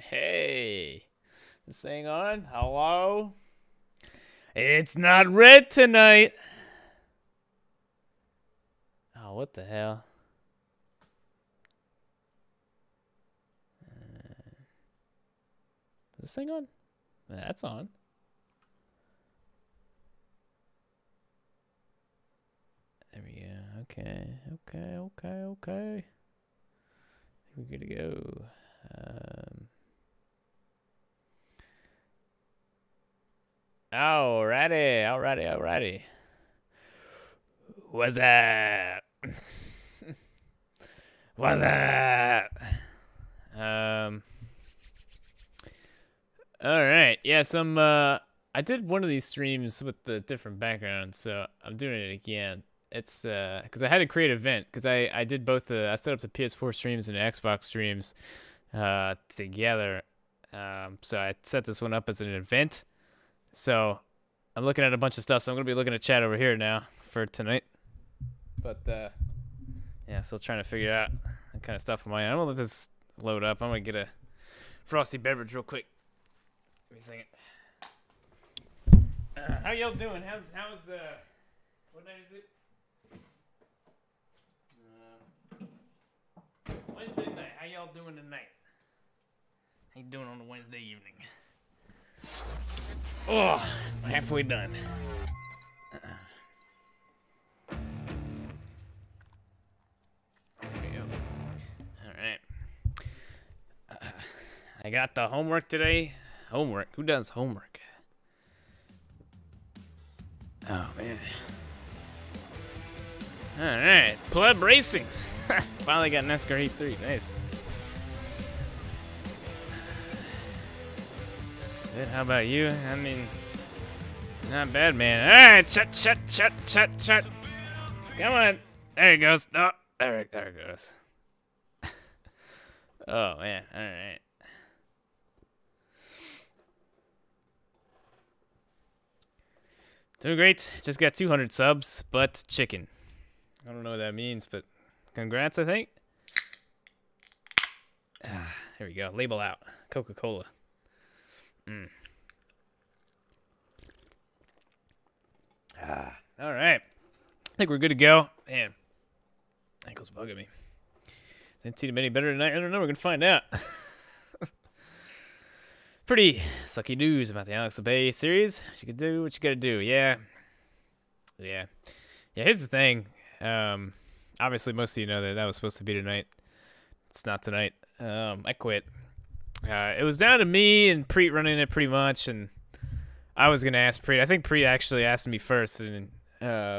Hey, this thing on? Hello? It's not red tonight. Oh, what the hell? Is this thing on? That's on. There we go. Okay. We're good to go. Alrighty. What's up? What's up? Alright. Yeah, I did one of these streams with the different background, so I'm doing it again. It's because I had to create an event, because I did both I set up the PS4 streams and the Xbox streams together. So I set this one up as an event. So I'm looking at a bunch of stuff, so I'm gonna be looking at chat over here now for tonight. But yeah, still trying to figure out that kind of stuff on my end. I'm gonna let this load up. I'm gonna get a frosty beverage real quick. Give me a second. How y'all doing? How's what night is it? Wednesday night. How y'all doing tonight? How you doing on a Wednesday evening? Oh, halfway done. There we go. All right. I got the homework today. Homework? Who does homework? Oh, man. All right. Pleb Racing. Finally got NASCAR E3. Nice. Good. How about you? I mean, not bad, man. All right. Shut. Come on. There it goes. Oh, there it goes. Oh, man. All right. Doing great. Just got 200 subs, but chicken. I don't know what that means, but congrats, I think. Here we go. Label out. Coca-Cola. All right. I think we're good to go. Man, ankle's bugging me. Is NT any better tonight? I don't know. We're going to find out. Pretty sucky news about the Alex Bay series. You can do what you got to do. Yeah. Here's the thing. Obviously, most of you know that was supposed to be tonight. It's not tonight. I quit. It was down to me and Preet running it pretty much, and I was gonna ask Preet. I think Preet actually asked me first, and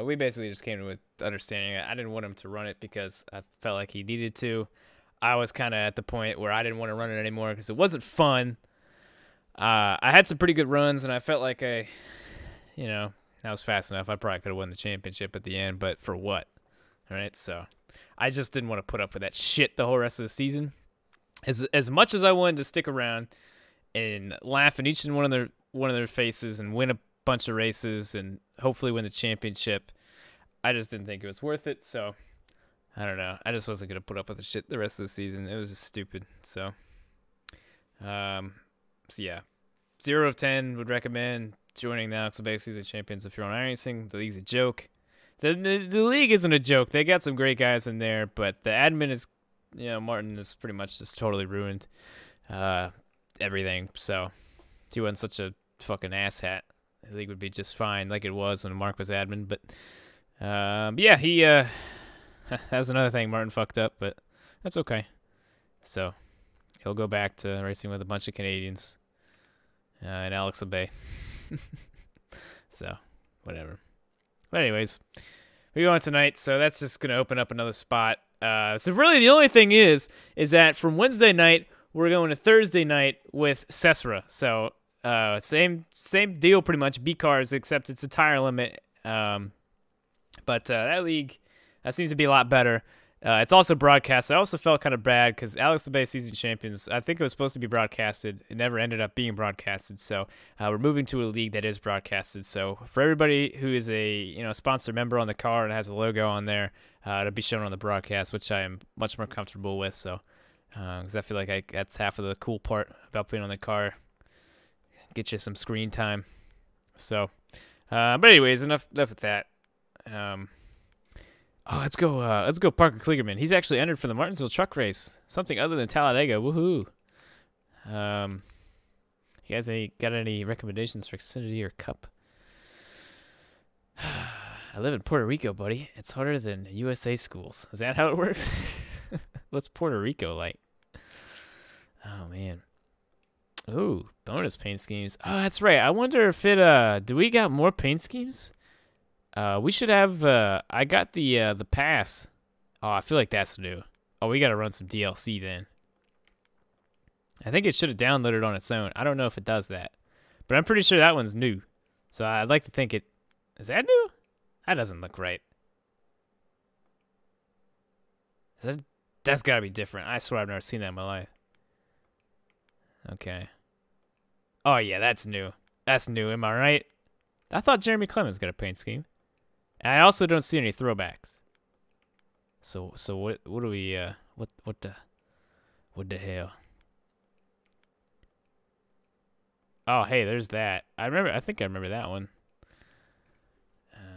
we basically just came to an understanding. I didn't want him to run it because I felt like he needed to. I was kind of at the point where I didn't want to run it anymore because it wasn't fun. I had some pretty good runs, and I felt like that was fast enough. I probably could have won the championship at the end, but for what? All right, so I just didn't want to put up with that shit the whole rest of the season. As much as I wanted to stick around and laugh in each and one of their faces and win a bunch of races and hopefully win the championship, I just didn't think it was worth it. So I don't know. I just wasn't gonna put up with the shit the rest of the season. It was just stupid. So yeah, 0 of 10 would recommend joining the Alex Bay Season Champions if you're on iRacing. The league's a joke. The league isn't a joke. They got some great guys in there, but the admin is, Martin is pretty much just totally ruined everything. So if he wasn't such a fucking asshat, the league would be just fine, like it was when Mark was admin. But yeah, he that's another thing. Martin fucked up, but that's okay. So he'll go back to racing with a bunch of Canadians in Alex Bay. So whatever. But anyways, we go on tonight, so that's just going to open up another spot. So really the only thing is that from Wednesday night, we're going to Thursday night with Cesra. So same deal pretty much, B cars, except it's a tire limit. But that league seems to be a lot better. It's also broadcast. I also felt kind of bad because Alex Bay Season Champions, I think it was supposed to be broadcasted. It never ended up being broadcasted. So we're moving to a league that is broadcasted. So for everybody who is a sponsor member on the car and has a logo on there, it'll be shown on the broadcast, which I am much more comfortable with. So Because I feel like that's half of the cool part about being on the car. Get you some screen time. So, but anyways, enough with that. Oh, let's go Parker Kligerman. He's actually entered for the Martinsville truck race. Something other than Talladega. Woohoo. You guys got any recommendations for Xfinity or Cup? I live in Puerto Rico, buddy. It's harder than USA schools. Is that how it works? What's Puerto Rico like? Oh, man. Ooh, bonus paint schemes. Oh, that's right. I wonder if do we got more paint schemes? We should have, I got the pass. Oh, I feel like that's new. Oh, we got to run some DLC then. I think it should have downloaded on its own. I don't know if it does that. But I'm pretty sure that one's new. So I'd like to think it... Is that new? That doesn't look right. That's got to be different. I swear I've never seen that in my life. Okay. Oh, yeah, that's new. That's new. Am I right? I thought Jeremy Clemens got a paint scheme. And I also don't see any throwbacks. So what do we what the hell? Oh, hey, there's that. I think I remember that one.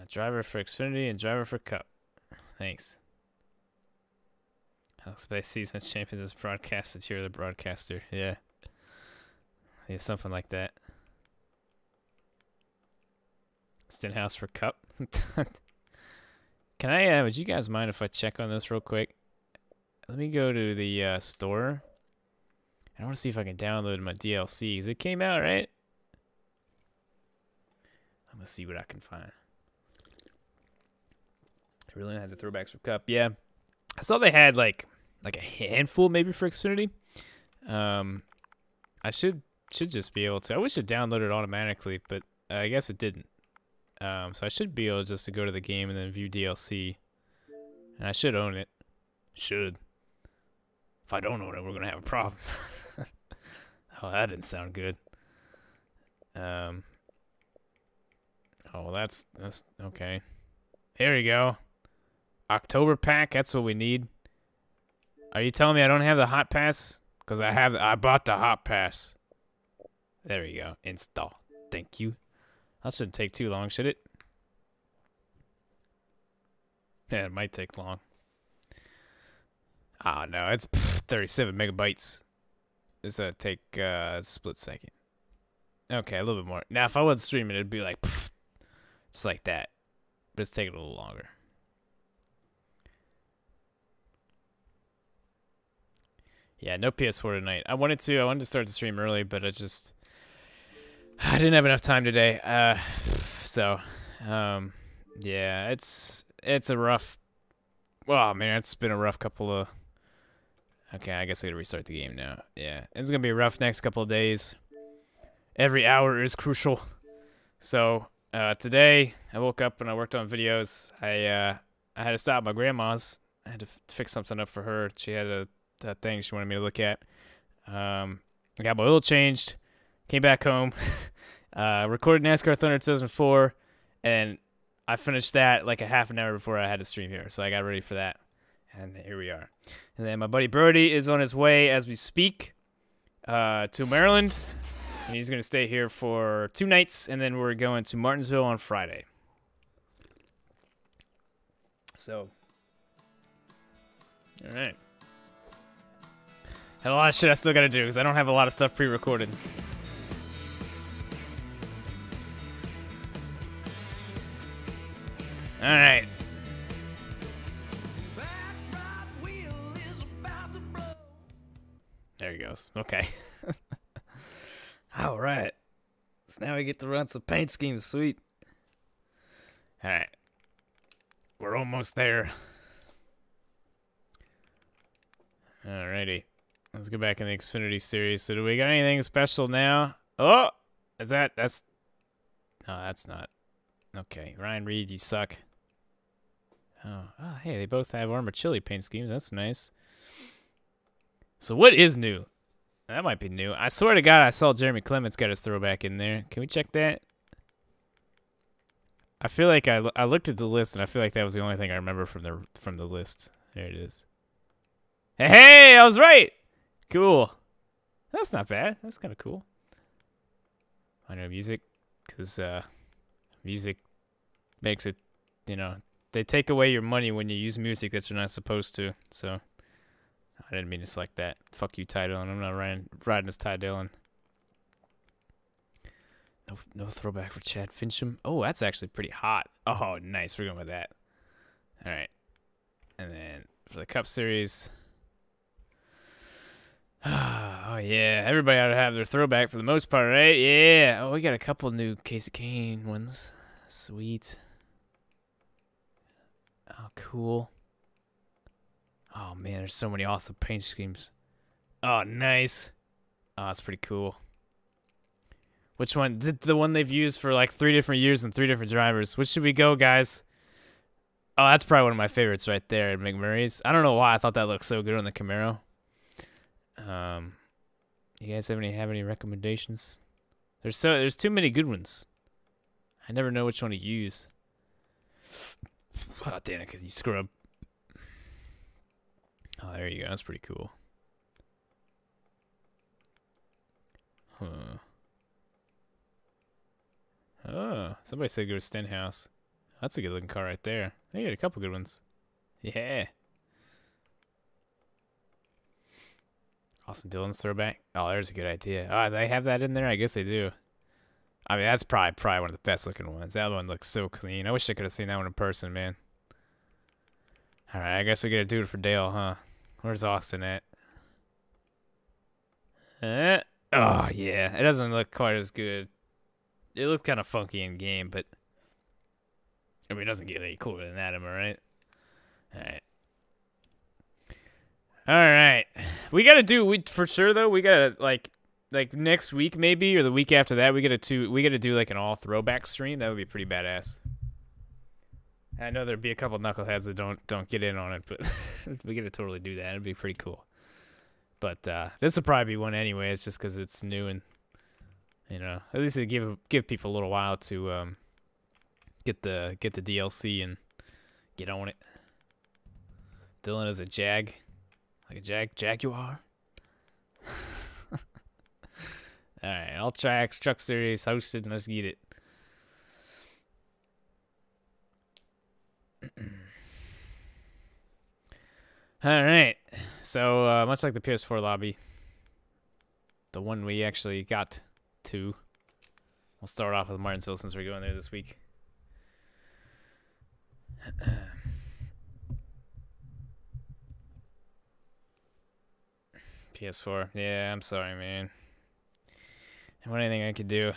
Driver for Xfinity and driver for Cup. Thanks. Space Season Champions is broadcasted. You're the broadcaster. Yeah. Yeah, something like that. Stenhouse for Cup. Can I, would you guys mind if I check on this real quick? Let me go to the store. I want to see if I can download my DLC, because it came out, right? I'm going to see what I can find. I really had the throwbacks for Cup. Yeah. I saw they had like a handful maybe for Xfinity. I should just be able to. I wish it downloaded automatically, but I guess it didn't. So I should be able just to go to the game and then view DLC. And I should own it. Should. If I don't own it, we're going to have a problem. Oh, that didn't sound good. Oh, well, that's okay. Here we go. October pack, that's what we need. Are you telling me I don't have the hot pass? Because I bought the hot pass. There we go. Install. Thank you. That shouldn't take too long, should it? Yeah, it might take long. Oh, no, it's 37 megabytes. This take a split second. Okay, a little bit more. Now, if I wasn't streaming, it'd be like, just like that. But it's taking a little longer. Yeah, no PS4 tonight. I wanted to start the stream early, but I didn't have enough time today. Yeah, it's a rough. Oh man, it's been a rough couple of. Okay, I guess I gotta restart the game now. Yeah, it's gonna be a rough next couple of days. Every hour is crucial. So today I woke up and I worked on videos. I had to stop at my grandma's. I had to fix something up for her. She had that thing she wanted me to look at. I got my oil changed. Came back home. Recorded NASCAR Thunder 2004, and I finished that like a half an hour before I had to stream here. So I got ready for that. And here we are. And then my buddy Brody is on his way as we speak to Maryland. And he's going to stay here for 2 nights. And then we're going to Martinsville on Friday. So. All right. Had a lot of shit I still got to do because I don't have a lot of stuff pre-recorded. All right. There he goes. Okay. All right. So now we get to run some paint schemes. Sweet. All right. We're almost there. Alrighty. Let's go back in the Xfinity series. So do we got anything special now? Oh! That's... No, that's not. Okay. Ryan Reed, you suck. Oh, hey, they both have Armor Chili paint schemes. That's nice. So what is new? That might be new. I swear to God, I saw Jeremy Clements got his throwback in there. Can we check that? I feel like I looked at the list, and I feel like that was the only thing I remember from the list. There it is. Hey, I was right! Cool. That's not bad. That's kind of cool. I know music, because music makes it, you know, they take away your money when you use music that you're not supposed to. So I didn't mean to select that. Fuck you, Ty Dillon. I'm not riding as Ty Dillon. No throwback for Chad Fincham. Oh, that's actually pretty hot. Oh, nice. We're going with that. All right. And then for the Cup Series. Oh, yeah. Everybody ought to have their throwback for the most part, right? Yeah. Oh, we got a couple new Casey Kane ones. Sweet. Oh, cool. Oh, man. There's so many awesome paint schemes. Oh, nice. Oh, that's pretty cool. Which one? The one they've used for like 3 different years and 3 different drivers. Which should we go, guys? Oh, that's probably one of my favorites right there at McMurray's. I don't know why I thought that looked so good on the Camaro. You guys have any recommendations? There's too many good ones. I never know which one to use. Oh, damn it, because you scrub. Oh, there you go. That's pretty cool. Huh. Oh, somebody said go to Stenhouse. That's a good looking car right there. They got a couple good ones. Yeah. Austin Dillon's throwback. Oh, there's a good idea. Oh, they have that in there? I guess they do. I mean, that's probably one of the best looking ones. That one looks so clean. I wish I could have seen that one in person, man. All right, I guess we gotta do it for Dale, huh? Where's Austin at? Oh, yeah. It doesn't look quite as good. It looked kind of funky in game, but I mean, it doesn't get any cooler than that, am I right? All right. We gotta do for sure though. We gotta like next week maybe or the week after that. We gotta do like an all throwback stream. That would be pretty badass. I know there'd be a couple knuckleheads that don't get in on it, but we gotta totally do that. It'd be pretty cool. But this will probably be one anyway. It's just because it's new and. You know, at least it give people a little while to get the DLC and get on it. Dylan is a Jag, like a Jaguar. All right, all tracks, Truck Series hosted. Let's get it. All right, so much like the PS4 lobby, the one we actually got. We'll start off with Martinsville since we're going there this week. PS4. Yeah, I'm sorry, man. There wasn't anything I could do.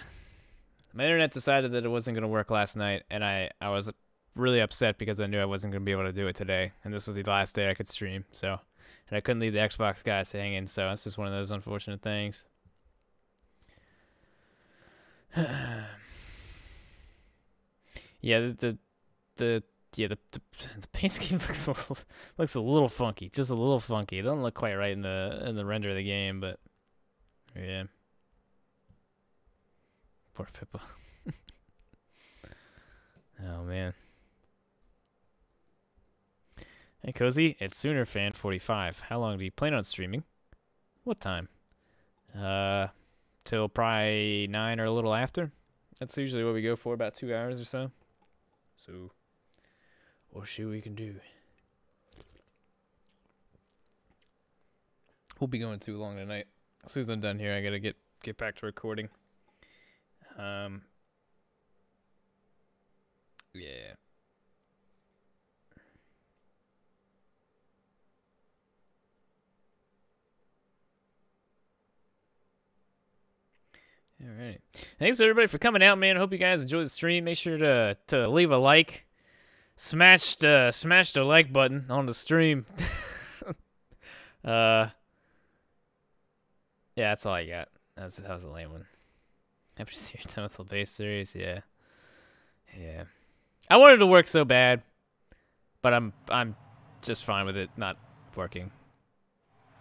My internet decided that it wasn't going to work last night, and I was really upset because I knew I wasn't going to be able to do it today. And this was the last day I could stream, so. And I couldn't leave the Xbox guys hanging, so it's just one of those unfortunate things. Yeah, the paint scheme looks a little funky, just a little funky. It doesn't look quite right in the render of the game, but yeah. Poor Pippa. Oh man. Hey Cozy, it's Sooner Fan 45. How long do you plan on streaming? What time? Till probably 9 or a little after. That's usually what we go for, about 2 hours or so. So, we'll see what we can do. We'll be going too long tonight. As soon as I'm done here, I gotta get back to recording. Yeah. All right. Thanks everybody for coming out, man. I hope you guys enjoyed the stream. Make sure to leave a like. Smash the like button on the stream. Yeah, that's all I got. That was a lame one. Happy to see your Total Base series. Yeah. Yeah. I wanted it to work so bad, but I'm just fine with it not working.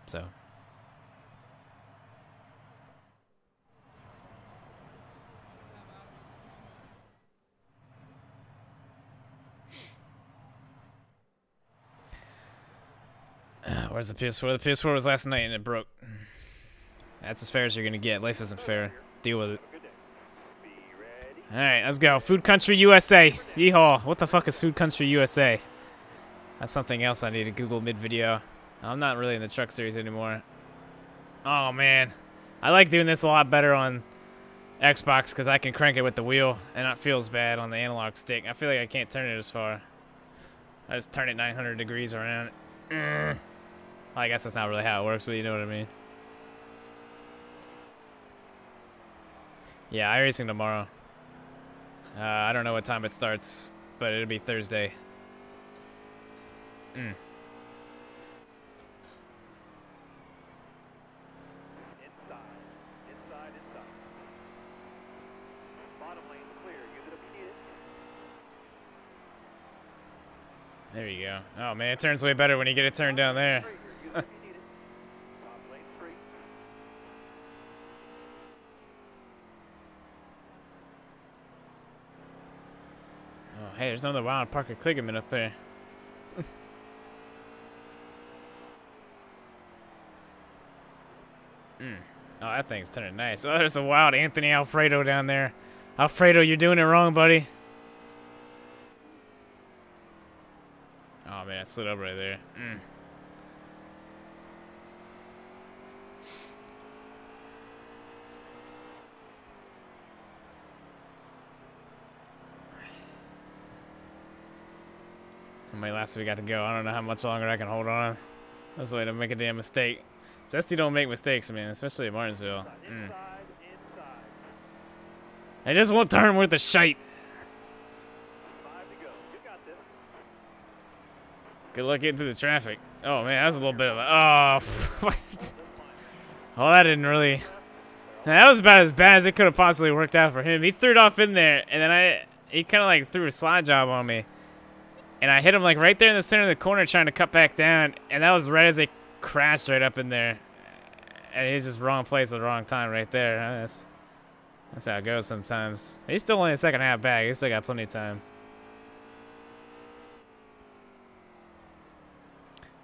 So. Where's the PS4? The PS4 was last night and it broke. That's as fair as you're gonna get. Life isn't fair. Deal with it. Alright, let's go. Food Country USA. Yeehaw. What the fuck is Food Country USA? That's something else I need to Google mid-video. I'm not really in the truck series anymore. Oh, man. I like doing this a lot better on Xbox because I can crank it with the wheel and it feels bad on the analog stick. I feel like I can't turn it as far. I just turn it 900 degrees around. Well, I guess that's not really how it works, but you know what I mean. Yeah, iRacing tomorrow. I don't know what time it starts, but it'll be Thursday. Inside. Bottom lane clear. Use it immediate. There you go. Oh man, it turns way better when you get it turned down there. Oh, hey, there's another wild Parker Kligerman up there. Oh, that thing's turning nice. Oh, there's a wild Anthony Alfredo down there. Alfredo, you're doing it wrong, buddy. Oh, man, I slid up right there. How many laps we got to go? I don't know how much longer I can hold on. That's way to make a damn mistake. Zesty don't make mistakes, man, especially at Martinsville. I just won't turn worth a shite. Good luck getting through the traffic. Oh man, that was a little bit of a what? Oh, that didn't really. That was about as bad as it could have possibly worked out for him. He threw it off in there, and then he kind of like threw a slide job on me, and I hit him like right there in the center of the corner trying to cut back down, and that was right as they crashed right up in there, and he's just wrong place at the wrong time right there. That's how it goes sometimes. He's still only a second half back. He's still got plenty of time.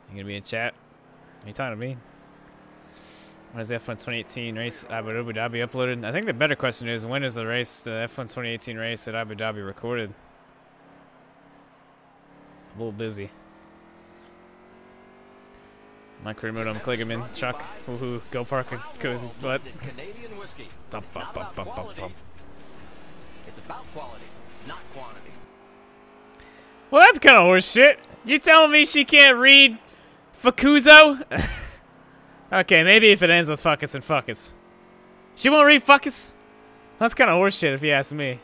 You gonna be in chat? Are you talking to me? When is the F1 2018 race Abu Dhabi uploaded? I think the better question is, when is the race, the F1 2018 race at Abu Dhabi recorded? A little busy. Mike remote on Kligerman truck. Woohoo! Go park a cozy butt. It's about quality, not quantity. Well, that's kind of horse shit. You telling me she can't read Facuzo? Okay, maybe if it ends with fuckus and fuckus. She won't read fuckus? That's kind of horse shit if you ask me.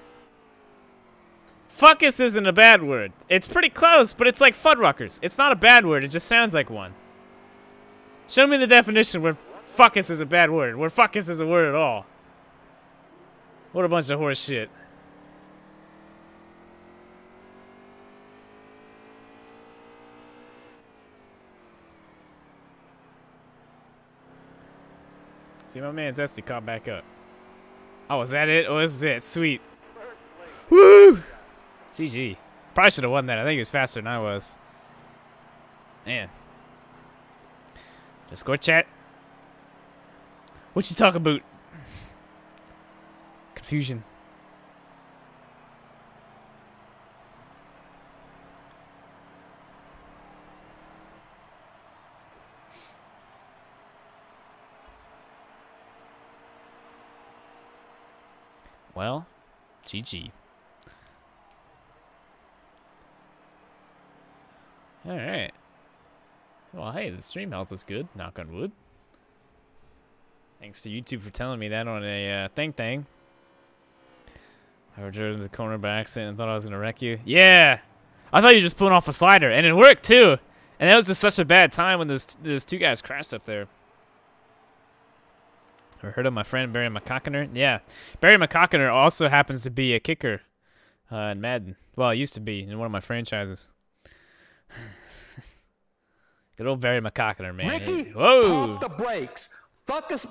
Fuckus isn't a bad word. It's pretty close, but it's like Fuddruckers. It's not a bad word, it just sounds like one. Show me the definition where fuckus is a bad word, where fuckus is a word at all. What a bunch of horse shit. See, my man Zesty caught back up. Oh, is that it? Oh, this is it. Sweet. Woo! GG. Probably should have won that. I think he was faster than I was. Man. Discord chat. What you talking about? Confusion. Well, GG. Alright. Well, hey, the stream health is good. Knock on wood. Thanks to YouTube for telling me that on a thing. I drove into the corner by accident and thought I was going to wreck you. Yeah! I thought you were just pulling off a slider, and it worked too! And that was just such a bad time when those two guys crashed up there. Ever heard of my friend Barry McCockiner? Yeah. Barry McCockiner also happens to be a kicker in Madden. Well, it used to be in one of my franchises. Good old Barry McCockiner, man. Ricky, whoa! pump the brakes. Focus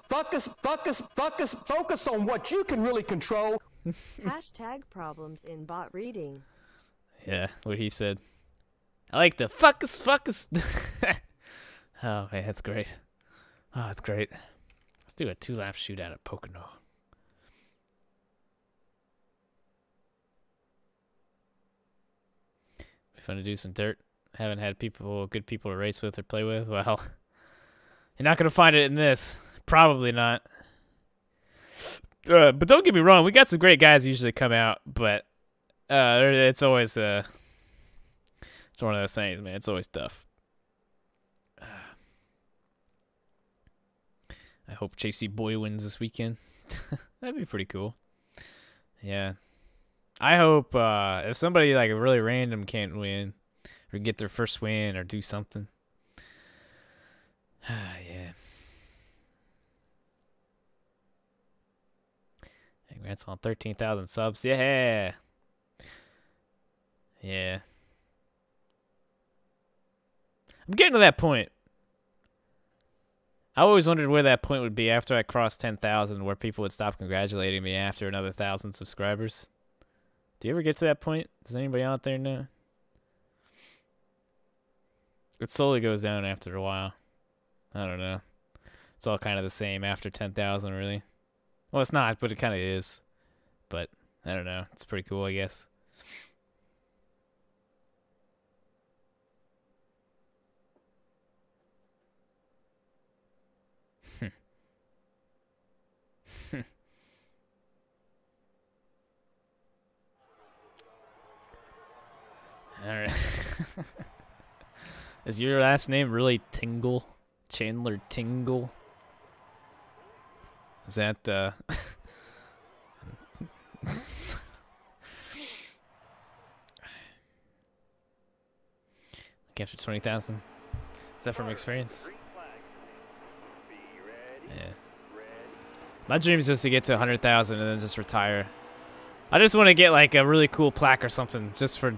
on what you can really control. Hashtag problems in bot reading. Yeah, what he said. I like the focus. Oh, man, that's great. Oh, that's great. Let's do a 2-lap shootout at Pocono. Be fun to do some dirt. Haven't had good people to race with or play with. Well, you're not gonna find it in this. Probably not. But don't get me wrong, we got some great guys who usually come out, but it's always it's one of those things, man. It's always tough. I hope Chasey Boy wins this weekend. That'd be pretty cool. Yeah. I hope if somebody like really random can't win or get their first win or do something. Yeah. Congrats on 13,000 subs. Yeah. Yeah. I'm getting to that point. I always wondered where that point would be after I crossed 10,000, where people would stop congratulating me after another 1,000 subscribers. Do you ever get to that point? Does anybody out there know? It slowly goes down after a while. I don't know. It's all kind of the same after 10,000, really. Well, it's not, but it kind of is. But, I don't know. It's pretty cool, I guess. Alright. Is your last name really Tingle? Chandler Tingle? Is that, After 20,000? Is that from experience? Yeah. My dream is just to get to 100,000 and then just retire. I just want to get like a really cool plaque or something, just for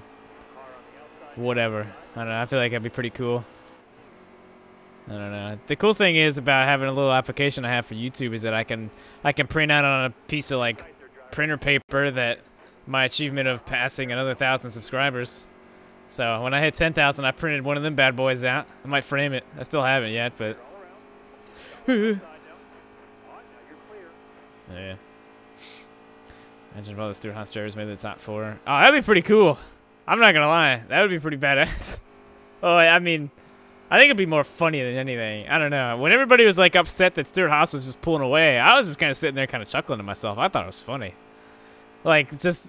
whatever. I don't know. I feel like that'd be pretty cool. I don't know. The cool thing is about having a little application I have for YouTube is that I can print out on a piece of like printer paper that my achievement of passing another 1,000 subscribers. So when I hit 10,000, I printed one of them bad boys out. I might frame it. I still haven't yet, but yeah. Imagine if all the Stuart Haas drivers made the top 4. Oh, that'd be pretty cool. I'm not gonna lie. That would be pretty badass. Oh, I mean, I think it'd be more funny than anything. I don't know. When everybody was like upset that Stuart Haas was just pulling away, I was just kind of sitting there kind of chuckling to myself. I thought it was funny. Like, just,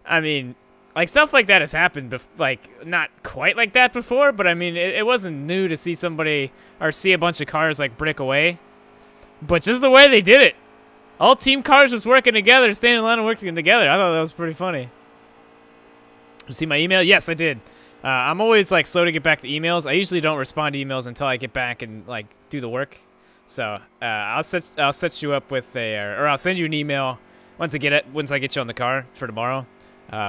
I mean, like stuff like that has happened, like not quite like that before, but I mean, it wasn't new to see somebody or see a bunch of cars like break away. But just the way they did it. All team cars just working together, staying in line and working together. I thought that was pretty funny. Did you see my email? Yes, I did. I'm always like slow to get back to emails. I usually don't respond to emails until I get back and like do the work. So I'll set you up with or I'll send you an email once I get you on the car for tomorrow.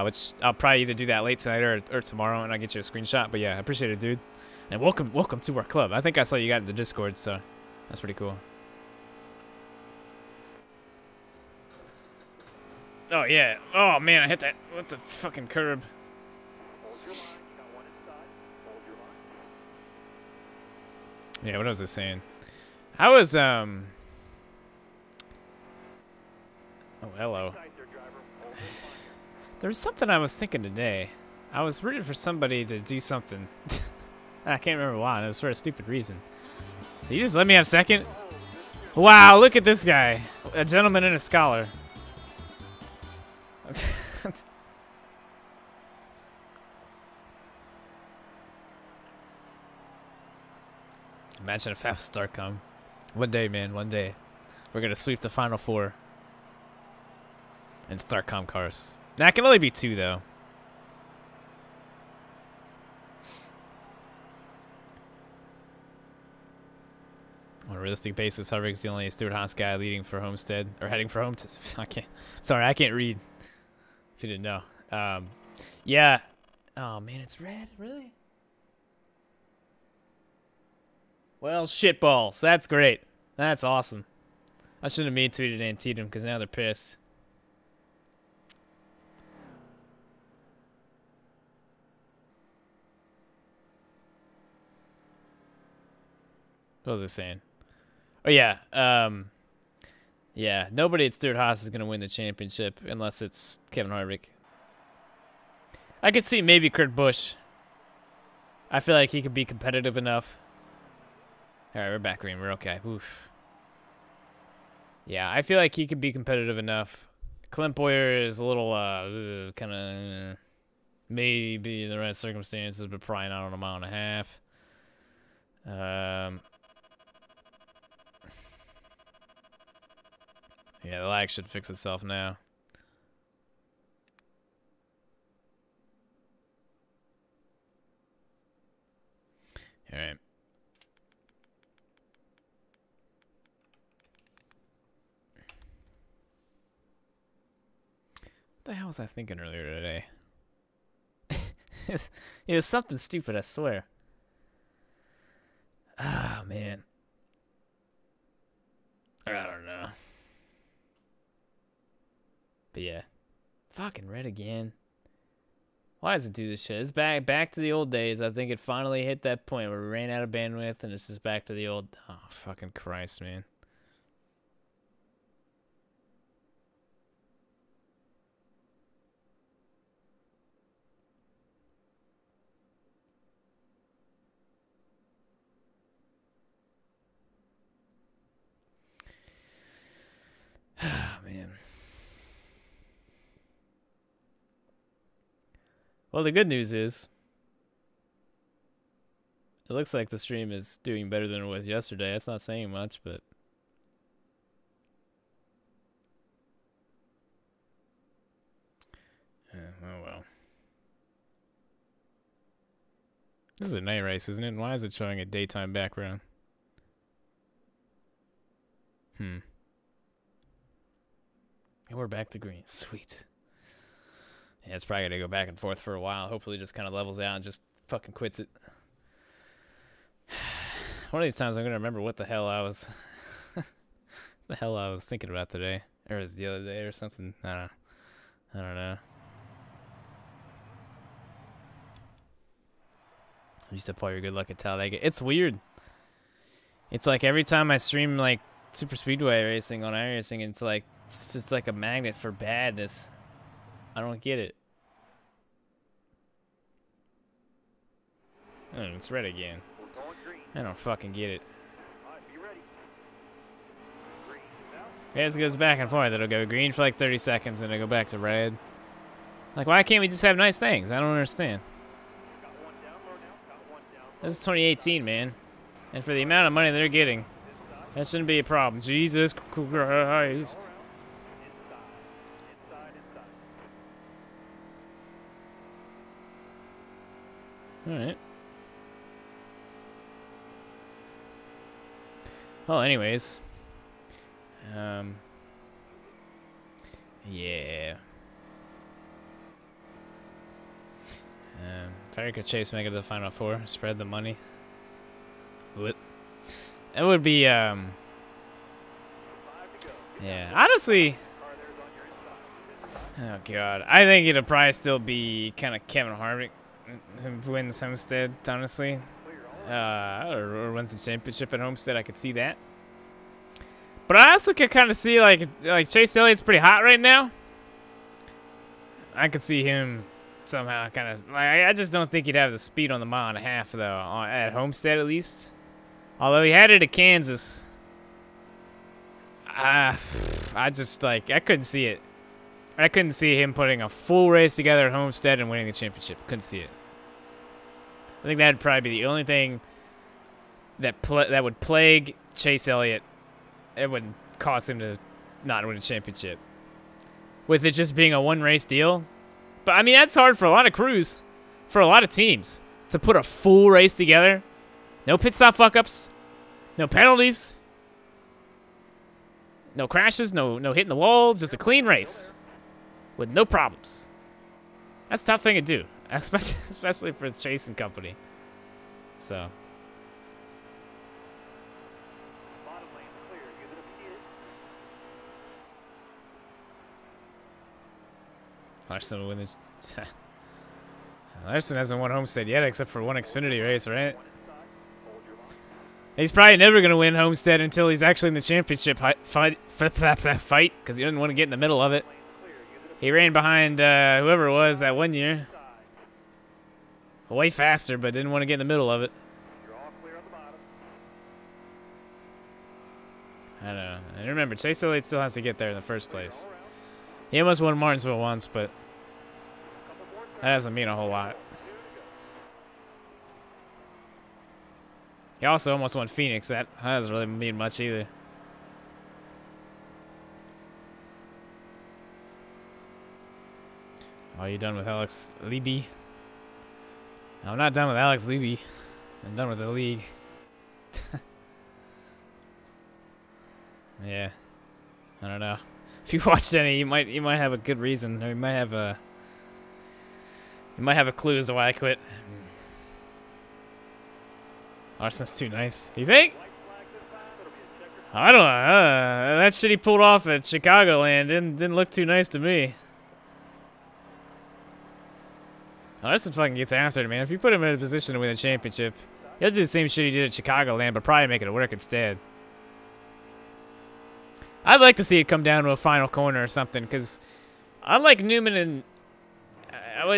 Which I'll probably either do that late tonight or tomorrow, and I'll get you a screenshot. But yeah, I appreciate it, dude. And welcome to our club. I think I saw you got in the Discord, so that's pretty cool. Oh yeah. Oh man, I hit that. What the fucking curb? Yeah, what was I saying? I was Oh, hello. There was something I was thinking today. I was rooting for somebody to do something. I can't remember why. It was for a stupid reason. Did you just let me have a second? Wow, look at this guy. A gentleman and a scholar. Imagine if that was Starcom. One day, man, one day. We're going to sweep the Final Four. And Starcom cars. Nah, it can only be 2, though. On a realistic basis, Harvick's the only Stuart Haas guy leading for Homestead. Or heading for home. Sorry, I can't read. If you didn't know. Yeah. Oh, man, it's red? Really? Well, shitballs. That's great. That's awesome. I shouldn't have mean tweeted Antietam because now they're pissed. What was I saying? Oh yeah. Yeah. Nobody at Stewart-Haas is gonna win the championship unless it's Kevin Harvick. I could see maybe Kurt Busch. I feel like he could be competitive enough. All right, we're back green. We're okay. Oof. Yeah, I feel like he could be competitive enough. Clint Boyer is a little kind of maybe in the right circumstances, but probably not on a mile and a half. Yeah, the lag should fix itself now. All right. What the hell was I thinking earlier today? It was something stupid, I swear. Ah, man. I don't know. But yeah. Fucking red again. Why does it do this shit? It's back to the old days. I think it finally hit that point where we ran out of bandwidth and it's just back to the old... Oh, fucking Christ, man. Oh, man. Well, the good news is it looks like the stream is doing better than it was yesterday. That's not saying much, but oh well. This is a night race, isn't it? And why is it showing a daytime background? And we're back to green. Sweet. Yeah, it's probably gonna go back and forth for a while. Hopefully it just kind of levels out and just fucking quits it. One of these times I'm gonna remember what the hell I was thinking about today. Or was it the other day or something? I don't know. I used to play your good luck at Talladega. It's weird. It's like every time I stream like super speedway racing on iRacing, it's just like a magnet for badness. I don't get it. Oh, it's red again. I don't fucking get it. Yeah, it goes back and forth. It'll go green for like 30 seconds and it'll go back to red. Like, why can't we just have nice things? I don't understand. This is 2018, man. And for the amount of money they're getting, that shouldn't be a problem. Jesus Christ. Alright. Well, anyways. Yeah. If I could chase Mega to the Final Four, spread the money. What? It would be, yeah. Honestly. Oh, God. I think it'll probably still be kind of Kevin Harvick who wins Homestead, honestly. Or wins the championship at Homestead. I could see that. But I also could kind of see, like Chase Elliott's pretty hot right now. I could see him somehow kind of... Like, I just don't think he'd have the speed on the mile and a half, though, at Homestead at least. Although he had it at Kansas. I just, like, I couldn't see it. I couldn't see him putting a full race together at Homestead and winning the championship. Couldn't see it. I think that'd probably be the only thing that would plague Chase Elliott. It would cause him to not win a championship. With it just being a one-race deal. But, I mean, that's hard for a lot of crews. For a lot of teams. To put a full race together. No pit stop fuck-ups. No penalties. No crashes. No hitting the wall. Just a clean race. With no problems. That's a tough thing to do. Especially for Chase and company. So... Larson will win this. Larson hasn't won Homestead yet, except for one Xfinity race, right? He's probably never going to win Homestead until he's actually in the championship fight because he didn't want to get in the middle of it. He ran behind whoever it was that one year. Way faster, but didn't want to get in the middle of it. I don't know. And remember, Chase Elliott still has to get there in the first place. He almost won Martinsville once, but that doesn't mean a whole lot. He also almost won Phoenix. That doesn't really mean much either. Are you done with Alex Libby? I'm not done with Alex Libby. I'm done with the league. Yeah. I don't know. If you watched any, you might have a good reason, or you might have a clue as to why I quit. Larson's too nice. You think? I don't know. That shit he pulled off at Chicagoland didn't look too nice to me. Larson fucking gets after it, man. If you put him in a position to win a championship, he'll do the same shit he did at Chicagoland, but probably make it work instead. I'd like to see it come down to a final corner or something, because unlike Newman and...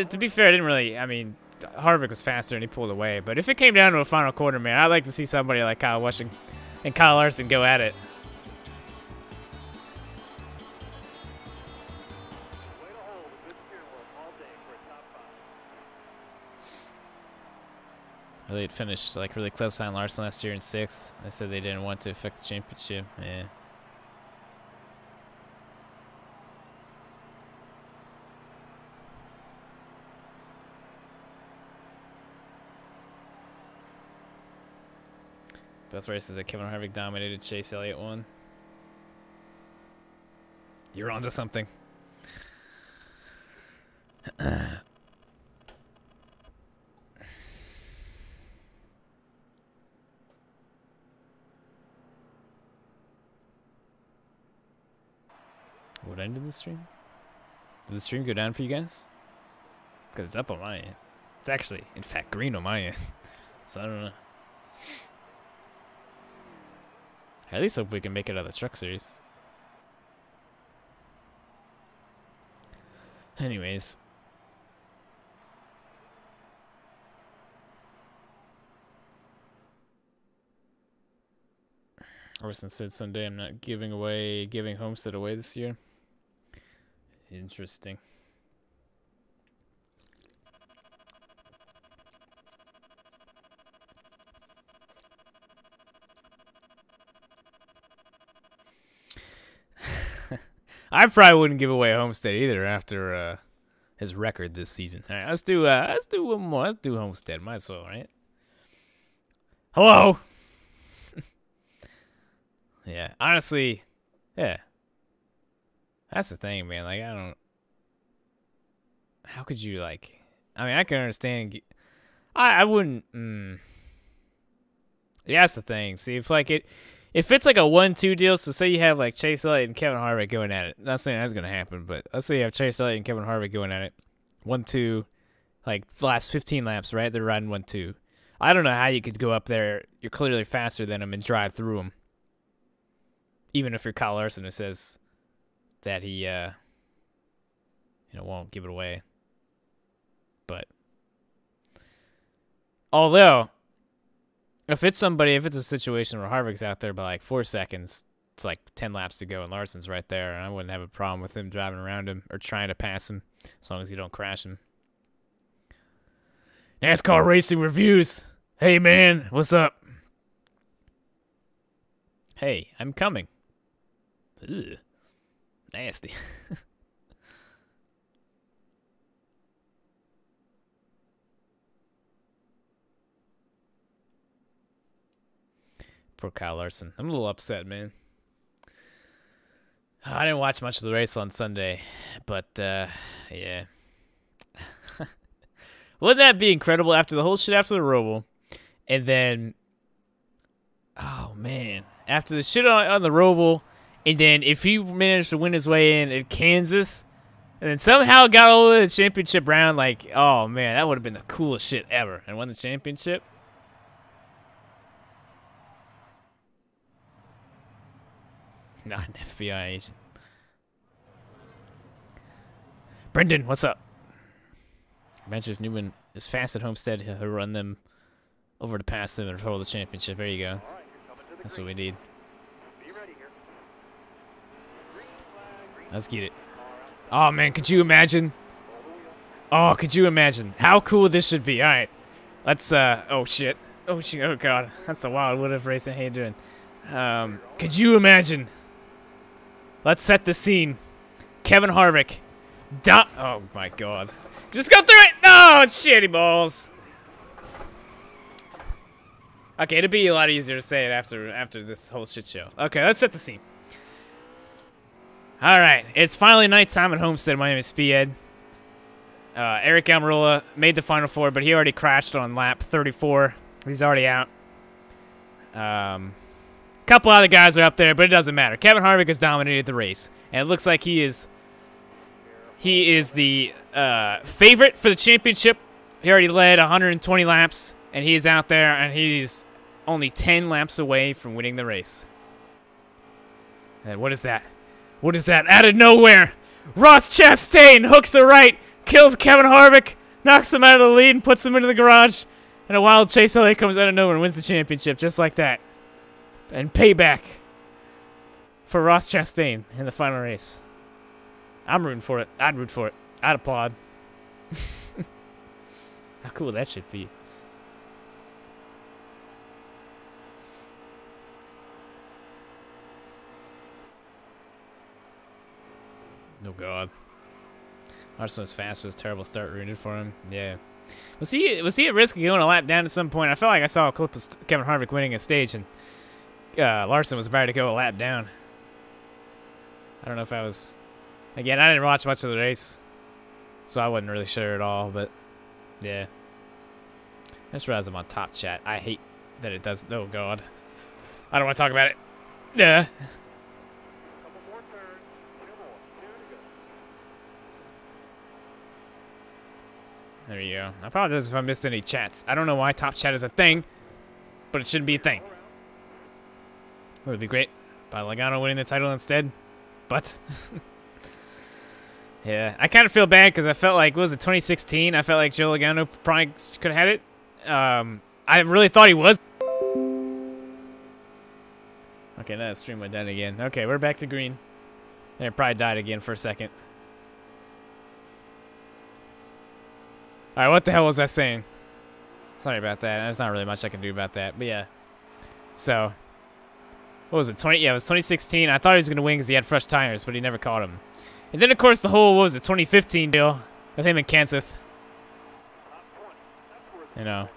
to be fair, I didn't really... I mean, Harvick was faster and he pulled away, but if it came down to a final quarter, man, I'd like to see somebody like Kyle Washington and Kyle Larson go at it. Elliott finished like really close behind Larson last year in 6th. They said they didn't want to affect the championship. Yeah. Both races that Kevin Harvick dominated, Chase Elliott won. You're onto something. What ended the stream? Did the stream go down for you guys? Because it's up on my end. It's actually, in fact, green on my end. So I don't know. I at least hope we can make it out of the truck series. Anyways. Orson said Sunday I'm not giving Homestead away this year. Interesting. I probably wouldn't give away Homestead either after his record this season. All right, let's do one more. Let's do Homestead. Might as well, right? Hello. Yeah, honestly, yeah. That's the thing, man. Like, I don't. How could you like? I mean, I can understand. I wouldn't. Yeah, that's the thing. See, if like if it's like a 1-2 deal, so say you have like Chase Elliott and Kevin Harvick going at it. Not saying that's gonna happen, but let's say you have Chase Elliott and Kevin Harvick going at it, 1-2, like the last 15 laps, right? They're riding 1-2. I don't know how you could go up there. You're clearly faster than them and drive through them. Even if you're Kyle Larson, who says that he, won't give it away. But although, if it's a situation where Harvick's out there by like 4 seconds, it's like 10 laps to go, and Larson's right there, and I wouldn't have a problem with him driving around him or trying to pass him, as long as you don't crash him. NASCAR Racing Reviews. Hey, man, what's up? Hey, I'm coming. Ugh. Nasty. Poor Kyle Larson. I'm a little upset, man. I didn't watch much of the race on Sunday, but, yeah. Wouldn't that be incredible after the whole shit after the Roval? And then, oh, man. After the shit on the Roval, and then if he managed to win his way in at Kansas, and then somehow got all the way to the championship round, like, oh, man, that would have been the coolest shit ever. And won the championship. Not an FBI agent. Brendan, what's up? Imagine if Newman is fast at Homestead, he'll run them over to pass them and hold the championship. There you go. That's what we need. Let's get it. Oh, man, could you imagine? Oh, could you imagine how cool this should be? All right. Let's, oh, shit. Oh, shit. Oh, God. That's the wild what if racing. How you doing? Could you imagine? Let's set the scene. Kevin Harvick. Oh, my God. Just go through it. No, it's shitty balls. Okay, it'd be a lot easier to say it after this whole shit show. Okay, let's set the scene. All right, it's finally nighttime at Homestead. My name is Speed. Eric Almirola made the Final Four, but he already crashed on lap 34. He's already out. A couple other guys are up there, but it doesn't matter. Kevin Harvick has dominated the race, and it looks like he is the favorite for the championship. He already led 120 laps, and he is out there, and he's only 10 laps away from winning the race. And what is that? What is that? Out of nowhere, Ross Chastain hooks the right, kills Kevin Harvick, knocks him out of the lead, and puts him into the garage. And a wild Chase Elliott comes out of nowhere and wins the championship just like that. And payback for Ross Chastain in the final race. I'm rooting for it. I'd root for it. I'd applaud. How cool that should be. Oh, God. Arsenal was fast, but his terrible start ruined it for him. Yeah. Was he at risk of going a lap down at some point? I felt like I saw a clip of Kevin Harvick winning a stage, and Larson was about to go a lap down. I don't know if I was... Again, I didn't watch much of the race, so I wasn't really sure at all, but yeah. I just realized I'm on top chat. I hate that it does... Oh, God. I don't want to talk about it. Yeah. There you go. I apologize if I missed any chats. I don't know why top chat is a thing, but it shouldn't be a thing. It would be great by Logano winning the title instead, but yeah, I kind of feel bad because I felt like, what was it, 2016? I felt like Joe Logano probably could have had it. I really thought he was. Okay, now the stream went down again. Okay, we're back to green. And it probably died again for a second. Alright, what the hell was I saying? Sorry about that. There's not really much I can do about that. But yeah. So, what was it? Yeah, it was 2016. I thought he was going to win because he had fresh tires, but he never caught him. And then, of course, the whole, what was it, 2015 deal with him and Kansas. You know.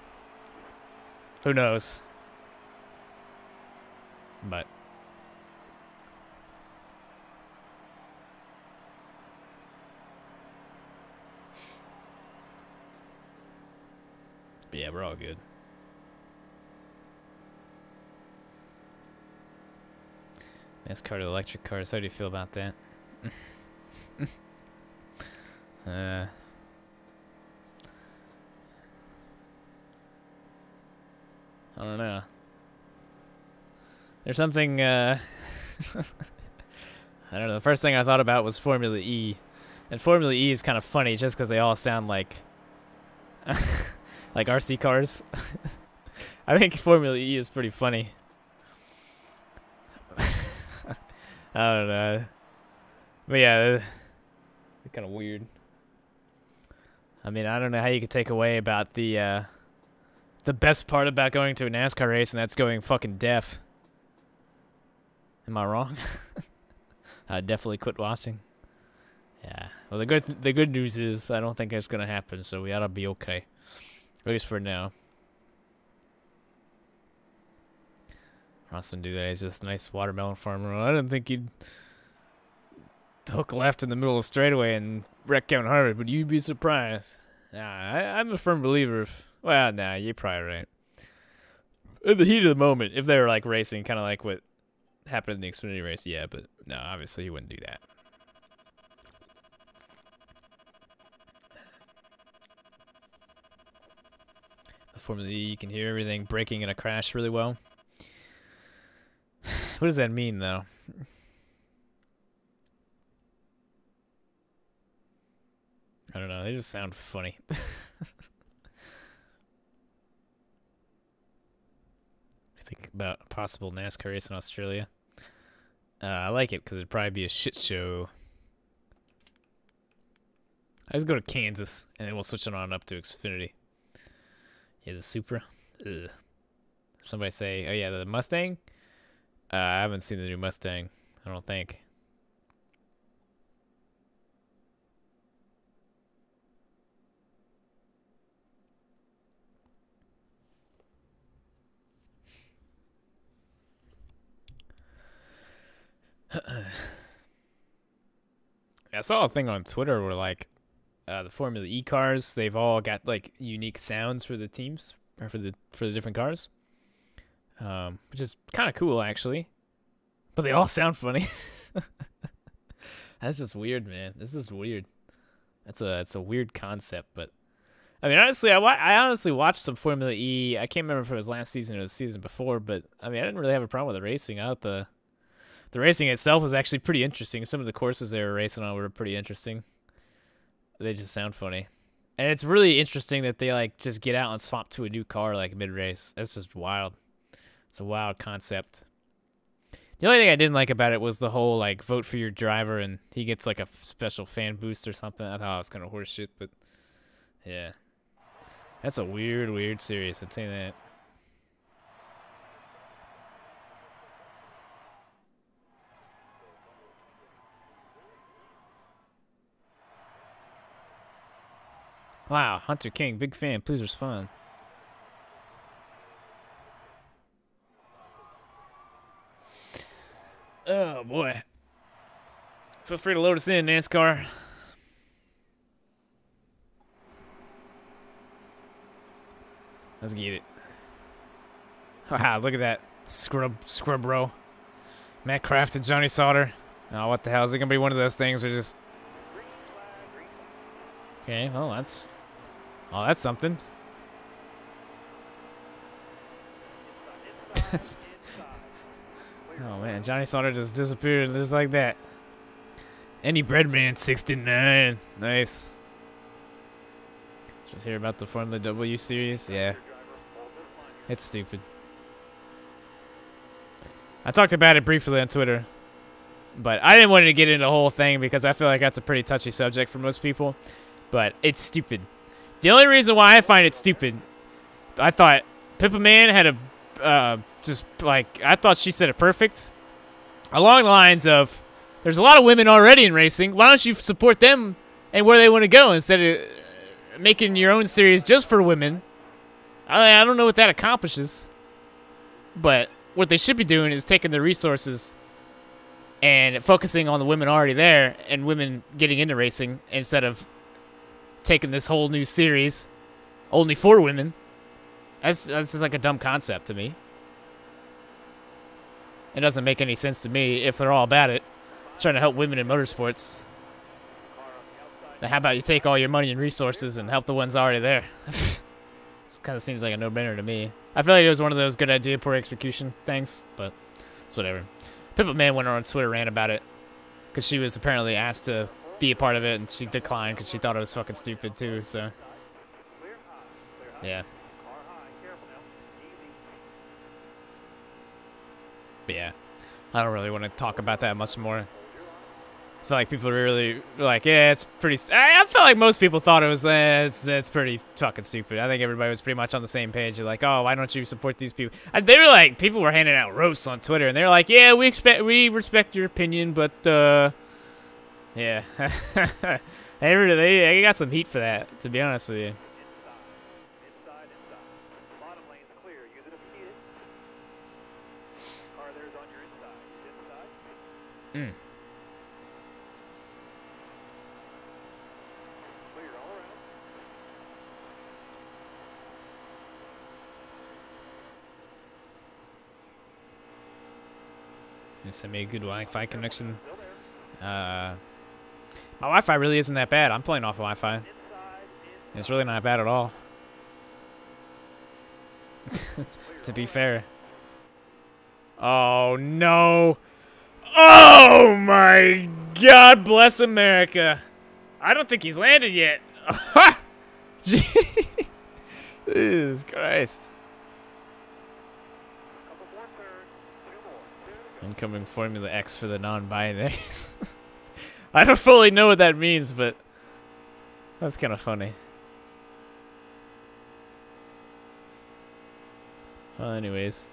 Who knows? But. But yeah, we're all good. NASCAR to electric cars. How do you feel about that? I don't know. There's something, I don't know. The first thing I thought about was Formula E. And Formula E is kind of funny just because they all sound like... like RC cars. I think Formula E is pretty funny. I don't know. But yeah, they're kind of weird. I mean, I don't know how you could take away about the best part about going to a NASCAR race, and that's going fucking deaf. Am I wrong? I'd definitely quit watching. Yeah. Well, the good news is I don't think that's gonna happen, so we ought to be okay. At least for now. Ross wouldn't do that. He's just a nice watermelon farmer. I didn't think he'd hook left in the middle of the straightaway and wreck Kevin Harvick, but you'd be surprised. Nah, I'm a firm believer of... Well, nah, you're probably right. In the heat of the moment, if they were like racing, kind of like what happened in the Xfinity race, yeah, but no, obviously he wouldn't do that. Formula E, you can hear everything breaking in a crash really well. What does that mean, though? sound funny. Think about a possible NASCAR race in Australia. I like it because it'd probably be a shit show. I just go to Kansas, and then we'll switch it on up to Xfinity. Yeah, the Supra. Ugh. Somebody say, oh yeah, the Mustang? I haven't seen the new Mustang, I don't think. I saw a thing on Twitter where like the Formula E cars, they've all got like unique sounds for the teams or for the different cars, which is kind of cool actually. But they all sound funny. That's just weird, man. This is weird. It's a weird concept, but I mean honestly, I honestly watched some Formula E. I can't remember if it was last season or the season before, but I mean I didn't really have a problem with the racing. I thought the racing itself was actually pretty interesting. Some of the courses they were racing on were pretty interesting. They just sound funny. And it's really interesting that they like just get out and swap to a new car like mid-race. That's just wild. It's a wild concept. The only thing I didn't like about it was the whole like vote for your driver and he gets like a special fan boost or something. I thought it was kind of horseshit, but yeah. That's a weird series, I'll tell you that. Wow, Hunter King, big fan. Please respond. Oh, boy. Feel free to load us in, NASCAR. Let's get it. Wow, look at that. Scrub row. Matt Kraft and Johnny Sauter. Oh, what the hell? Is it going to be one of those things or just... Okay, well, that's... Oh, that's something. That's... Oh, man. Johnny Sauter just disappeared just like that. Any Breadman 69. Nice. Just hear about the Formula W series. Yeah. It's stupid. I talked about it briefly on Twitter. But I didn't want to get into the whole thing because I feel like that's a pretty touchy subject for most people. But it's stupid. The only reason why I find it stupid, I thought Pippa Man had a, just like, I thought she said it perfect. Along the lines of, there's a lot of women already in racing. Why don't you support them and where they want to go instead of making your own series just for women? I don't know what that accomplishes. But what they should be doing is taking the resources and focusing on the women already there and women getting into racing instead of taking this whole new series only for women. That's just like a dumb concept to me. It doesn't make any sense to me if they're all about it, trying to help women in motorsports. Now, how about you take all your money and resources and help the ones already there? This kind of seems like a no-brainer to me. I feel like it was one of those good idea, poor execution things, but it's whatever. Pippa Man went on Twitter rant about it because she was apparently asked to be a part of it, and she declined because she thought it was fucking stupid too. So, yeah. But yeah, I don't really want to talk about that much more. I feel like people are really like, yeah, it's pretty. I feel like most people thought it was, it's pretty fucking stupid. I think everybody was pretty much on the same page. They're like, oh, why don't you support these people? And they were like, people were handing out roasts on Twitter, and they were like, yeah, we respect your opinion, but yeah, they got some heat for that, to be honest with you. Mm. Send me a good Wi-Fi connection. My Wi-Fi really isn't that bad. I'm playing off of Wi-Fi. It's really not bad at all. To be fair. Oh, no. Oh, my God bless America. I don't think he's landed yet. Jesus Christ. Incoming Formula X for the non-binaries. I don't fully know what that means, but that's kind of funny. Well, anyways.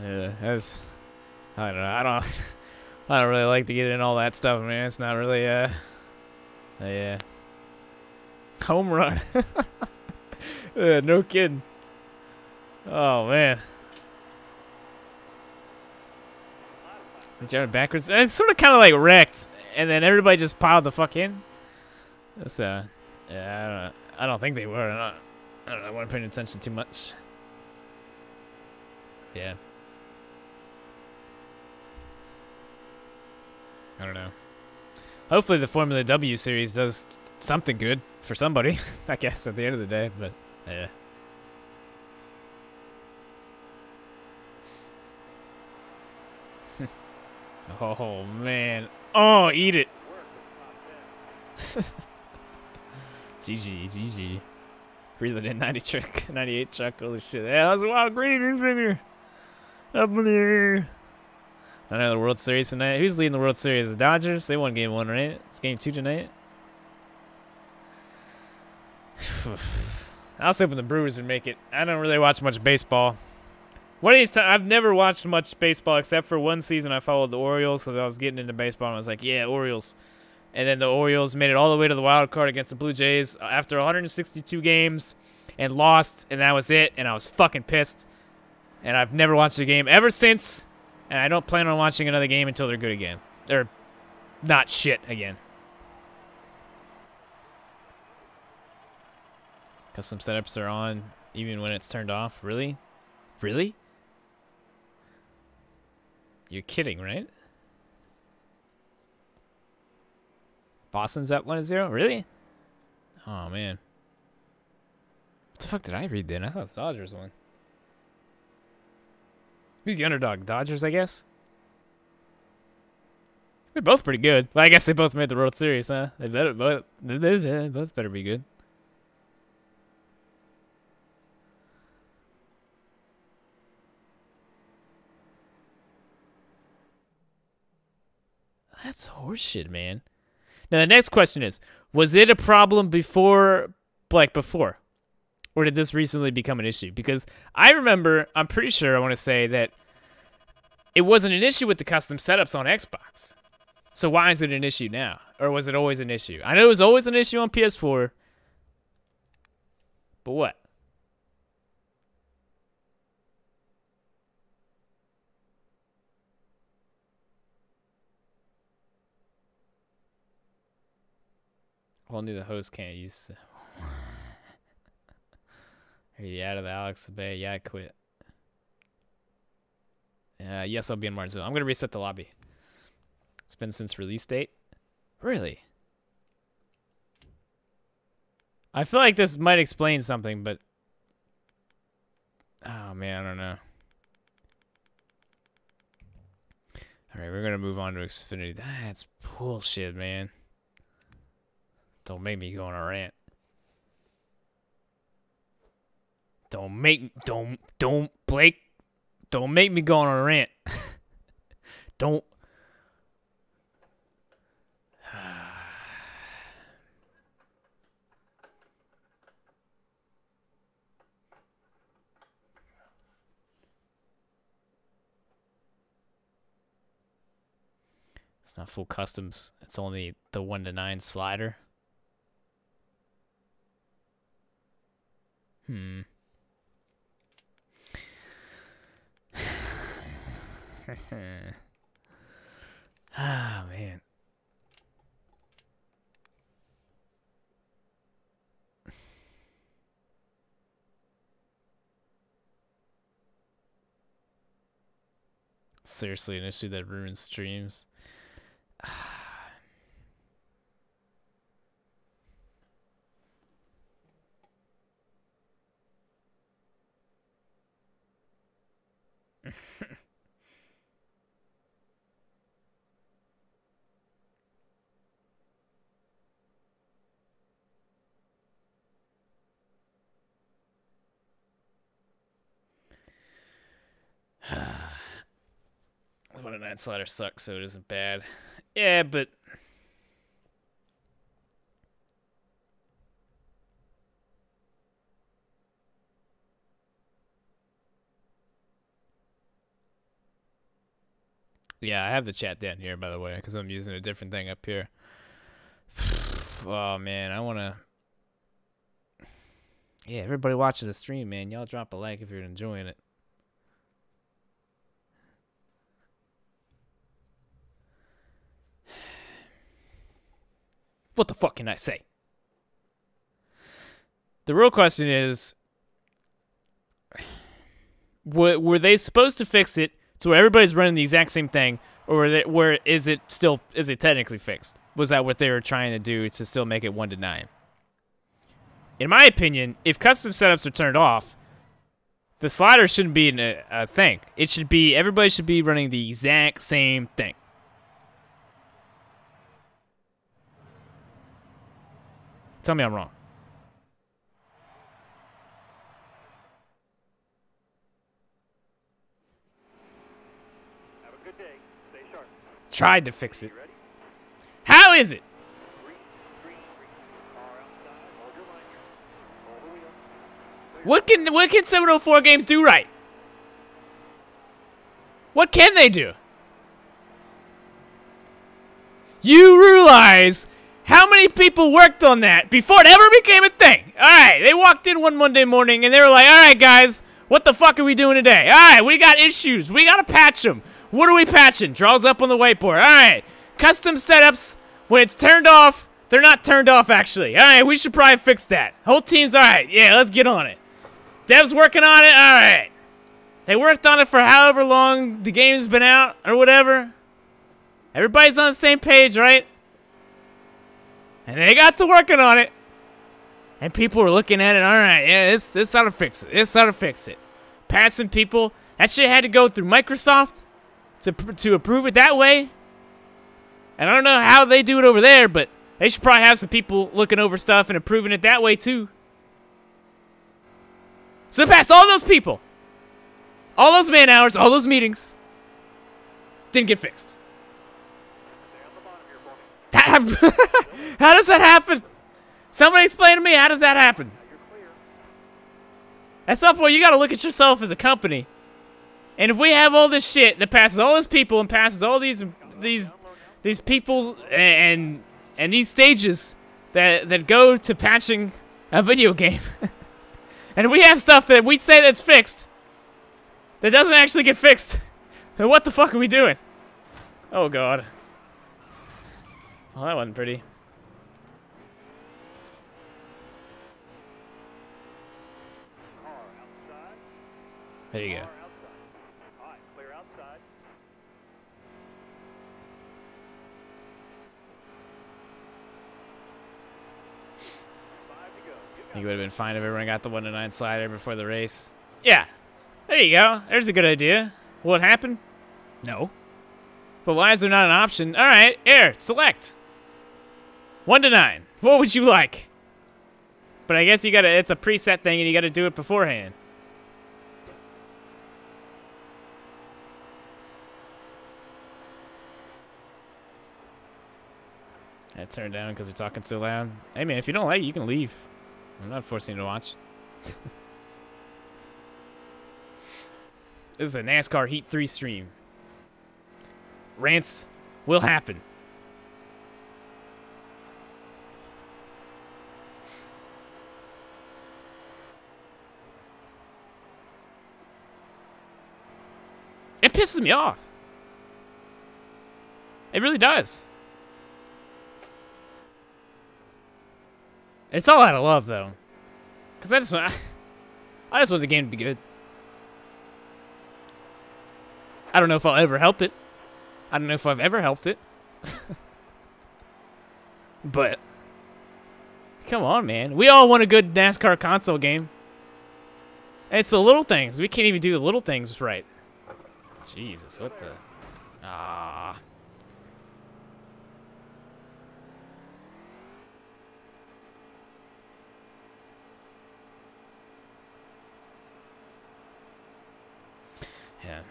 That's... I don't know. I don't really like to get in all that stuff, man. It's not really, yeah. Home run. No kidding. Oh, man. Jumping backwards. And it's sort of kind of like wrecked. And then everybody just piled the fuck in. That's, yeah, I don't think they were. I don't know. I wasn't paying attention too much. Yeah. I don't know. Hopefully the Formula W series does something good for somebody, I guess, at the end of the day, but yeah. Oh, man. Oh, eat it. GG. Breathing in 90 truck, 98 truck, holy shit. Yeah, that was a wild green finger. Up in the air. Another World Series tonight. Who's leading the World Series? The Dodgers? They won game 1, right? It's game 2 tonight. I was hoping the Brewers would make it. I don't really watch much baseball. One of these times, I've never watched much baseball except for one season I followed the Orioles because I was getting into baseball and I was like, yeah, Orioles. And then the Orioles made it all the way to the wild card against the Blue Jays after 162 games and lost, and that was it. And I was fucking pissed. And I've never watched a game ever since. And I don't plan on watching another game until they're good again. They're not shit again. Custom setups are on even when it's turned off. Really? Really? You're kidding, right? Boston's up 1-0? Really? Oh, man. What the fuck did I read then? I thought the Dodgers won. Who's the underdog? Dodgers, I guess? They're both pretty good. Well, I guess they both made the World Series, huh? They both better be good. That's horseshit, man. Now, the next question is, was it a problem before, or did this recently become an issue? Because I remember, I'm pretty sure I want to say that it wasn't an issue with the custom setups on Xbox. So why is it an issue now? Or was it always an issue? I know it was always an issue on PS4. But what? Only the host can't use... Are you out of the Alex Bay? Yeah, I quit. Yes, I'll be in Martinsville. I'm going to reset the lobby. It's been since release date. Really? I feel like this might explain something, but... Oh, man, I don't know. Alright, we're going to move on to Xfinity. That's bullshit, man. Don't make me go on a rant. Blake, don't make me go on a rant. Don't. It's not full customs. It's only the 1 to 9 slider. Ah, man. Seriously, an issue that ruins streams. 99 slider sucks, so it isn't bad. Yeah, but yeah, I have the chat down here, by the way, because I'm using a different thing up here. Oh, man, I want to... Yeah, everybody watching the stream, man, y'all drop a like if you're enjoying it. What the fuck can I say? The real question is, were they supposed to fix it so everybody's running the exact same thing, or is it technically fixed? Was that what they were trying to do to still make it 1 to 9? In my opinion, if custom setups are turned off, the slider shouldn't be a thing. It should be, everybody should be running the exact same thing. Tell me I'm wrong. Have a good day. Stay sharp. Tried to fix it. How is it? What can 704 games do right? What can they do? You realize how many people worked on that before it ever became a thing? Alright, they walked in one Monday morning and they were like, alright guys, what the fuck are we doing today? Alright, we got issues. We gotta patch them. What are we patching? Draws up on the whiteboard. Alright, custom setups, when it's turned off, they're not turned off actually. Alright, we should probably fix that. Whole team's alright. Yeah, let's get on it. Dev's working on it. Alright. They worked on it for however long the game's been out or whatever. Everybody's on the same page, right? And they got to working on it. And people were looking at it. Alright, yeah, this ought to fix it. This ought to fix it. Passing people. That shit had to go through Microsoft to approve it that way. And I don't know how they do it over there, but they should probably have some people looking over stuff and approving it that way too. So they passed all those people. All those man hours, all those meetings. Didn't get fixed. How does that happen? Somebody explain to me, how does that happen? At some point, you gotta look at yourself as a company. And if we have all this shit that passes all these people and passes all these people and these stages that go to patching a video game. And we have stuff that we say that's fixed that doesn't actually get fixed. Then what the fuck are we doing? Oh god. Well, that wasn't pretty. There you go. I think it would have been fine if everyone got the 1 to 9 slider before the race. Yeah. There you go. There's a good idea. What happened? No. But why is there not an option? Alright, here, select. 1 to 9. What would you like? But I guess you gotta, it's a preset thing and you gotta do it beforehand. I turned down because they're talking so loud. Hey man, if you don't like it, you can leave. I'm not forcing you to watch. This is a NASCAR Heat 3 stream. Rants will happen. It pisses me off. It really does. It's all out of love, though. Because I just want the game to be good. I don't know if I'll ever help it. I don't know if I've ever helped it. But, come on, man. We all want a good NASCAR console game. It's the little things. We can't even do the little things right. Jesus, what the... Ah... Yeah.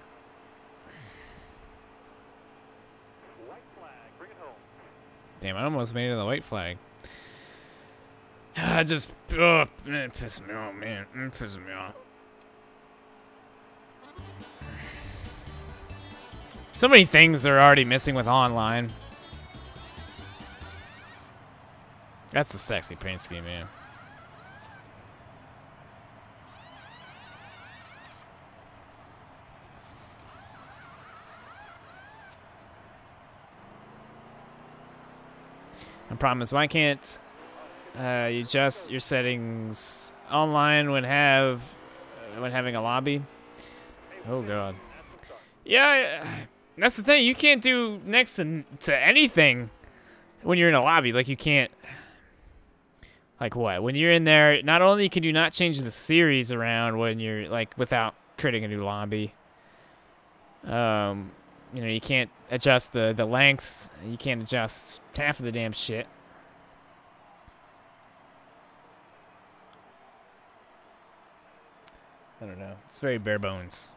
Damn, I almost made it to the white flag. Just, man, pissing me off, man. Pissing me off. So many things are already missing with online. That's a sexy Penske, man. The problem is, why can't you adjust your settings online when having a lobby? Oh god. Yeah, that's the thing. You can't do next to anything when you're in a lobby. Like, you can't. Like what? When you're in there, not only can you not change the series around when you're like without creating a new lobby. You know, you can't adjust the lengths. You can't adjust half of the damn shit. I don't know. It's very bare bones.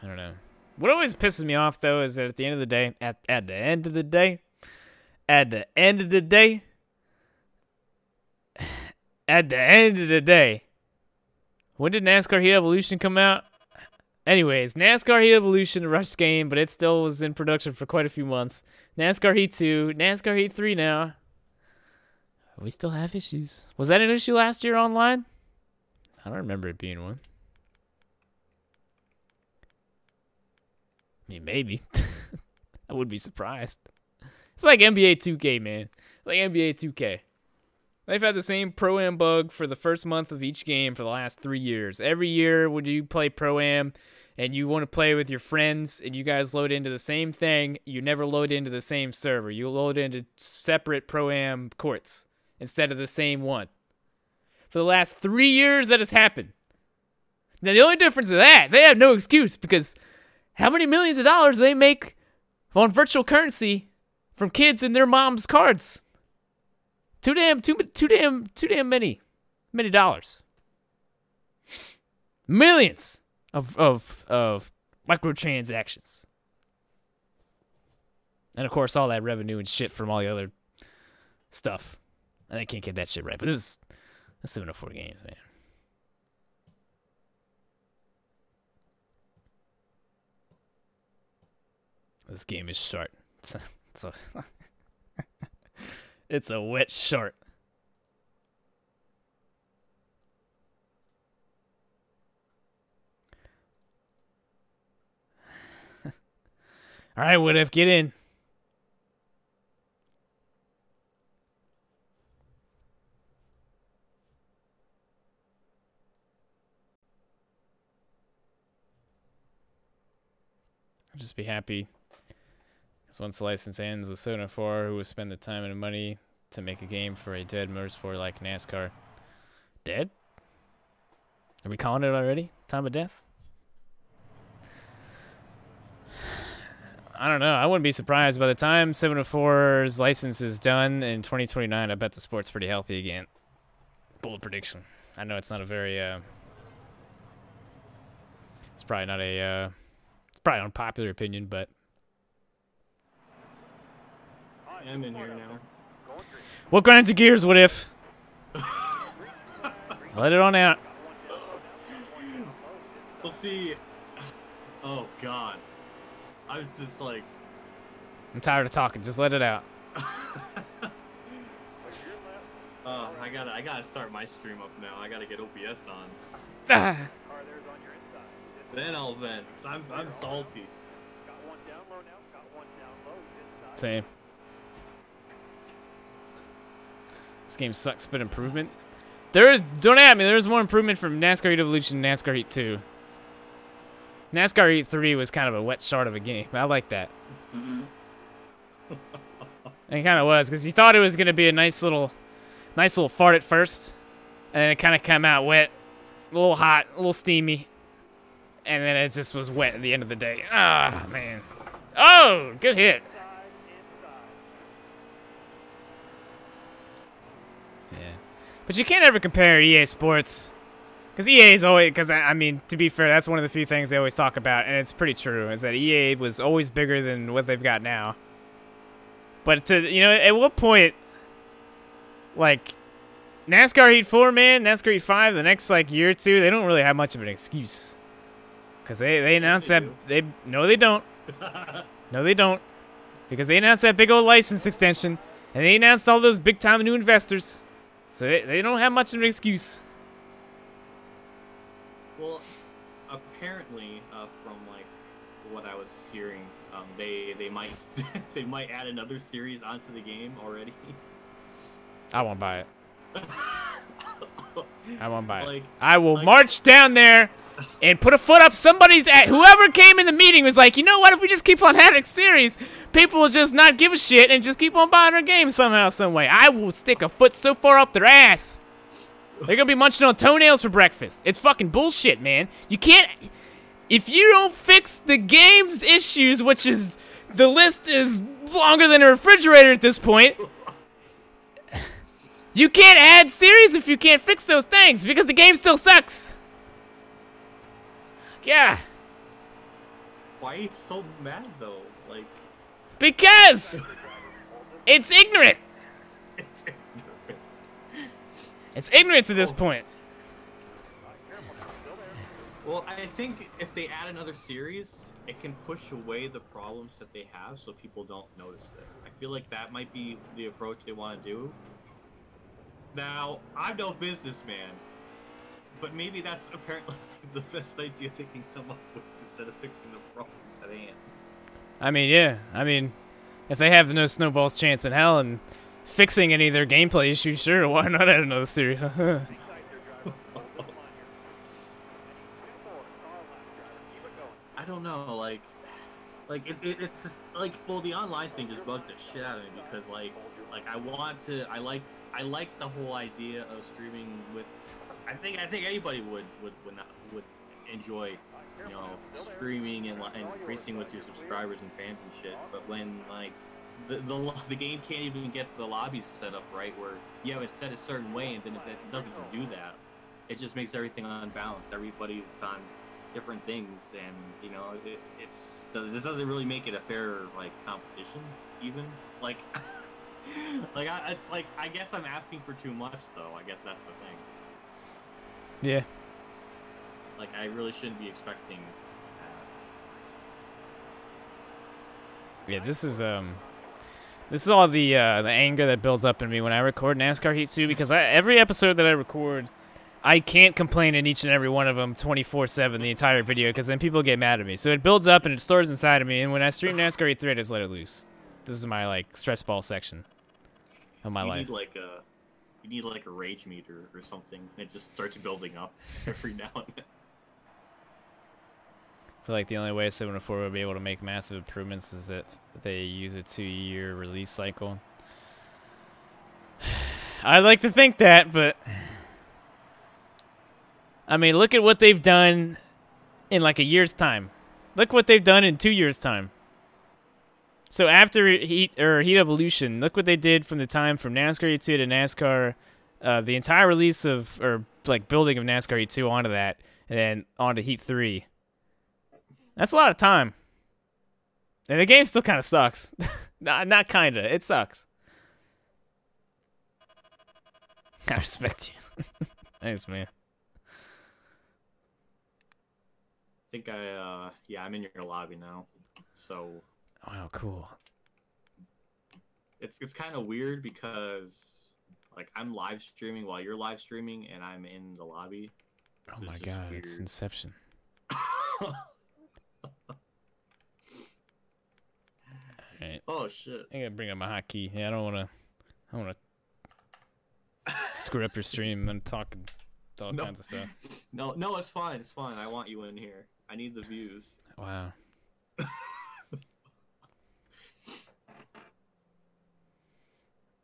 I don't know. What always pisses me off, though, is that at the end of the day, at the end of the day, when did NASCAR Heat Evolution come out? Anyways, NASCAR Heat Evolution rushed game, but it still was in production for quite a few months. NASCAR Heat 2, NASCAR Heat 3 now. We still have issues. Was that an issue last year online? I don't remember it being one. I mean, maybe. I wouldn't be surprised. It's like NBA 2K, man. Like NBA 2K. They've had the same Pro-Am bug for the first month of each game for the last 3 years. Every year when you play Pro-Am and you want to play with your friends and you guys load into the same thing, you never load into the same server. You load into separate Pro-Am courts instead of the same one. For the last 3 years that has happened. Now, the only difference is that they have no excuse, because how many millions of dollars do they make on virtual currency from kids and their mom's cards? Too damn many dollars. Millions of microtransactions. And of course all that revenue and shit from all the other stuff. And I can't get that shit right. But this is 704 games, man. This game is short. It's a wet short. All right, what if? Get in. I'll just be happy. Because once the license ends with 704, who will spend the time and money to make a game for a dead motorsport like NASCAR? Dead? Are we calling it already? Time of death? I don't know. I wouldn't be surprised. By the time 704's license is done in 2029, I bet the sport's pretty healthy again. Bold prediction. I know it's not a very, it's probably not a, it's probably an unpopular opinion, but I am in here now. what grinds your gears, what if? Let it on out. We'll see. Oh, God. I'm just like... I'm tired of talking. Just let it out. I gotta start my stream up now. I gotta get OBS on. Then I'll vent. 'Cause I'm salty. Same. This game sucks, but improvement. Don't at me. There's more improvement from NASCAR Heat Evolution and NASCAR Heat 2. NASCAR Heat 3 was kind of a wet start of a game. I like that. It kind of was, because you thought it was going to be a nice little fart at first. And then it kind of came out wet. A little hot, a little steamy. And then it just was wet at the end of the day. Ah, man. Oh, good hit. Yeah. But you can't ever compare EA Sports. Because EA is always, because I mean, to be fair, that's one of the few things they always talk about, and it's pretty true, is that EA was always bigger than what they've got now. But at what point, like, NASCAR Heat 4, man, NASCAR Heat 5, the next, like, year or two, they don't really have much of an excuse. Because they announced that, no, they don't. No, they don't. Because they announced that big old license extension, and they announced all those big-time new investors. So they don't have much of an excuse. Well, apparently, from like what I was hearing, they might they might add another series onto the game already. I won't buy it. I won't buy it. Like, I will march down there and put a foot up somebody's at. Whoever came in the meeting was like, you know what? If we just keep on adding series, people will just not give a shit and just keep on buying our game somehow, some way. I will stick a foot so far up their ass. They're gonna be munching on toenails for breakfast. It's fucking bullshit, man. You can't... If you don't fix the game's issues, which is... The list is longer than a refrigerator at this point. You can't add series if you can't fix those things, because the game still sucks. Yeah. why are you so mad though? Like... Because... It's ignorant. It's ignorant. It's ignorance at this point. Well, I think if they add another series, it can push away the problems that they have so people don't notice it. I feel like that might be the approach they want to do. Now, I'm no businessman, but maybe that's apparently the best idea they can come up with instead of fixing the problems at hand. I mean, yeah. I mean, if they have no snowball's chance in hell and fixing any of their gameplay issues, sure, why not add another series? I don't know, like it's like, well, the online thing just bugs the shit out of me because like I like the whole idea of streaming with. I think anybody would enjoy, you know, streaming and racing with your subscribers and fans and shit. But when like the game can't even get the lobbies set up right, where you have it set a certain way, and then if it doesn't do that, it just makes everything unbalanced. Everybody's on different things, and you know, this doesn't really make it a fair like competition even. Like it's like, I guess I'm asking for too much though. I guess that's the thing. Yeah. Like, I really shouldn't be expecting Yeah, this is all the anger that builds up in me when I record NASCAR Heat 2, because every episode that I record, I can't complain in each and every one of them 24/7 the entire video, because then people get mad at me. So it builds up and it stores inside of me, and when I stream NASCAR Heat 3, I just let it loose. This is my like stress ball section of my life. You need like a rage meter or something, and it just starts building up every now and then. I feel like the only way 704 would be able to make massive improvements is that they use a 2-year release cycle. I'd like to think that, but I mean, look at what they've done in like a year's time. Look what they've done in 2 years' time. So after Heat Evolution, look what they did from the time from NASCAR E2 to NASCAR, the entire release of, or like building of NASCAR E2 onto that, and then onto Heat 3. That's a lot of time. And the game still kind of sucks. Not kinda, it sucks. I respect you. Thanks, man. I think yeah, I'm in your lobby now, so. Wow, cool. It's kind of weird because like I'm live streaming while you're live streaming and I'm in the lobby. Oh my god, weird. It's Inception. Alright. Oh shit. I gotta bring up my hotkey. Yeah, I don't wanna screw up your stream and talk all kinds of stuff. No, it's fine. It's fine. I want you in here. I need the views. Wow.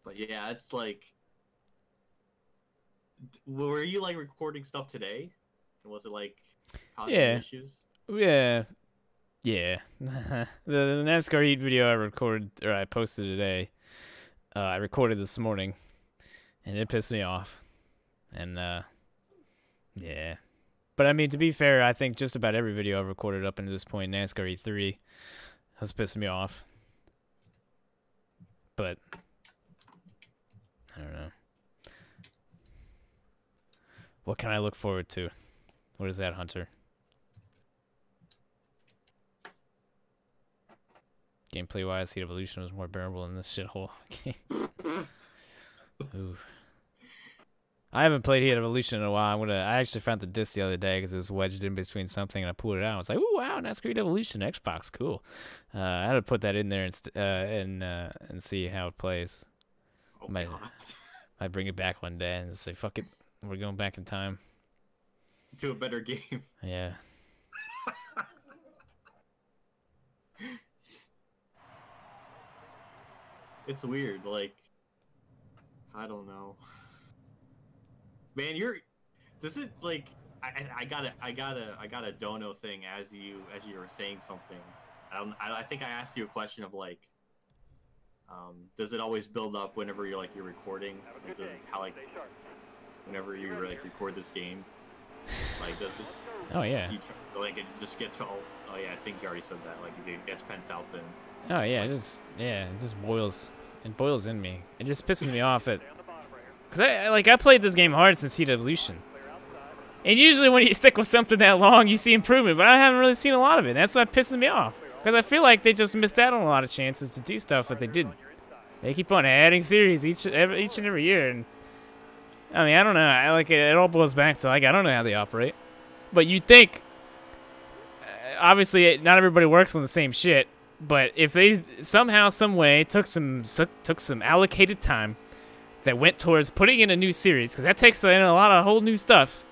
But yeah, it's like, were you like recording stuff today? Was it like causing issues? Yeah. Yeah. the NASCAR Heat video I posted today, I recorded this morning, and it pissed me off. And Yeah. But I mean, to be fair, I think just about every video I've recorded up into this point, NASCAR E3, has pissed me off. But I don't know. What can I look forward to? What is that, Hunter? Gameplay-wise, Heat Evolution was more bearable in this shithole game. Ooh. I haven't played Heat Evolution in a while. I actually found the disc the other day because it was wedged in between something, and I pulled it out. I was like, "Ooh, wow, NASCAR Heat Evolution Xbox, cool." I had to put that in there and see how it plays. Oh, might bring it back one day and say, "Fuck it, we're going back in time to a better game." Yeah. It's weird, like, I don't know. Man, does it, like, I got a dono thing as you were saying something. I think I asked you a question of, like, does it always build up whenever you're recording? Like, does it, how, like, whenever you record this game, like, does it? Oh yeah. Like, it just gets oh yeah, I think you already said that. Like, it gets pent out then. Oh yeah, it just boils. It boils in me. It just pisses me off because I played this game hard since Heat Evolution, and usually when you stick with something that long, you see improvement. But I haven't really seen a lot of it. And that's what pisses me off because I feel like they just missed out on a lot of chances to do stuff that they didn't. They keep on adding series each and every year, and I mean I don't know. It all boils back to I don't know how they operate, but you'd think. Obviously, not everybody works on the same shit. But if they somehow, some way, took some allocated time that went towards putting in a new series, because that takes in a lot of whole new stuff.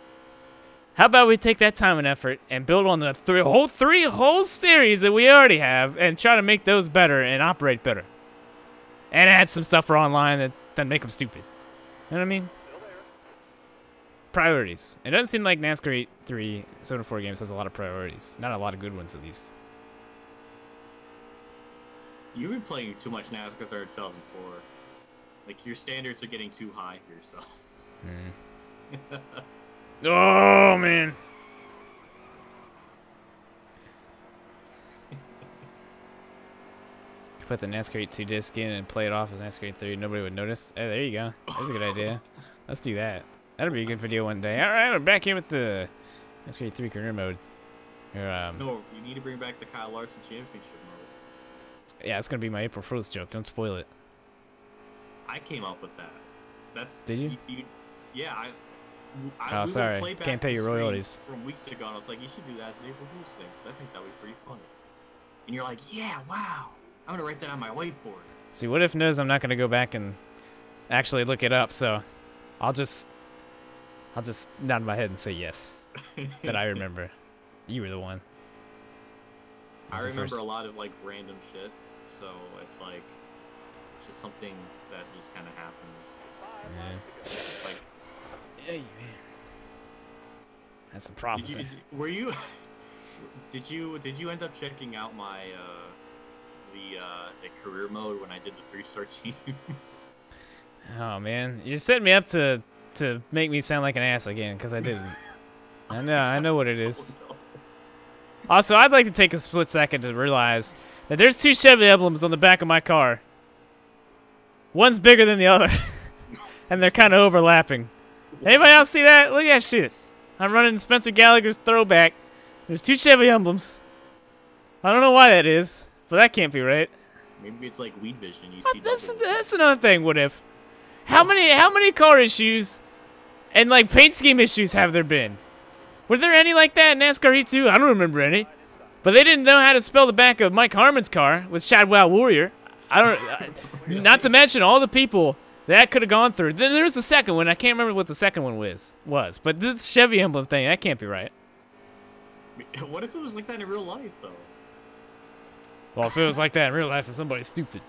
How about we take that time and effort and build on the three whole series that we already have and try to make those better and operate better, and add some stuff for online that doesn't make them stupid. You know what I mean? Priorities. It doesn't seem like NASCAR 3 74 games has a lot of priorities. Not a lot of good ones, at least. You've been playing too much NASCAR 2004. Like, your standards are getting too high for yourself. Oh, man. Put the NASCAR 2 disc in and play it off as NASCAR 3. Nobody would notice. Oh, there you go. That's a good idea. Let's do that. That'll be a good video one day. All right, we're back here with the NASCAR 3 career mode. No, you need to bring back the Kyle Larson Championship mode. Yeah, it's gonna be my April Fool's joke. Don't spoil it. I came up with that. Did you? Yeah, oh, sorry. Can't pay your royalties. From weeks ago, and I was like, you should do that as an April Fool's thing, because I think that would be pretty funny. And you're like, yeah, wow. I'm gonna write that on my whiteboard. See, what if knows I'm not gonna go back and actually look it up, so I'll just nod my head and say yes. That I remember. You were the one. I remember a lot of like random shit, so it's like it's just something that just kind of happens. Yeah. Like, hey man, that's some problems. Did you end up checking out my the career mode when I did the 3-star team? Oh man, you're setting me up to make me sound like an ass again, because I didn't. I know what it is. Oh, no. Also, I'd like to take a split second to realize that there's 2 Chevy emblems on the back of my car. One's bigger than the other, and they're kind of overlapping. Anybody else see that? Look at that shit. I'm running Spencer Gallagher's throwback. There's 2 Chevy emblems. I don't know why that is, but that can't be right. Maybe it's like weed vision. You see That's another thing. What if? How many car issues and like paint scheme issues have there been? Were there any like that in NASCAR E2? I don't remember any. But they didn't know how to spell the back of Mike Harmon's car with Shadwell Warrior. Not to mention all the people that could have gone through. Then there's the second one. I can't remember what the second one was. But this Chevy emblem thing, that can't be right. What if it was like that in real life, though? Well, if it was like that in real life, then somebody's stupid.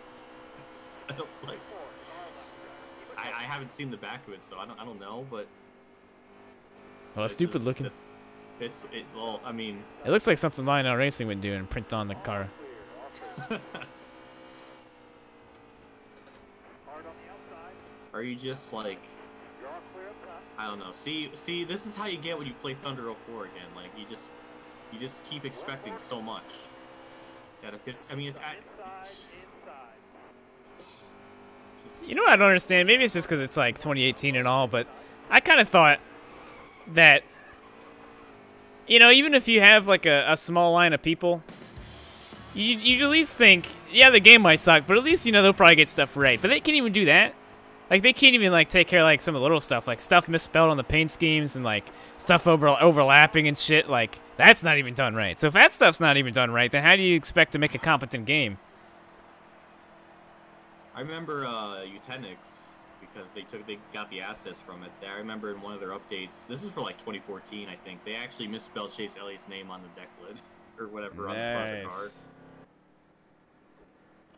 I haven't seen the back of it, so I don't know, but. Well, it's stupid looking. Well, I mean. It looks like something Lionel Racing would do and print on the car. Are you just like I don't know. See, this is how you get when you play Thunder 04 again. Like you just keep expecting so much. That if it, I mean, You know what I don't understand? Maybe it's just because it's like 2018 and all, but I kind of thought that, you know, even if you have like a small line of people, you'd at least think, yeah, the game might suck, but at least, you know, they'll probably get stuff right. But they can't even do that. Like, they can't even, like, take care of, like, some of the little stuff, like stuff misspelled on the paint schemes and, like, stuff overlapping and shit. Like, that's not even done right. So if that stuff's not even done right, then how do you expect to make a competent game? I remember Eugenics, because they got the assets from it. I remember in one of their updates, this is for, like, 2014, I think, they actually misspelled Chase Elliott's name on the deck lid, or whatever, on the front of the card.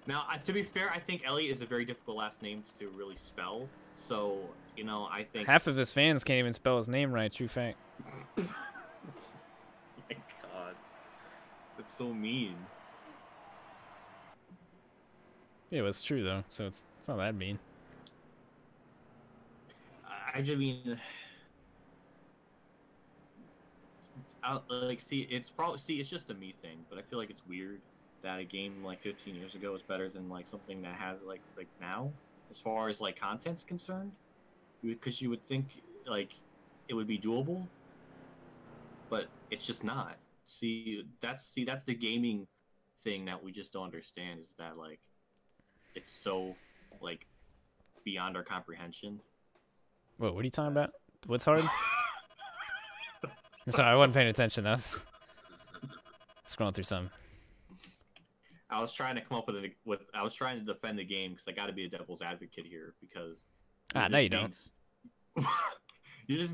Now, to be fair, I think Elliott is a very difficult last name to really spell. So, you know, I think... Half of his fans can't even spell his name right, true fact. My God. That's so mean. Yeah, well, it's true, though, so it's not that mean. I just mean... it's just a me thing, but I feel like it's weird that a game like 15 years ago is better than like something that has like now, as far as like content's concerned, because you would think like it would be doable, but it's just not. That's the gaming thing that we just don't understand, is that like it's so like beyond our comprehension. What are you talking about? What's hard? Sorry, I wasn't paying attention. I was scrolling through some. I was trying to come up I was trying to defend the game, because I got to be a devil's advocate here, because no, you don't. you're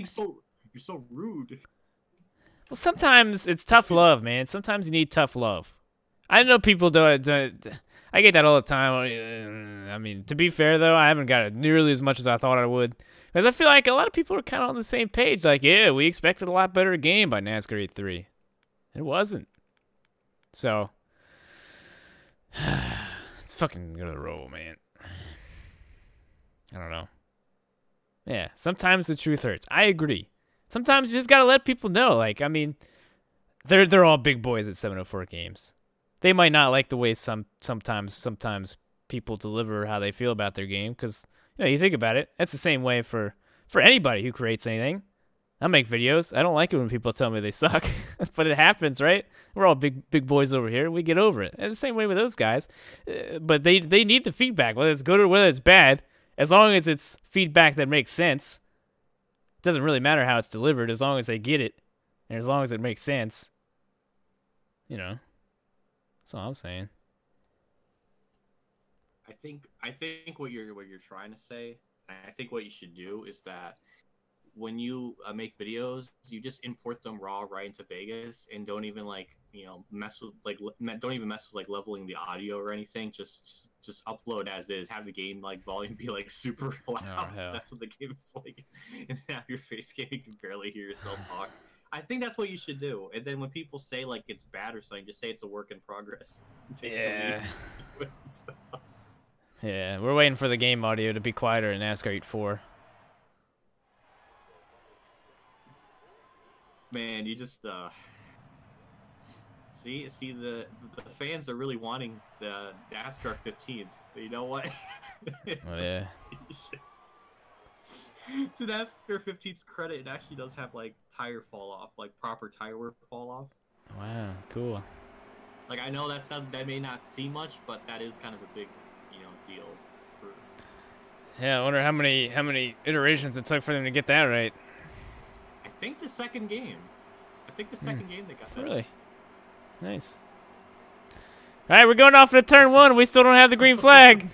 so rude. Well, sometimes it's tough love, man. Sometimes you need tough love. I know people do it. I get that all the time. I mean, to be fair though, I haven't got it nearly as much as I thought I would, because I feel like a lot of people are kind of on the same page. Like, yeah, we expected a lot better game by NASCAR 8.3. It wasn't. So. Let's fucking go to the roll, man. I don't know. Yeah, sometimes the truth hurts. I agree. Sometimes you just gotta let people know. Like, I mean, they're all big boys at 704 Games. They might not like the way sometimes people deliver how they feel about their game, because you know, you think about it, that's the same way for anybody who creates anything. I make videos. I don't like it when people tell me they suck, but it happens, right? We're all big boys over here. We get over it. And the same way with those guys. But they need the feedback, whether it's good or whether it's bad. As long as it's feedback that makes sense, it doesn't really matter how it's delivered, as long as they get it, and as long as it makes sense. You know, that's all I'm saying. I think what you're trying to say, I think what you should do is that when you make videos, you just import them raw right into Vegas, and don't even mess with leveling the audio or anything. Just upload as is. Have the game like volume be like super loud. Oh, that's what the game is like, and have your face cam, you can barely hear yourself talk. I think that's what you should do. And then when people say like it's bad or something, just say it's a work in progress. Yeah. Yeah, we're waiting for the game audio to be quieter in NASCAR 8.4. Man, you just see the fans are really wanting the NASCAR 15. You know what? Oh yeah. To NASCAR 15's credit, it actually does have like tire fall off, like proper tire wear fall off. Wow, cool. Like, I know that may not seem much, but that is kind of a big, deal. Yeah, I wonder how many iterations it took for them to get that right. I think the second game. They got that. Really? Nice. All right, we're going off to turn 1. We still don't have the green flag.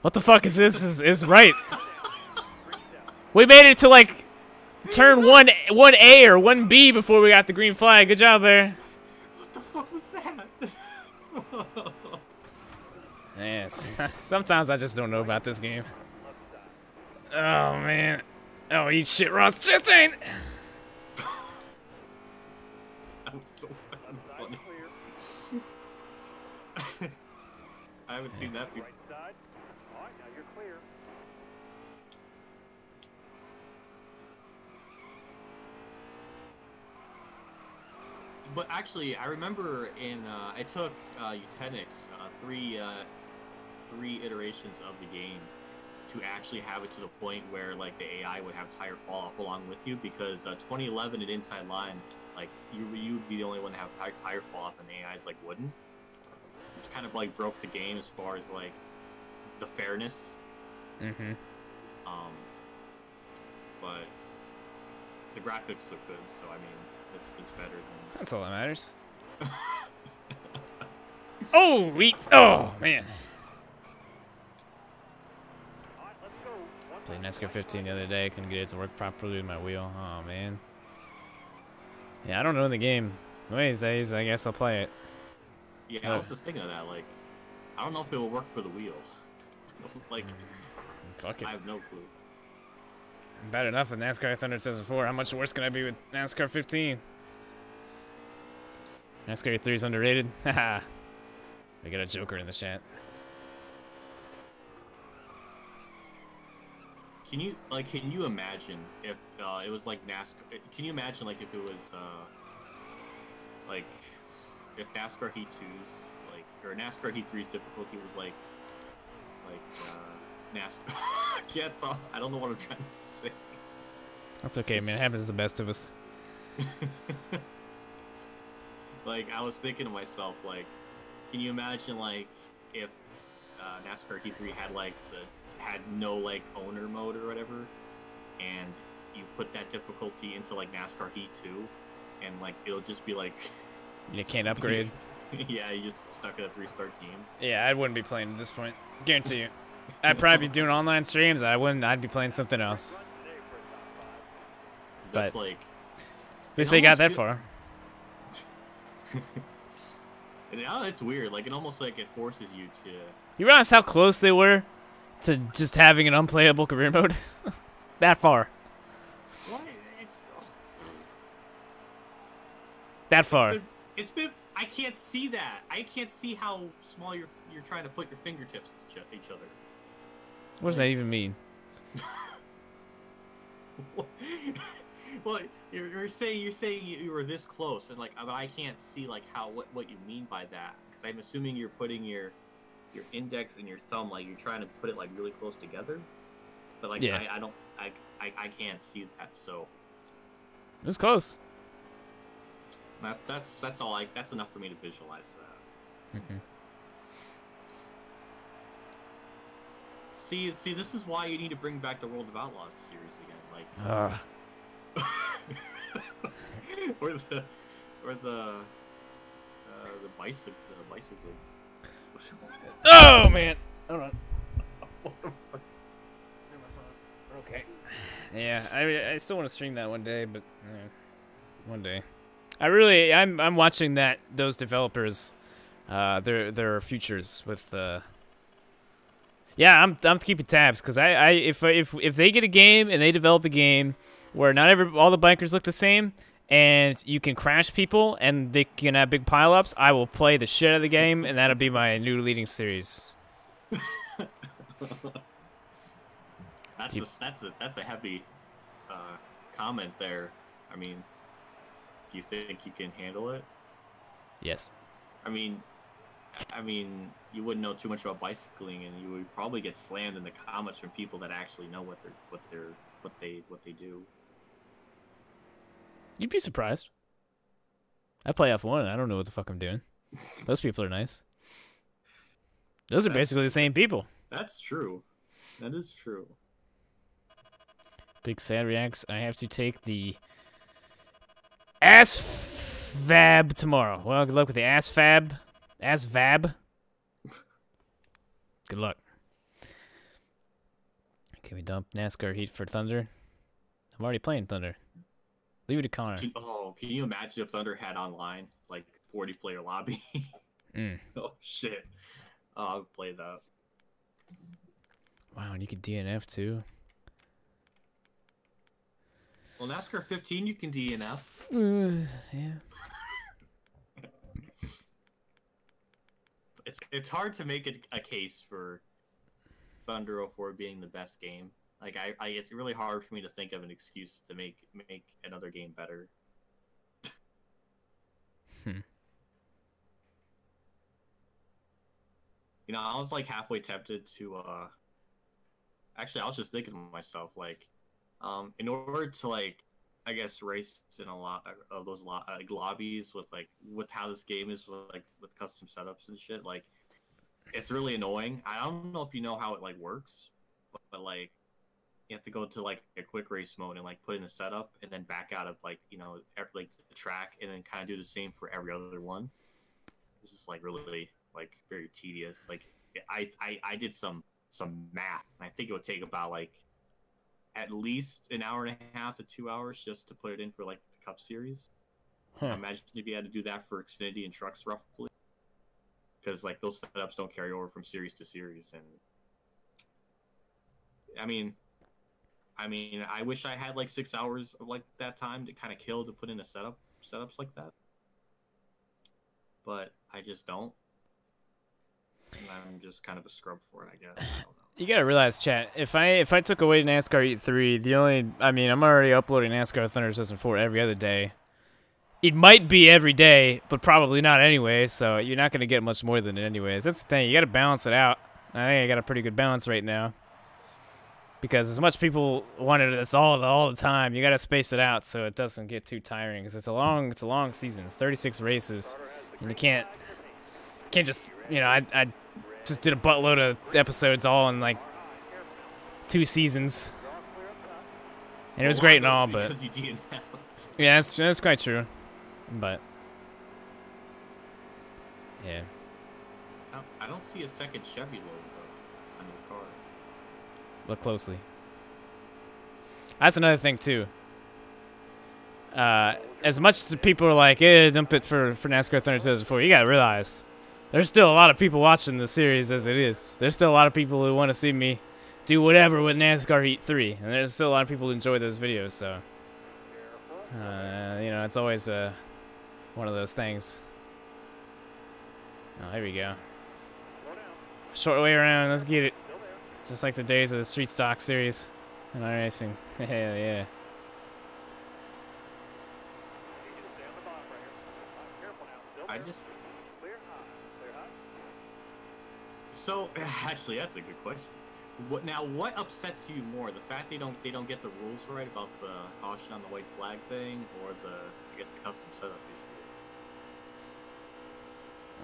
What the fuck is this? Is right. We made it to like turn 1A or 1B before we got the green flag. Good job, Bear. What the fuck was that? Yes. Sometimes I just don't know about this game. Oh man. Oh, eat shit, Ross Chastain. That was so fucking funny. I haven't seen that before. But actually, I remember in I took Eugenics three iterations of the game to actually have it to the point where like the AI would have tire fall off along with you, because 2011 at Inside Line, like you would be the only one to have tire fall off and the AIs like wouldn't. It's kind of like broke the game as far as like the fairness. Mm-hmm. But the graphics look good, so I mean it's better than. That's all that matters. Oh man. Played NASCAR 15 the other day. Couldn't get it to work properly with my wheel. Oh man. Yeah, I don't know the game. One of these days, I guess I'll play it. Yeah, I was just thinking of that. Like, I don't know if it will work for the wheel. Like, fuck it. I have no clue. Bad enough with NASCAR Thunder 2004. How much worse can I be with NASCAR 15? NASCAR 3 is underrated. Haha. We got a joker in the chat. Can you imagine if it was like NASCAR? Can you imagine like if it was like if NASCAR Heat 2's like or NASCAR Heat 3's difficulty was like NASCAR? Can't talk. I don't know what I'm trying to say. That's okay, man. It happens to the best of us. Like, I was thinking to myself, like, can you imagine like if NASCAR Heat 3 had no like owner mode or whatever, and you put that difficulty into like NASCAR Heat 2, and like it'll just be like You can't upgrade. Yeah, you just stuck at a 3-star team. Yeah, I wouldn't be playing at this point. Guarantee you. I'd probably be doing online streams. I'd be playing something else. That's But like at least they got that far. And now it's weird. Like it almost like it forces you to. You realize how close they were to just having an unplayable career mode? That far. What? It's, That far. It's been. I can't see that. I can't see how small you're trying to put your fingertips to each other. What does that even mean? Well, you're saying you were this close, and like I can't see like what you mean by that, because I'm assuming you're putting your index and your thumb, like you're trying to put it like really close together, but like yeah. I can't see that, so It was close. That's all. That's enough for me to visualize that. Mm-hmm. See, this is why you need to bring back the World of Outlaws series again, like. or the bicycle. Oh man! Hold on. What the fuck? Okay. Yeah, I still want to stream that one day, but one day. I'm watching those developers, their futures with. Yeah, I'm keeping tabs, because if they get a game and they develop a game where not all the bikers look the same, and you can crash people and they can have big pileups, I will play the shit out of the game, and that'll be my new leading series. That's a heavy comment there. I mean, do you think you can handle it? Yes. I mean, you wouldn't know too much about bicycling, and you would probably get slammed in the comments from people that actually know what they do. You'd be surprised. I play F1 and I don't know what the fuck I'm doing. Those people are nice. Those are basically the same people. That's true. That is true. Big Sad reacts. I have to take the ASVAB tomorrow. Well, good luck with the ASVAB. ASVAB. Good luck. Can we dump NASCAR Heat for Thunder? I'm already playing Thunder. Leave it to Connor. Can you imagine if Thunder had online, like 40-player lobby? Oh shit! Oh, I would play that. Wow, and you could DNF too. Well, NASCAR 15, you can DNF. Yeah. It's hard to make a case for Thunder 04 being the best game. Like it's really hard for me to think of an excuse to make another game better. You know, I was like halfway tempted to actually I was just thinking to myself like in order to like I guess race in a lot of those like lobbies with how this game is with custom setups and shit, like it's really annoying. I don't know if you know how it like works, but like you have to go to like a quick race mode and like put in a setup and then back out of like, you know, like the track and then kind of do the same for every other one. It's just like really like very tedious. Like I did some math, and I think it would take about like at least an hour and a half to 2 hours just to put it in for like the Cup Series. Imagine if you had to do that for Xfinity and trucks roughly, because like those setups don't carry over from series to series. And I mean, I wish I had like 6 hours of like that time to kind of kill to put in a setups like that, but I just don't. And I'm just kind of a scrub for it, I guess. I don't know. You gotta realize, chat. If I took away NASCAR Heat 3, I'm already uploading NASCAR Thunder Season 4 every other day. It might be every day, but probably not anyway. So you're not gonna get much more than it anyways. That's the thing. You gotta balance it out. I think I got a pretty good balance right now. Because as much people wanted this all the time, you gotta space it out so it doesn't get too tiring. Because it's a long season. It's 36 races, and you can't just, you know, I just did a buttload of episodes all in like 2 seasons, and it was great and all, but yeah, that's quite true. But yeah, I don't see a second Chevy logo on your car. Look closely. That's another thing too. As much as people are like, dump it for NASCAR Thunder 2004, you gotta realize there's still a lot of people watching the series as it is. There's still a lot of people who want to see me do whatever with NASCAR Heat 3, and there's still a lot of people who enjoy those videos. So, you know, it's always one of those things. Oh, here we go. Short way around. Let's get it. Just like the days of the Street Stock series and iRacing. Hell yeah. So actually, that's a good question. What upsets you more, the fact they don't get the rules right about the caution on the white flag thing, or the custom setup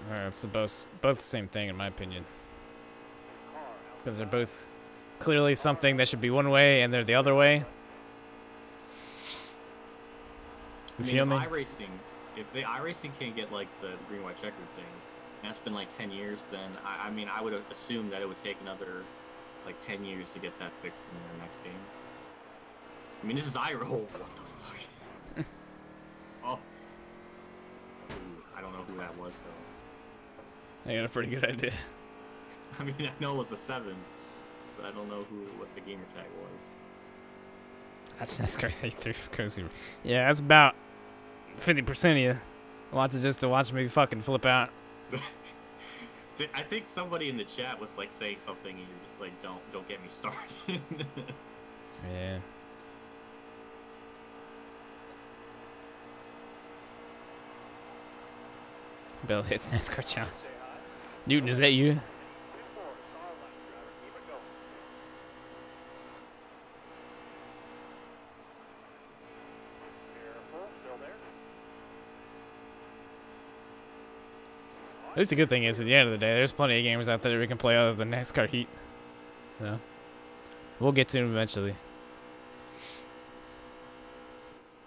issue? It's both the same thing in my opinion. Because they're both clearly something that should be one way, and they're the other way. You feel me? If the iRacing can't get like the green white checker thing, and that's been like 10 years, then I mean I would assume that it would take another like 10 years to get that fixed in their next game. I mean, this is iRoll. What the fuck? Oh, ooh, I don't know who that was though. I got a pretty good idea. I mean, I know it was a 7, but I don't know what the gamer tag was. That's NASCAR 33 for Cozy. Yeah, that's about 50% of you. Watch it just to watch me fucking flip out. I think somebody in the chat was like saying something, and you're just like, don't get me started. Yeah. Bill hits NASCAR challenge. Newton, is that you? At least the good thing is, at the end of the day, there's plenty of games out there that we can play other than NASCAR Heat. So, we'll get to them eventually.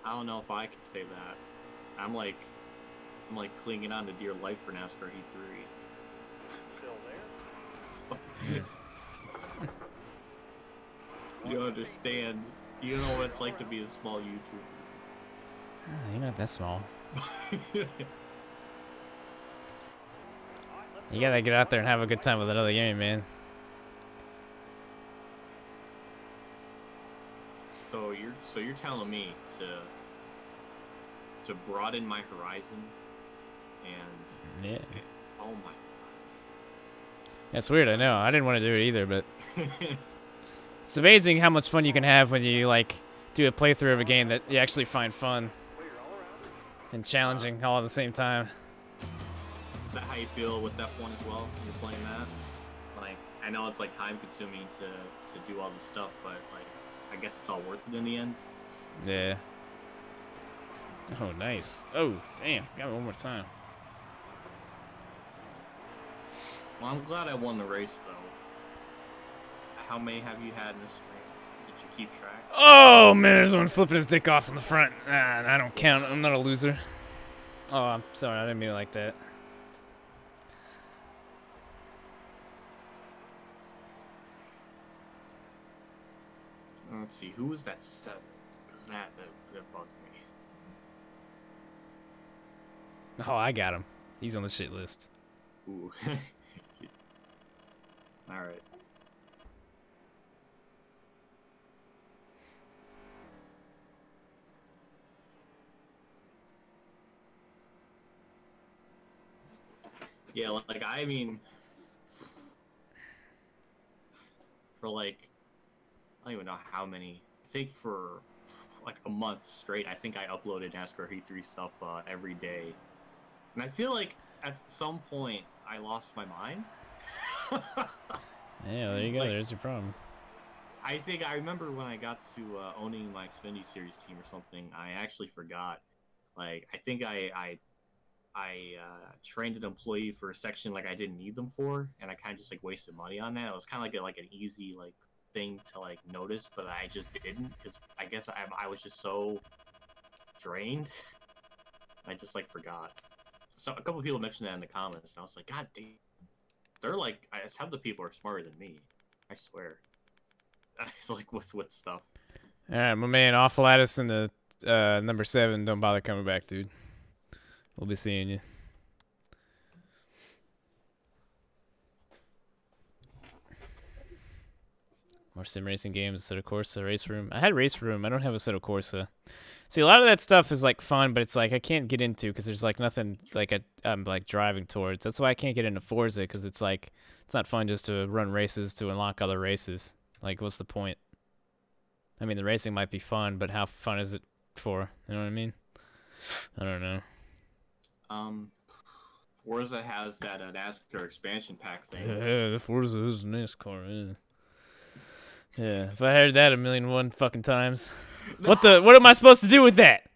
I don't know if I could say that. I'm like clinging on to dear life for NASCAR Heat 3. You understand. You know what it's like to be a small YouTuber. You're not that small. You gotta get out there and have a good time with another game, man. So you're telling me to broaden my horizon and yeah. Oh my. That's weird, I know. I didn't want to do it either, but it's amazing how much fun you can have when you like do a playthrough of a game that you actually find fun. and challenging all at the same time. Is that how you feel with F1 as well when you're playing that? Like, I know it's like time consuming to do all this stuff, but like, I guess it's all worth it in the end. Yeah. Oh, nice. Oh, damn. Got me one more time. Well, I'm glad I won the race, though. How many have you had in this stream? Did you keep track? Oh, man, there's one flipping his dick off in the front. I don't count. I'm not a loser. Oh, I'm sorry. I didn't mean it like that. Let's see. Who was that 7? Because that bugged me. Oh, I got him. He's on the shit list. Ooh. Alright. Yeah, like, I mean, for like, I don't even know how many, I think for like a month straight, I think I uploaded NASCAR Heat 3 stuff every day. And I feel like at some point I lost my mind. Yeah, there you go. Like, there's your problem. I think I remember when I got to owning my Xfinity Series team or something, I actually forgot. Like, I think I trained an employee for a section like I didn't need them for, and I kind of just like wasted money on that. It was kind of like an easy like thing to like notice, but I just didn't because I guess I was just so drained. I just like forgot. So a couple of people mentioned that in the comments, and I was like, God damn, they're like, some of the people are smarter than me. I swear. I feel like with stuff. All right, my man, off lattice in the number 7. Don't bother coming back, dude. We'll be seeing you. More sim racing games, Assetto Corsa, Race Room. I had Race Room. I don't have Assetto Corsa. See, a lot of that stuff is like fun, but it's like I can't get into because there's like nothing like I'm like driving towards. That's why I can't get into Forza because it's like it's not fun just to run races to unlock other races. Like, what's the point? I mean, the racing might be fun, but how fun is it for? You know what I mean? I don't know. Forza has that NASCAR expansion pack thing. Yeah, the Forza is NASCAR. Yeah, if I heard that 1,000,001 fucking times, what am I supposed to do with that?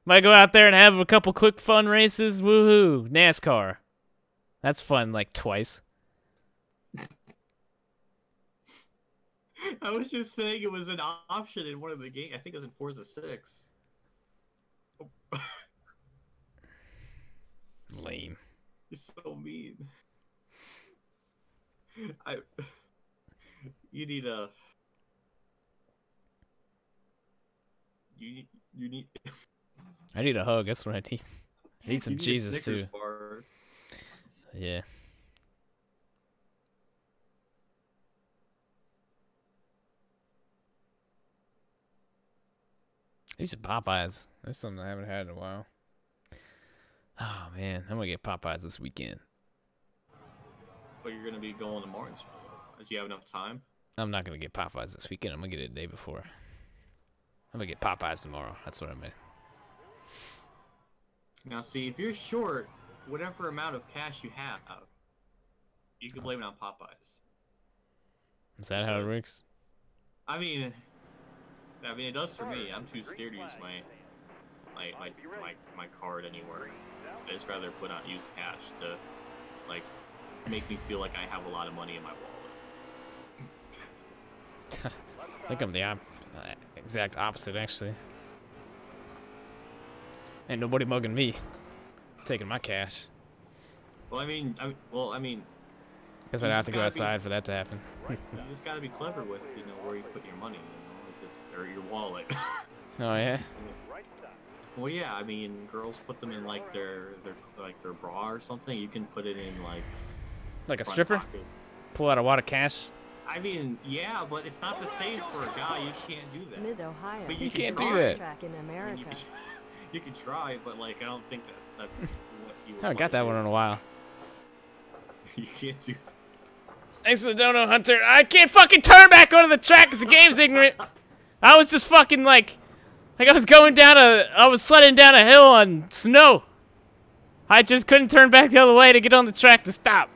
Might go out there and have a couple quick fun races. Woohoo, NASCAR. That's fun, like twice. I was just saying it was an option in one of the games. I think it was in Forza 6. Lame. You're so mean. You need a. You need. I need a hug. That's what I need. I need some you need Jesus too. Bar. Yeah. I need some Popeyes. There's something I haven't had in a while. Oh man, I'm gonna get Popeyes this weekend. But you're gonna be going to Martinsville. Do you have enough time? I'm not gonna get Popeyes this weekend. I'm gonna get it the day before. I'm gonna get Popeyes tomorrow. That's what I meant. Now, see, if you're short, whatever amount of cash you have, you can blame it on Popeyes. Is that how it works? I mean, it does for me. I'm too scared to use my card anywhere. I just rather use cash to, like, make me feel like I have a lot of money in my wallet. I think I'm the exact opposite, actually. Ain't nobody mugging me. Taking my cash. Well, I mean, Guess I'd have to go outside for that to happen. You just gotta be clever with, where you put your money, or your wallet. Oh yeah. Well, yeah, I mean, girls put them in like their bra or something. You can put it in like a stripper. Pocket. Pull out a wad of cash. I mean, yeah, but it's not the same for a guy. You can't do that. Mid-Ohio. But You can't try. do that. Track in America. You can try, but like I don't think that's what you. I haven't got that one in a while. You can't do that. Thanks for the dono, Hunter. I can't fucking turn back onto the track because the game's ignorant. I was just fucking like Like I was sledding down a hill on snow. I just couldn't turn back the other way to get on the track to stop.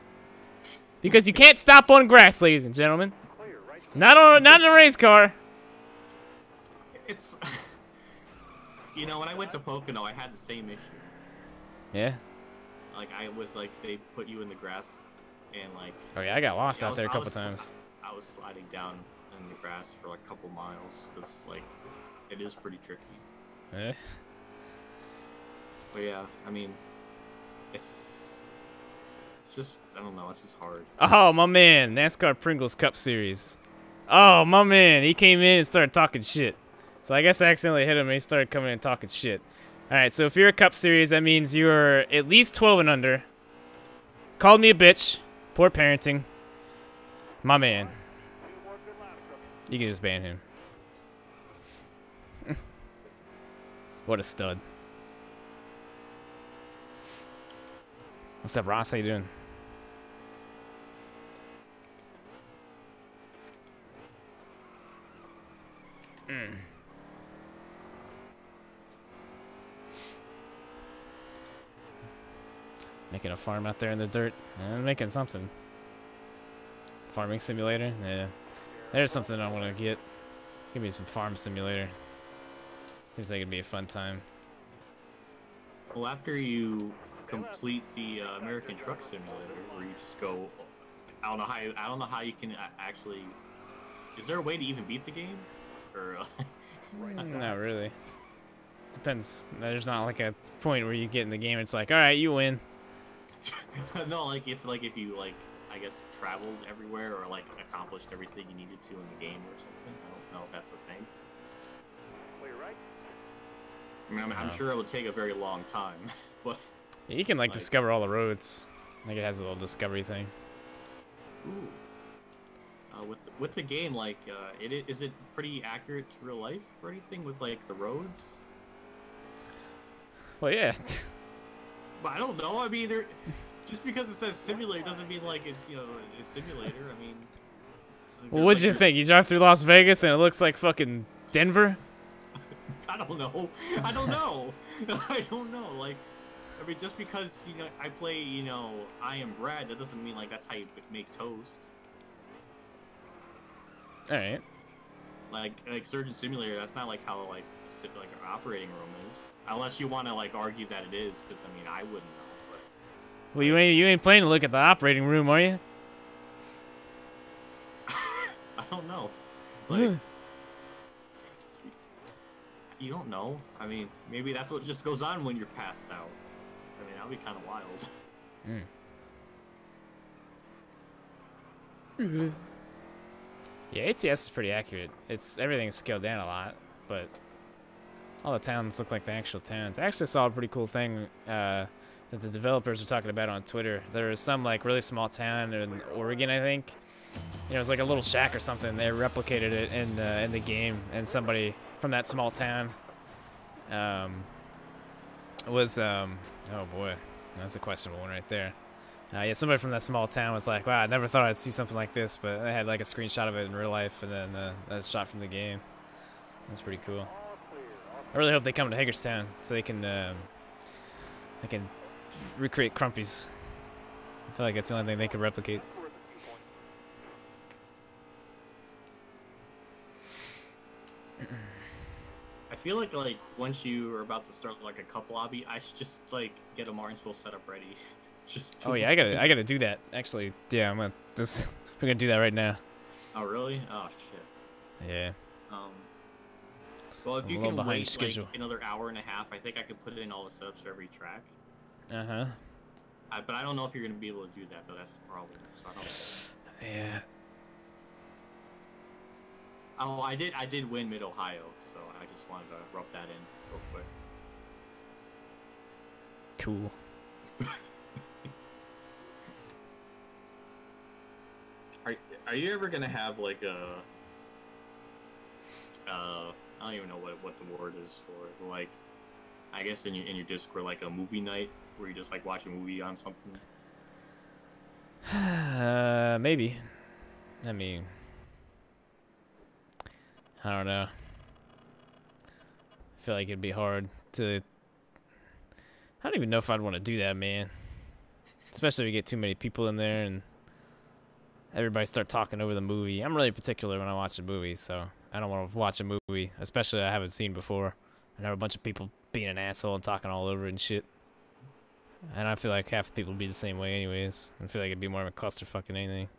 Because you can't stop on grass, ladies and gentlemen. Not in a race car. It's, you know, when I went to Pocono, I had the same issue. Yeah. Like I was like, they put you in the grass, and like. Oh yeah, I got lost out there a couple times. I was sliding down in the grass for like a couple miles because like, it is pretty tricky. Yeah. But yeah, I mean, it's just, I don't know, it's just hard. Oh my man, NASCAR Pringles Cup Series. Oh my man, he came in and started talking shit. So I guess I accidentally hit him and he started coming in and talking shit. Alright, so if you're a Cup Series, that means you're at least 12 and under. Called me a bitch. Poor parenting. My man. You can just ban him. What a stud. What's up, Ross? How you doing? Making a farm out there in the dirt. I'm making something. Farming simulator? Yeah. There's something I want to get. Give me some farm simulator. Seems like it'd be a fun time. Well, after you complete the American Truck Simulator, where you just go, I don't know how you can actually. Is there a way to even beat the game, or? Not really. Depends. There's not like a point where you get in the game. It's like, all right, you win. No, like if you like, I guess traveled everywhere or like accomplished everything you needed to in the game or something. I don't know if that's a thing. I mean, I'm sure it would take a very long time, but Yeah, you can like discover all the roads. Like it has a little discovery thing. Ooh. With the game, like, is it pretty accurate to real life or anything with like the roads? Well, yeah. But I don't know. I mean, just because it says simulator doesn't mean like it's a simulator. I mean. Well, what'd you think? You drive through Las Vegas and it looks like fucking Denver? I don't know. I don't know. I don't know. Like, I mean, just because I play I Am Brad, that doesn't mean like that's how you make toast. All right. Like Surgeon Simulator, that's not like how like an operating room is, unless you want to like argue that it is, because I mean I wouldn't know. But well, you ain't planning to look at the operating room, are you? I don't know. Like, you don't know. I mean, maybe that's what just goes on when you're passed out. I mean, that'd be kind of wild. Yeah, ATS is pretty accurate. Everything's scaled down a lot, but all the towns look like the actual towns. I actually saw a pretty cool thing that the developers were talking about on Twitter. There was some like really small town in Oregon, I think. It was like a little shack or something. They replicated it in the game, and somebody from that small town was oh boy, that's a questionable one right there. Yeah, somebody from that small town was like, wow, I never thought I'd see something like this, but they had like a screenshot of it in real life, and then a shot from the game. That's pretty cool. I really hope they come to Hagerstown so they can recreate Crumpies. I feel like that's the only thing they could replicate. I feel like once you are about to start like a cup lobby, I should just like get a Martinsville setup ready. Oh yeah, I gotta do that. Actually, yeah, we're gonna do that right now. Oh really? Oh shit. Yeah. Well, if you can wait like another hour and a half, I think I could put in all the setups for every track. Uh-huh. But I don't know if you're gonna be able to do that though. That's the problem. So I don't know. Yeah. Oh, I did win Mid Ohio, so I just wanted to rub that in real quick. Cool. Are you ever gonna have like a I don't even know what the word is for it, but like I guess in your Discord like a movie night where you just like watch a movie on something? Maybe. I mean, I don't know. I feel like it'd be hard to. I don't even know if I'd want to do that, man. Especially if you get too many people in there and everybody start talking over the movie. I'm really particular when I watch a movie, so I don't want to watch a movie, especially I haven't seen before, and have a bunch of people being an asshole and talking all over and shit. And I feel like half the people would be the same way anyways. I feel like it'd be more of a clusterfuck than anything.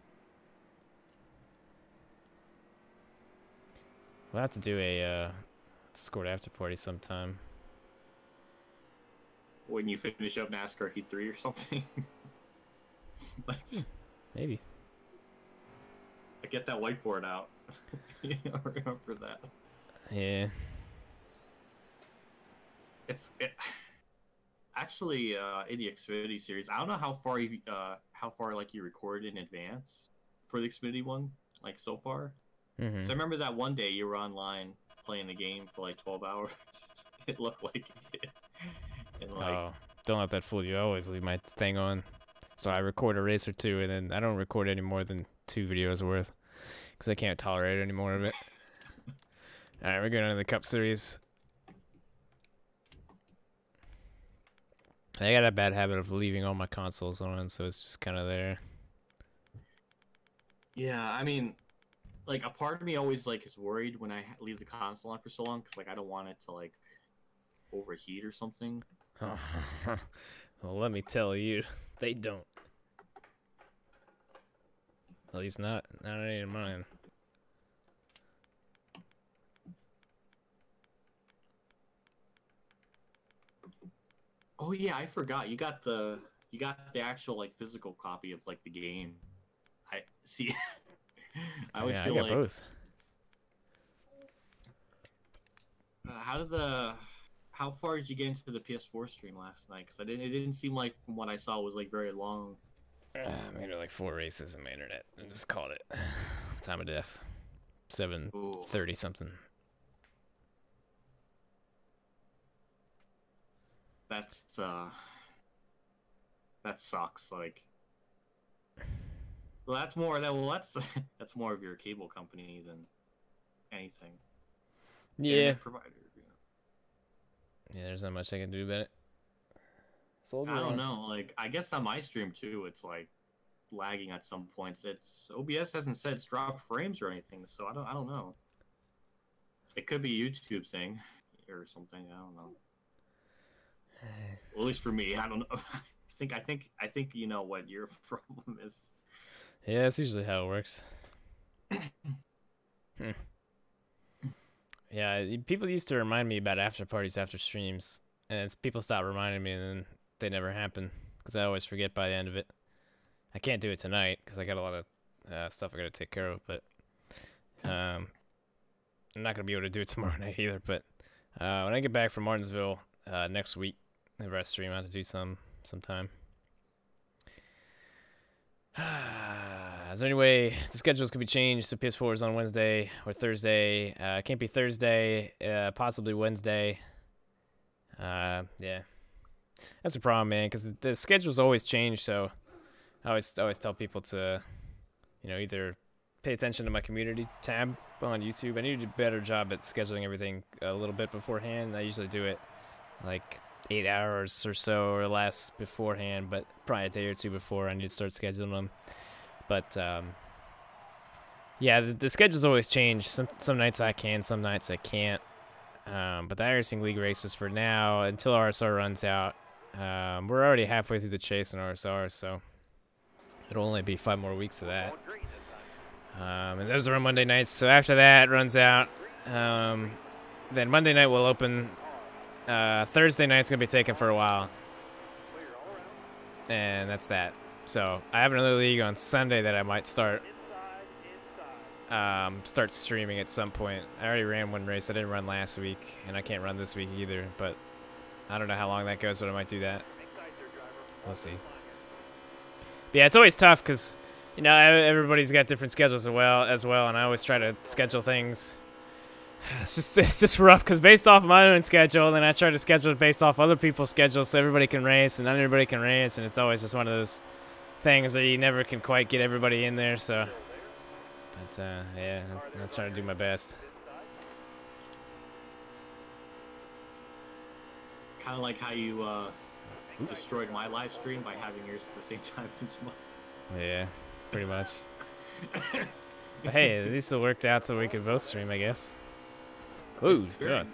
We'll have to do a Discord after party sometime. When you finish up NASCAR Heat 3 or something. Like, maybe. I get that whiteboard out. I remember that. Yeah. Actually in the Xfinity series. I don't know how far like you recorded in advance for the Xfinity one, like so far. Mm-hmm. So I remember that one day you were online playing the game for like 12 hours. It looked like it. And like, oh, don't let that fool you. I always leave my thing on. So I record a race or two, and then I don't record any more than 2 videos worth, because I can't tolerate any more of it. All right, we're going on to the Cup Series. I got a bad habit of leaving all my consoles on, so it's just kind of there. yeah, I mean, like a part of me always like is worried when I leave the console on for so long, because like I don't want it to like overheat or something. Well, let me tell you, they don't. At least not any of mine. Oh yeah, I forgot. You got the actual like physical copy of like the game. I see. I always yeah, feel I got like both. How far did you get into the PS4 stream last night? Because it didn't seem like from what I saw was like very long. I made it like 4 races on my internet and just called it. Time of death. 7:30 something. That sucks. Like, well, that's more that's more of your cable company than anything. Yeah. Internet provider. Yeah, there's not much I can do about it. I don't know. Like, I guess on my stream too, it's like lagging at some points. OBS hasn't said it's dropped frames or anything, so I don't know. It could be a YouTube thing or something. I don't know. Well, at least for me, I don't know. I think you know what your problem is. Yeah, that's usually how it works. Yeah, people used to remind me about after parties after streams, and people stopped reminding me, and then they never happen because I always forget by the end of it. I can't do it tonight because I got a lot of stuff I got to take care of, but I'm not gonna be able to do it tomorrow night either. But when I get back from Martinsville next week, maybe I stream out to do sometime. Is there any way the schedules could be changed so PS4 is on Wednesday or Thursday? It can't be Thursday, possibly Wednesday. Yeah, that's a problem, man, because the schedules always change. So I always tell people to, either pay attention to my community tab on YouTube. I need to do a better job at scheduling everything a little bit beforehand. I usually do it like 8 hours or so or less beforehand, but probably a day or two before I need to start scheduling them. But yeah, the schedules always change. Some nights I can, some nights I can't. But the iRacing League races for now, until RSR runs out, we're already halfway through the chase in RSR, so it'll only be 5 more weeks of that. And those are on Monday nights. So after that runs out, then Monday night will open. Thursday night's gonna be taken for a while, and that's that. So I have another league on Sunday that I might start streaming at some point. I already ran one race. I didn't run last week, and I can't run this week either. But I don't know how long that goes, but I might do that. We'll see. But yeah, it's always tough because everybody's got different schedules as well, and I always try to schedule things. It's just rough because based off my own schedule, then I try to schedule it based off other people's schedules so everybody can race, and not everybody can race, and it's always just one of those things that you never can quite get everybody in there. So, but yeah, I'll try to do my best. Kind of like how you destroyed my live stream by having yours at the same time as mine. Yeah, pretty much. But hey, at least it worked out so we could both stream, I guess. Whoa, It's very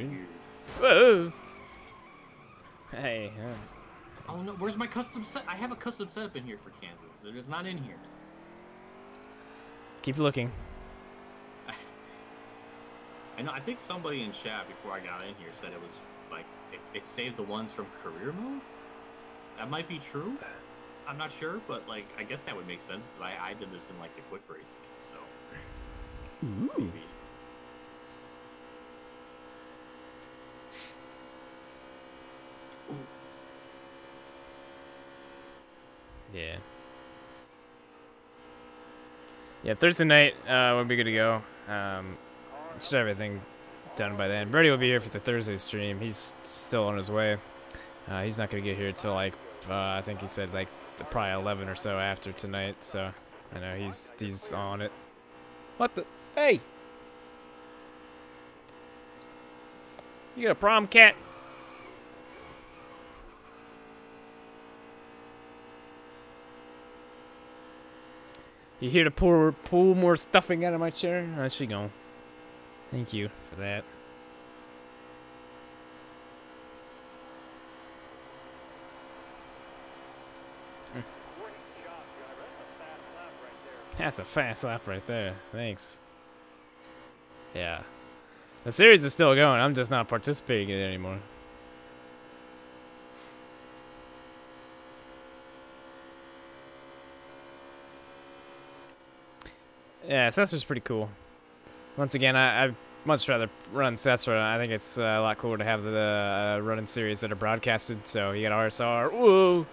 weird. Whoa. Hey. Oh no, where's my custom set? I have a custom setup in here for Kansas. It is not in here. Keep looking. I know. I think somebody in chat before I got in here said it was like it saved the ones from career mode. That might be true. I'm not sure, but like I guess that would make sense because I did this in like the quick race thing, so. Maybe. Yeah. Yeah, Thursday night, we'll be good to go. Should have everything done by then. Brady will be here for the Thursday stream. He's still on his way. He's not going to get here till like, I think he said like probably 11 or so after tonight. So, I know he's on it. What the? Hey! You got a problem, cat? You here to pull more stuffing out of my chair? How's she going? Thank you for that. That's a fast lap right there. Thanks. Yeah. The series is still going. I'm just not participating in it anymore. Yeah, Cesar's pretty cool. Once again, I'd much rather run Cesar. I think it's a lot cooler to have the running series that are broadcasted. So you got RSR. Whoa.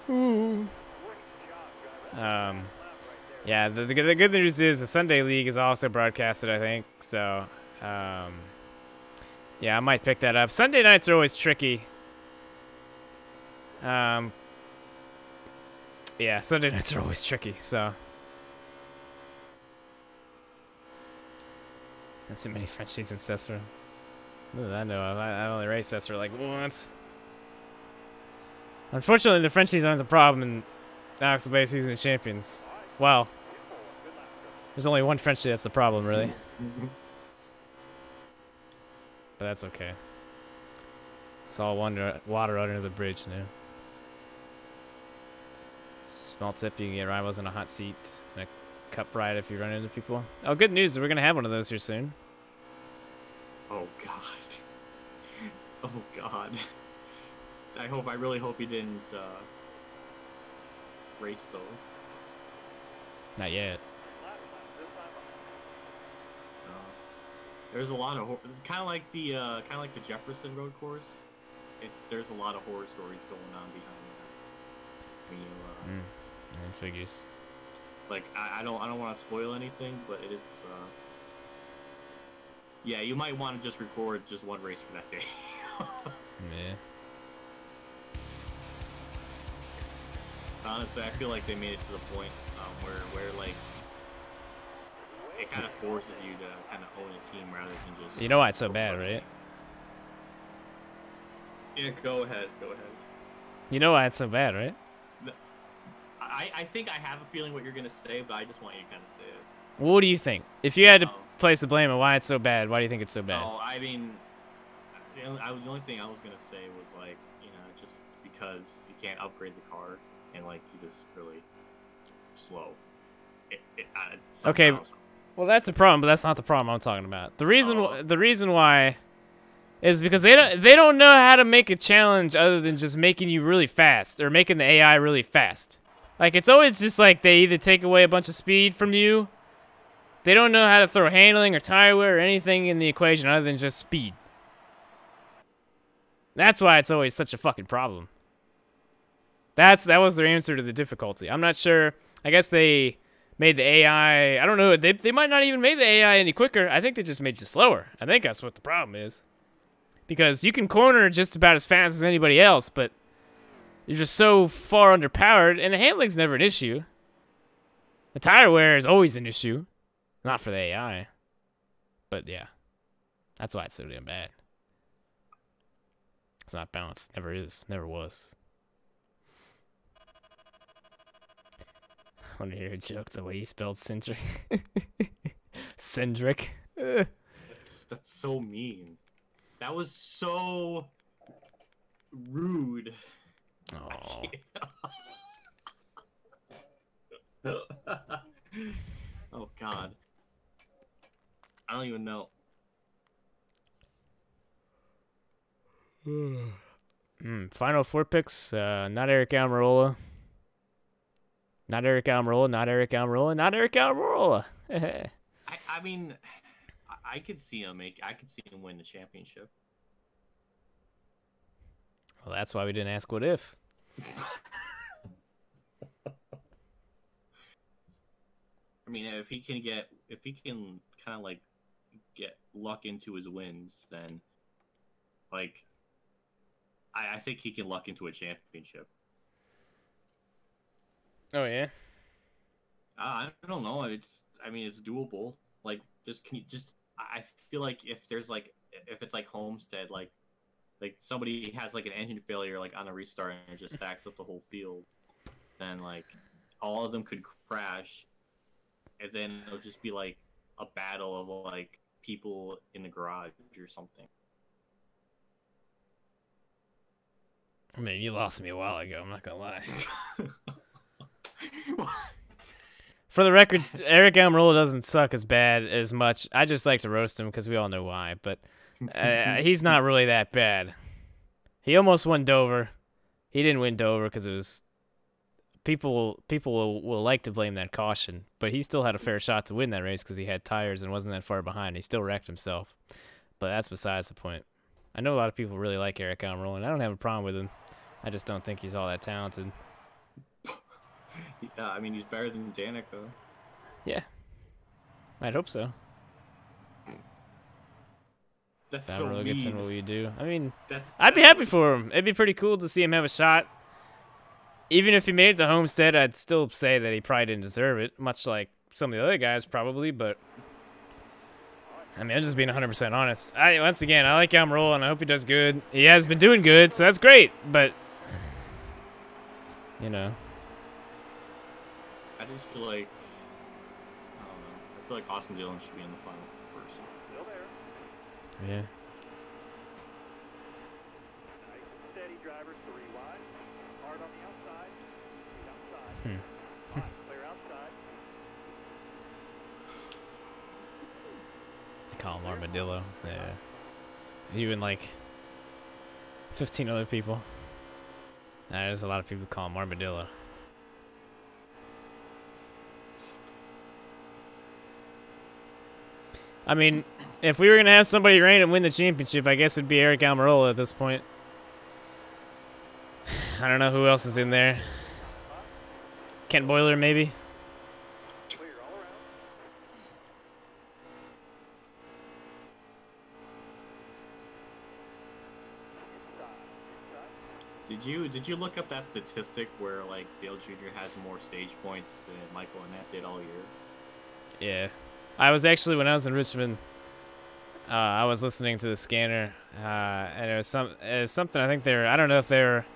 Ooh. Yeah, the good news is the Sunday League is also broadcasted, I think. So, yeah, I might pick that up. Sunday nights are always tricky. Yeah, Sunday nights are always tricky, so. Not too many Frenchies in Cesar. I know of. I only raced Cesar like once. Unfortunately, the Frenchies aren't the problem in Alex Bay Season of Champions. Well, there's only one Frenchie that's the problem, really. But that's okay. It's all water under the bridge now. Small tip, you can get rivals in a hot seat and a cup ride if you run into people. Oh, good news, we're going to have one of those here soon. Oh, God. Oh, God. I really hope you didn't race those. Not yet. There's a lot of kind of like the Jefferson Road course. There's a lot of horror stories going on behind that. When you, figures. Like I don't want to spoil anything, but it's yeah, you might want to just record just one race for that day. Yeah. So honestly, I feel like they made it to the point where like it kind of forces you to kind of own a team rather than just. You know why it's so bad, right? Yeah, go ahead. You know why it's so bad, right? I think I have a feeling what you're gonna say, but I just want you to kind of say it. What do you think? If you had to place the blame on why it's so bad, why do you think it's so bad? Oh, I mean, the only thing I was gonna say was like, you know, just because you can't upgrade the car and like you just really slow. Okay, well that's the problem, but that's not the problem I'm talking about. The reason why is because they don't know how to make a challenge other than just making you really fast or making the AI really fast. Like it's always just like they either take away a bunch of speed from you. They don't know how to throw handling or tire wear or anything in the equation other than just speed. That's why it's always such a fucking problem. That was their answer to the difficulty. I'm not sure. I guess they made the AI. I don't know. They might not even make the AI any quicker. I think they just made you slower. I think that's what the problem is. Because you can corner just about as fast as anybody else, but you're just so far underpowered, and the handling's never an issue. The tire wear is always an issue. Not for the AI. But yeah. That's why it's so damn bad. It's not balanced. Never is. Never was. I want to hear a joke the way he spelled Cindric. Cindric. That's so mean. That was so rude. Oh. Oh God. I don't even know. Final 4 picks. Not Eric Almirola. Not Eric Almirola. Not Eric Almirola. Not Eric Almirola. I mean, I could see him win the championship. Well, that's why we didn't ask what if. I mean, if he can kind of like get luck into his wins, then like I think he can luck into a championship. Oh yeah. I don't know. It's doable. Like, I feel like if it's like Homestead, like somebody has like an engine failure like on a restart and it just stacks up the whole field, then like all of them could crash, and then it'll just be like a battle of like people in the garage or something. I mean, you lost me a while ago. I'm not gonna lie. For the record, Eric Almirola doesn't suck as bad as much. I just like to roast him because we all know why. But he's not really that bad. He almost won Dover. He didn't win Dover because it was people will like to blame that caution. But he still had a fair shot to win that race because he had tires and wasn't that far behind. He still wrecked himself. But that's besides the point. I know a lot of people really like Eric Almirola, and I don't have a problem with him. I just don't think he's all that talented. I mean, he's better than Danica. Yeah. I'd hope so. That's that so really mean. gets in what we do. I mean, That's I'd be happy for him. It'd be pretty cool to see him have a shot. Even if he made it to Homestead, I'd still say that he probably didn't deserve it, much like some of the other guys probably, but I mean, I'm just being 100% honest. Once again, I like Almirola, and I hope he does good. He has been doing good, so that's great, but you know. I just feel like I feel like Austin Dillon should be in the final first. Still there. Yeah. Nice and steady drivers, 3 wide. Hard on the outside. Outside. Clear outside. I call him Armadillo. Yeah. Even like 15 other people. There's a lot of people who call him Armadillo. I mean, if we were going to have somebody random win the championship, I guess it'd be Eric Almirola at this point. I don't know who else is in there. Kent Boiler, maybe? Clear all around. Inside. Did you look up that statistic where like Dale Jr. has more stage points than Michael Annett did all year? Yeah. I was actually, when I was in Richmond, I was listening to the scanner, and it was something, I think I don't know if they were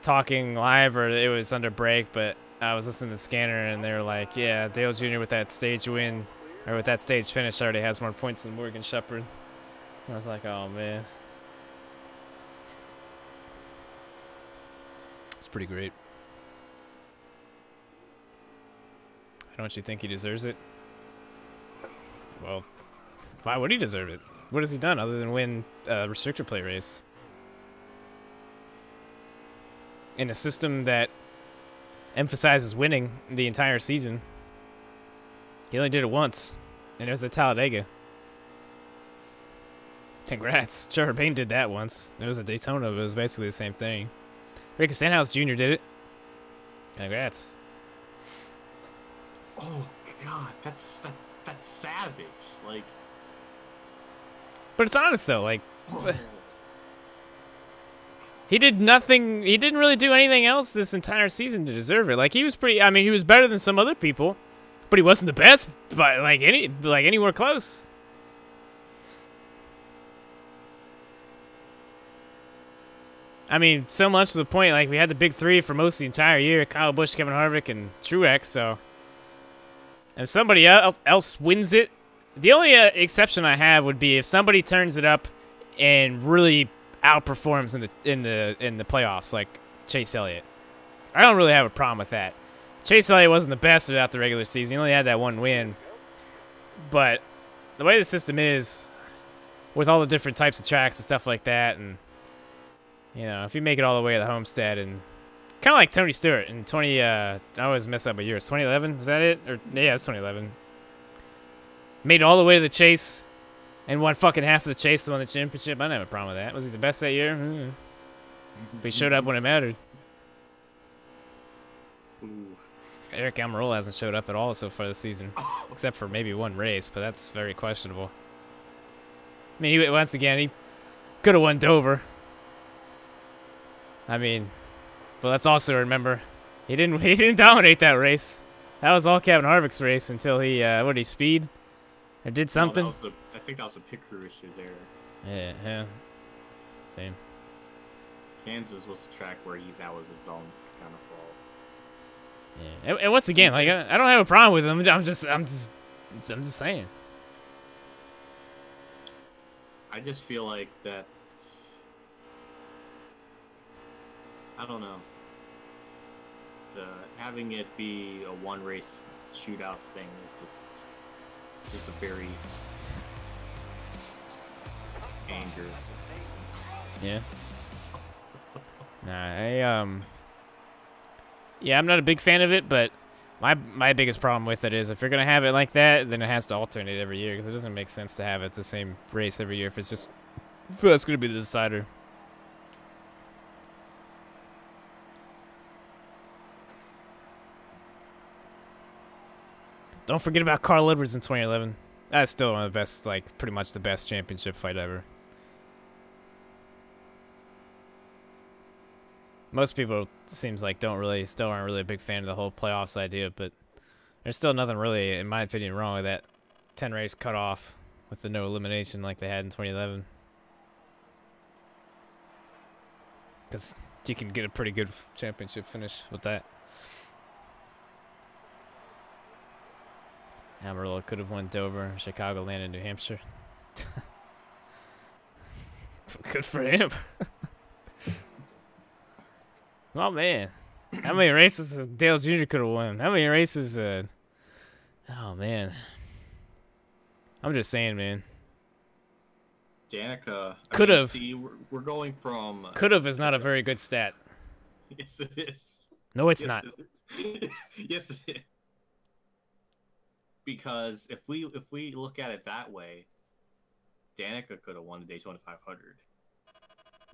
talking live or it was under break, but I was listening to the scanner and they were like, yeah, Dale Jr. with that stage win, or with that stage finish already has more points than Morgan Shepherd. And I was like, oh man. It's pretty great. Don't you think he deserves it? Well, why would he deserve it? What has he done other than win a restrictor plate race? In a system that emphasizes winning the entire season. He only did it once, and it was at Talladega. Congrats. Trevor Bayne did that once. It was at Daytona, but it was basically the same thing. Ricky Stenhouse Jr. did it. Congrats. Oh God, that's savage. Like, but it's honest though. Like, he did nothing. He didn't really do anything else this entire season to deserve it. Like, he was pretty. I mean, he was better than some other people, but he wasn't the best. But like anywhere close. I mean, so much to the point, like, we had the big three for most of the entire year. Kyle Busch, Kevin Harvick, and Truex, so... If somebody else wins it... The only exception I have would be if somebody turns it up and really outperforms in the playoffs, like Chase Elliott. I don't really have a problem with that. Chase Elliott wasn't the best throughout the regular season. He only had that one win. But the way the system is, with all the different types of tracks and stuff like that, and you know, if you make it all the way to the Homestead, and kind of like Tony Stewart in 20, I always mess up a year. It's 2011, was that it? Or yeah, it's 2011. Made it all the way to the chase, and won fucking half of the chase to win the championship. I didn't have a problem with that. Was he the best that year? But he showed up when it mattered. Ooh. Eric Almirola hasn't showed up at all so far this season, except for maybe one race, but that's very questionable. I mean, once again, he could have won Dover. I mean, but let's also remember, he didn't dominate that race. That was all Kevin Harvick's race until he what did he speed or did something? No, I think that was a pit crew issue there. Yeah, same. Kansas was the track where that was his own kind of fault. Yeah, and once again, like I don't have a problem with him. I'm just saying. I just feel like that. I don't know. Having it be a one race shootout thing is just a very anger. Yeah. Nah, yeah, I'm not a big fan of it, but my biggest problem with it is if you're gonna have it like that, then it has to alternate every year because it doesn't make sense to have it the same race every year if that's gonna be the decider. Don't forget about Carl Edwards in 2011. That's still one of the best, like, pretty much the best championship fight ever. Most people, seems like, still aren't really a big fan of the whole playoffs idea, but there's still nothing really, in my opinion, wrong with that 10-race cutoff with the no elimination like they had in 2011. Because you can get a pretty good championship finish with that. Amarillo could have won Dover, Chicagoland, and New Hampshire. Good for him. Oh, man. How many races Dale Jr. could have won? How many races? Oh, man. I'm just saying, man. Danica. Could have. See, we're going from. Could have is not a very good stat. Yes, it is. No, it's yes, not. It is. Yes, it is. Because if we look at it that way, Danica could have won the Daytona 500.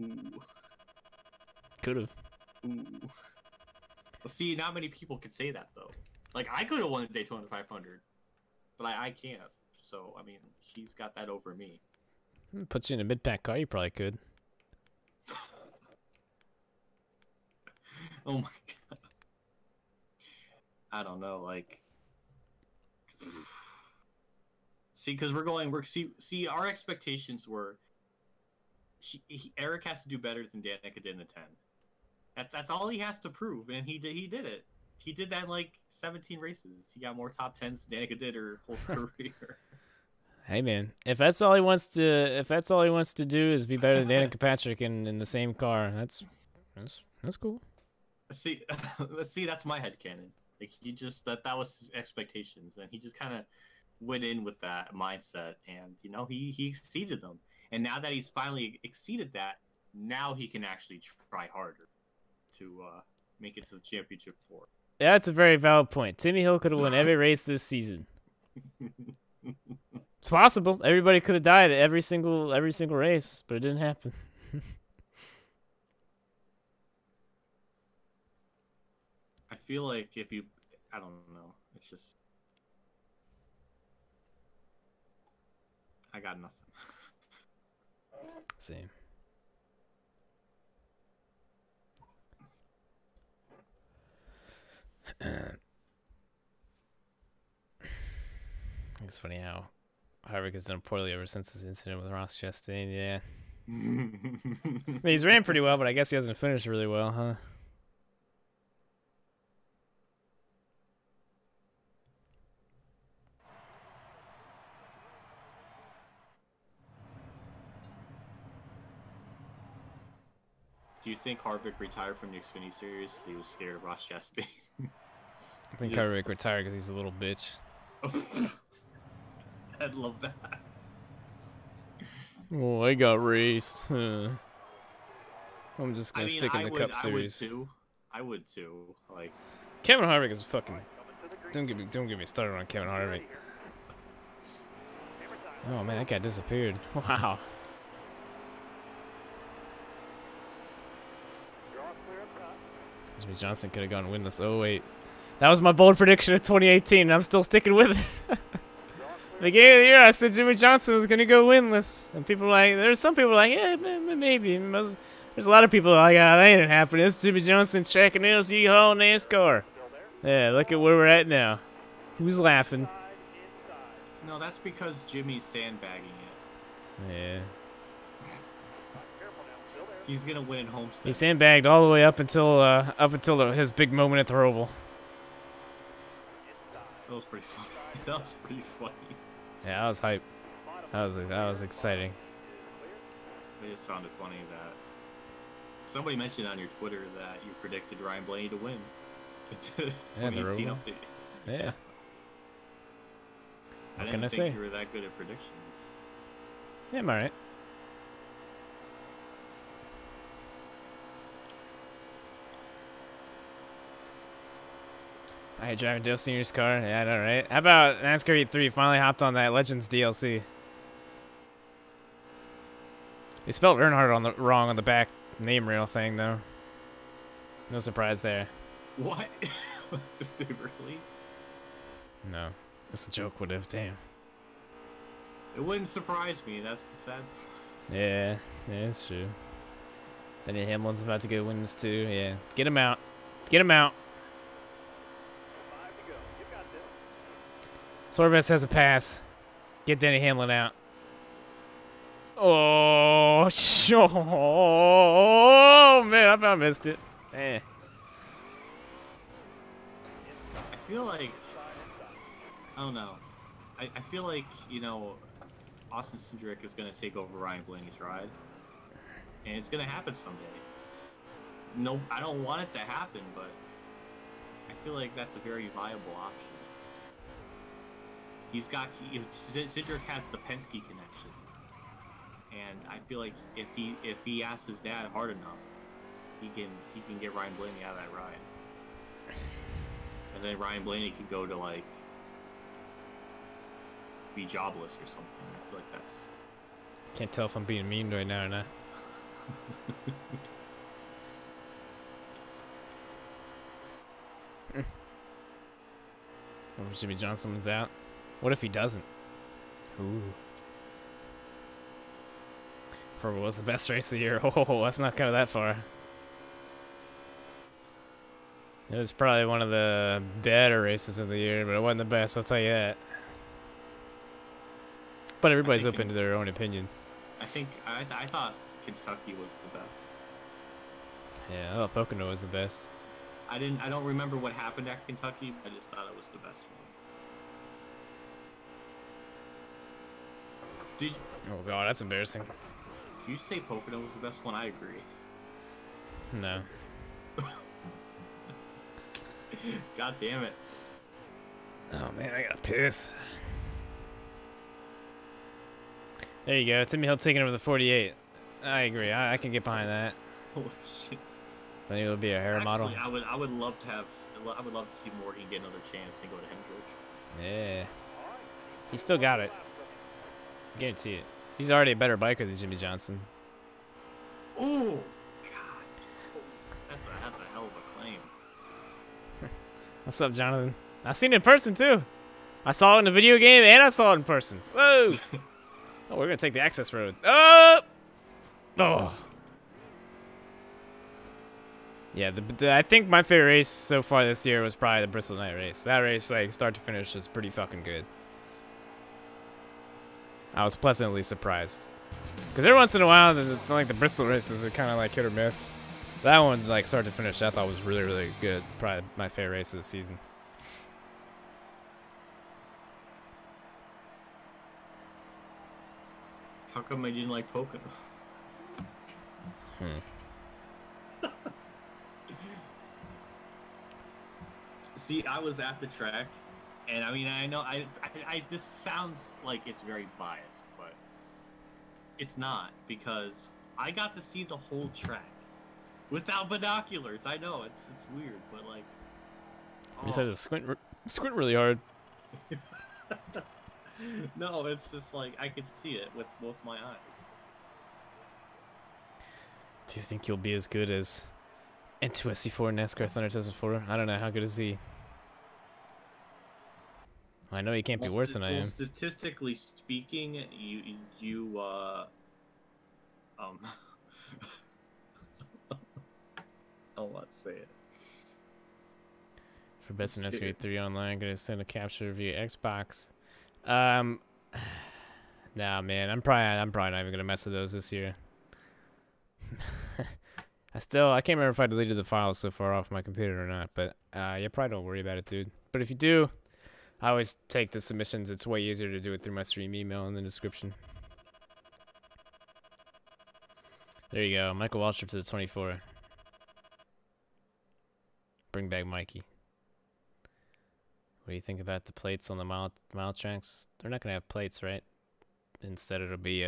Ooh. Could have. Ooh. Well, see, not many people could say that though. Like I could have won the Daytona 500, but I can't. So I mean, he's got that over me. Puts you in a mid-pack car, you probably could. Oh my god. I don't know, like. See, because see, our expectations were, Eric has to do better than Danica did in the 10. That's all he has to prove, and he did it. He did that in like 17 races. He got more top 10s than Danica did her whole career. Hey man, if that's all he wants to do is be better than Danica Patrick in the same car, that's cool. See, that's my headcanon. Like he just that was his expectations, and he just kind of went in with that mindset, and you know he exceeded them. And now that he's finally exceeded that, now he can actually try harder to make it to the championship floor. Yeah, that's a very valid point. Timmy Hill could have won every race this season. It's possible. Everybody could have died at every single race, but it didn't happen. I feel like I don't know. It's just I got nothing. Same. It's funny how Harvick has done poorly ever since his incident with Ross Chastain. Yeah, mean, he's ran pretty well, but I guess he hasn't finished really well, huh? Do you think Harvick retired from the Xfinity Series? He was scared of Ross Chastain. I think Harvick retired because he's a little bitch. I'd love that. Oh, I got raced. Huh. I'm just gonna stick in the Cup Series. I would too. Like Kevin Harvick is fucking. Don't get me started on Kevin Harvick. Oh man, that guy disappeared. Wow. Jimmy Johnson could have gone winless. Oh wait, that was my bold prediction of 2018. And I'm still sticking with it. Beginning of the year, I said Jimmy Johnson was gonna go winless, and people were like, there's some people like, yeah, maybe. There's a lot of people like, that ain't happening. It's Jimmy Johnson checking in, yeehaw, NASCAR. Yeah, look at where we're at now. Who's laughing? No, that's because Jimmy's sandbagging it. Yeah. He's gonna win in Homestead. He sandbagged all the way up until his big moment at the Roval. That was pretty funny. That was pretty funny. Yeah, I was hype. That was exciting. I just found it funny that somebody mentioned on your Twitter that you predicted Ryan Blaney to win. Yeah, the Roval. Yeah. I didn't think you were that good at predictions. Yeah, I'm alright. Alright, driving Dale Senior's car. Yeah, I know, right? How about NASCAR 3 finally hopped on that Legends DLC? They spelled Earnhardt wrong on the back name rail thing, though. No surprise there. What? Really? No. It's a joke, would have. Damn. It wouldn't surprise me. That's the sad part. Yeah, it's true. Denny Hamlin's about to get wins, too. Yeah. Get him out. Get him out. Sorves has a pass. Get Denny Hamlin out. Oh, man, I about missed it. Eh. I feel like, I don't know. I feel like, you know, Austin Cindric is going to take over Ryan Blaney's ride. And it's going to happen someday. No, I don't want it to happen, but I feel like that's a very viable option. Cindric has the Penske connection, and I feel like if he asks his dad hard enough, he can get Ryan Blaney out of that ride, and then Ryan Blaney could go to like be jobless or something. I feel like that's. Can't tell if I'm being mean right now or not. Or Jimmy Johnson was out. What if he doesn't? Ooh. For what was the best race of the year? Oh, that's not kind of that far. It was probably one of the better races of the year, but it wasn't the best, I'll tell you that. But everybody's open to their own opinion. I thought Kentucky was the best. Yeah, I thought Pocono was the best. I don't remember what happened at Kentucky, I just thought it was the best one. Oh god, that's embarrassing. Did you say Pocono was the best one? I agree. No. God damn it. Oh man, I gotta piss. There you go, Timmy Hill taking over the 48. I agree, I can get behind that. Oh shit. I think it'll be a hair model. I would love to see Morgan get another chance and go to Hendrick. Yeah. He's still got it. Guarantee it. He's already a better biker than Jimmy Johnson. Oh god. That's a hell of a claim. What's up, Jonathan? I seen it in person too. I saw it in the video game and I saw it in person. Whoa! Oh, we're gonna take the access road. Oh! Oh! Yeah, I think my favorite race so far this year was probably the Bristol Night race. That race, like start to finish, was pretty fucking good. I was pleasantly surprised. Because every once in a while, like the Bristol races are kind of like hit or miss. That one, like start to finish, I thought was really, really good. Probably my favorite race of the season. How come I didn't like Pocono? See, I was at the track, and I mean, I know this sounds like it's very biased, but it's not, because I got to see the whole track without binoculars. I know it's weird, but like, You just had to squint really hard. No, it's just like I could see it with both my eyes. Do you think you'll be as good as N2SC4 NASCAR Thunder 2004? I don't know. How good is he? I know he can't be worse than I am. Statistically speaking, you I'll not say it. For best in NASCAR 3 online, gonna send a capture via Xbox. Nah, man, I'm probably not even gonna mess with those this year. I can't remember if I deleted the files so far off my computer or not, but yeah, probably don't worry about it, dude. But if you do, I always take the submissions. It's way easier to do it through my stream email in the description. There you go, Michael Waltrip to the 24. Bring back Mikey. What do you think about the plates on the mile tracks? They're not gonna have plates, right? Instead, it'll be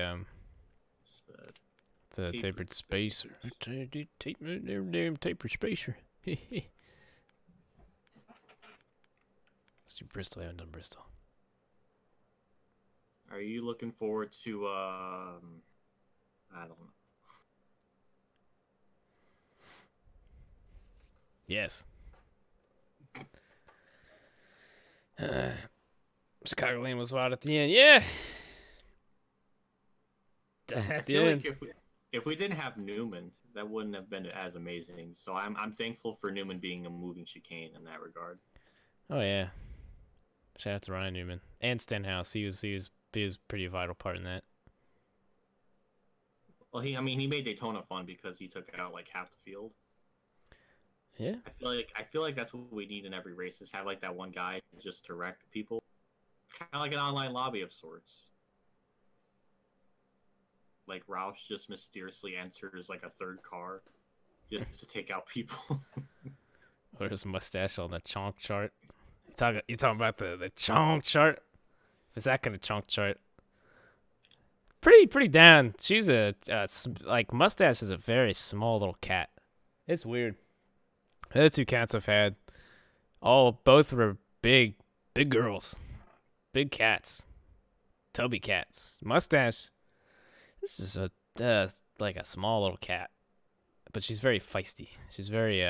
the tapered spacer. Damn tapered spacer. Let's do Bristol. I haven't done Bristol. Are you looking forward to I don't know. Yes. Chicago Lane was wild at the end. Yeah. At the end. Like if we didn't have Newman, that wouldn't have been as amazing. So I'm thankful for Newman being a moving chicane in that regard. Oh yeah. Shout out to Ryan Newman and Stenhouse. He was pretty vital part in that. Well, he made Daytona fun because he took out like half the field. Yeah. I feel like that's what we need in every race, is have like that one guy just to wreck people. Kind of like an online lobby of sorts. Like Roush just mysteriously enters like a third car just to take out people. Or his mustache on the chonk chart. You talking about the chonk chart? Is that kind of chonk chart? Pretty down. She's like mustache is a very small little cat. It's weird. The other two cats I've had, both were big girls, big cats, tubby cats. Mustache, this is like a small little cat, but she's very feisty. She's very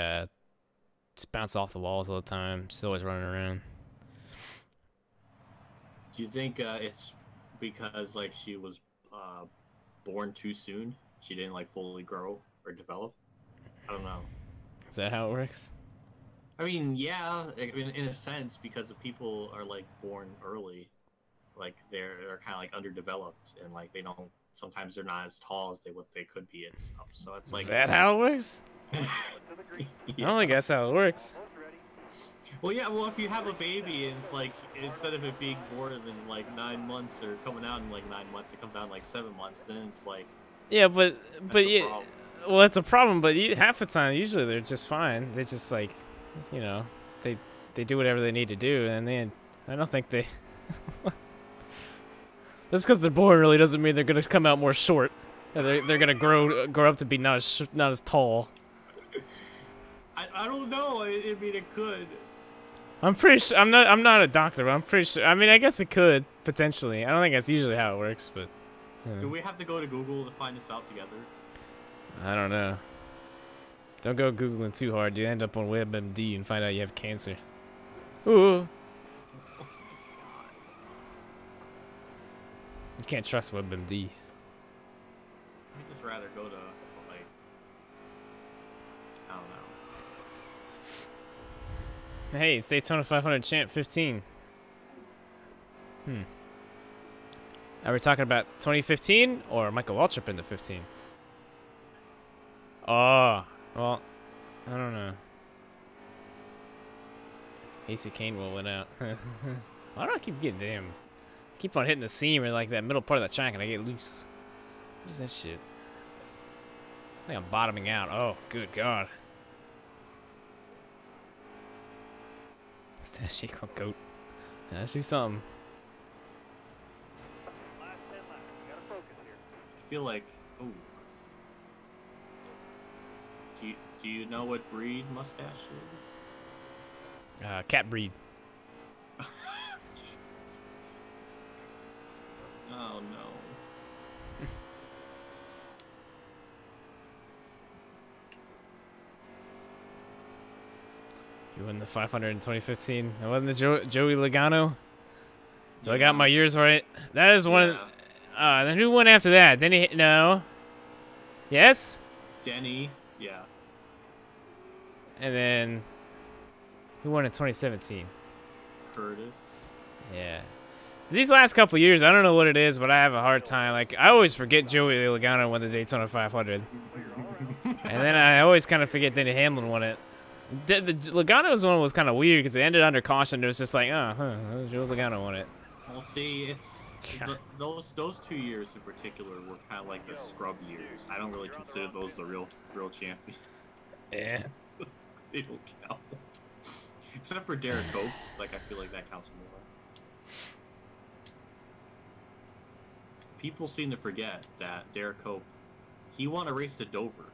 just bounces off the walls all the time. She's always running around. Do you think it's because like she was born too soon? She didn't like fully grow or develop? I don't know. Is that how it works? I mean, yeah, in a sense, because if people are like born early, like they're kind of like underdeveloped, and like sometimes they're not as tall as what they could be and stuff. So it's like, is that how it works? Yeah. I don't think that's how it works. Well, yeah. Well, if you have a baby and it's like instead of it being born in like 9 months or coming out in like 9 months, it comes out in like 7 months. Then it's like, yeah, but yeah. Problem. Well, it's a problem, but half the time, usually they're just fine. They just like, you know, they do whatever they need to do, and then I don't think they. Just because they're born early doesn't mean they're gonna come out more short. They're gonna grow up to be not as tall. I don't know. I mean, it could. I'm pretty sure. I'm not a doctor, but I'm pretty sure. I mean, I guess it could potentially. I don't think that's usually how it works, but. Do we have to go to Google to find this out together? I don't know. Don't go Googling too hard. You end up on WebMD and find out you have cancer. Ooh. You can't trust WebMD. I'd just rather go to, like, I don't know. Hey, it's Daytona 500 champ 15. Are we talking about 2015 or Michael Waltrip in the 15? Oh, well, I don't know. AC Kane will win out. Why do I keep getting damn? I keep on hitting the seam or like that middle part of the track and I get loose. What is that shit? I think I'm bottoming out. Oh, good God. Is that shit called goat? I see something. Last 10 laps. You gotta focus here. I feel like, oh. Do you know what breed mustache is? Cat breed. Oh no. You won the 500 in 2015. It wasn't the Joey Logano. So I got my years right. That is one. Yeah. Then who won after that? Denny? No. Yes. Denny. Yeah. And then who won in 2017? Curtis. Yeah. These last couple years, I don't know what it is, but I have a hard time. Like I always forget Joey Logano won the Daytona 500, and then I always kind of forget Denny Hamlin won it. The Logano's one was kind of weird because it ended under caution. It was just like, Joey Logano won it. Well, see, it's those 2 years in particular were kind of like the scrub years. I don't really consider those the real champions. Yeah. They don't count. Except for Derek Cope, like I feel like that counts more. People seem to forget that Derek Cope, he won a race to Dover.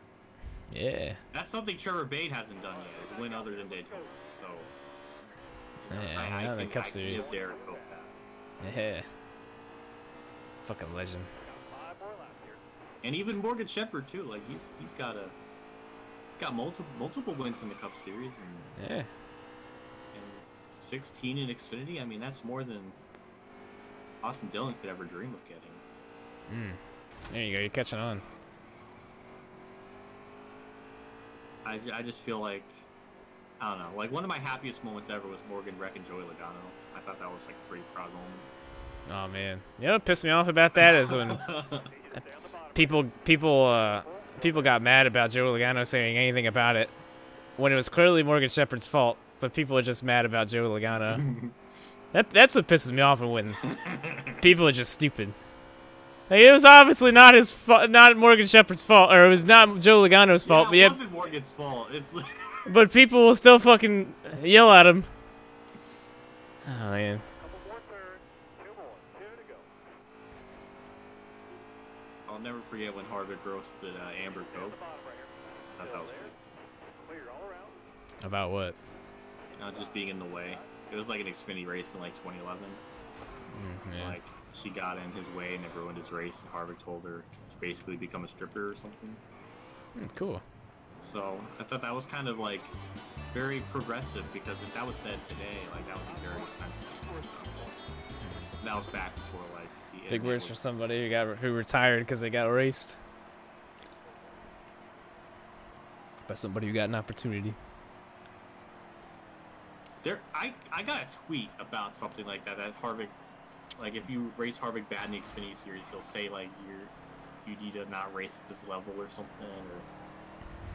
Yeah. That's something Trevor Bate hasn't done yet, is win other than Daytona. So, Yeah, not in the Cup Series. Give Derek Cope that. Yeah. Fucking legend. And even Morgan Shepherd too. Like he's got multiple wins in the Cup Series and Yeah. 16 in Xfinity. I mean, that's more than Austin Dillon could ever dream of getting. There you go. You're catching on. I just feel like, I don't know, like one of my happiest moments ever was Morgan wrecking Joey Logano. I thought that was like a pretty proud moment. Oh man, you know what pissed me off about that is when people got mad about Joey Logano saying anything about it when it was clearly Morgan Shepherd's fault, but people are just mad about Joey Logano. That's what pisses me off when people are just stupid. Like, it was obviously not not Morgan Shepherd's fault, or it was not Joe Logano's fault. Yeah, it but wasn't Morgan's fault. It's but people will still fucking yell at him. Oh man. Couple more turns. 2 more. 2 to go. I'll never forget when Harvick roasted Amber Cope. I thought that was Clear all around. About what? not just being in the way. It was like an Xfinity race in like 2011. Yeah. Like she got in his way and it ruined his race. Harvick told her to basically become a stripper or something. Cool. So I thought that was kind of like very progressive, because if that was said today, like that would be very offensive and stuff. That was back before like the Big internet words was- for somebody who retired because they got erased. By somebody who got an opportunity. There, I got a tweet about something like that. That Harvick, like if you race Harvick bad in the Xfinity series, he'll say like you need to not race at this level or something.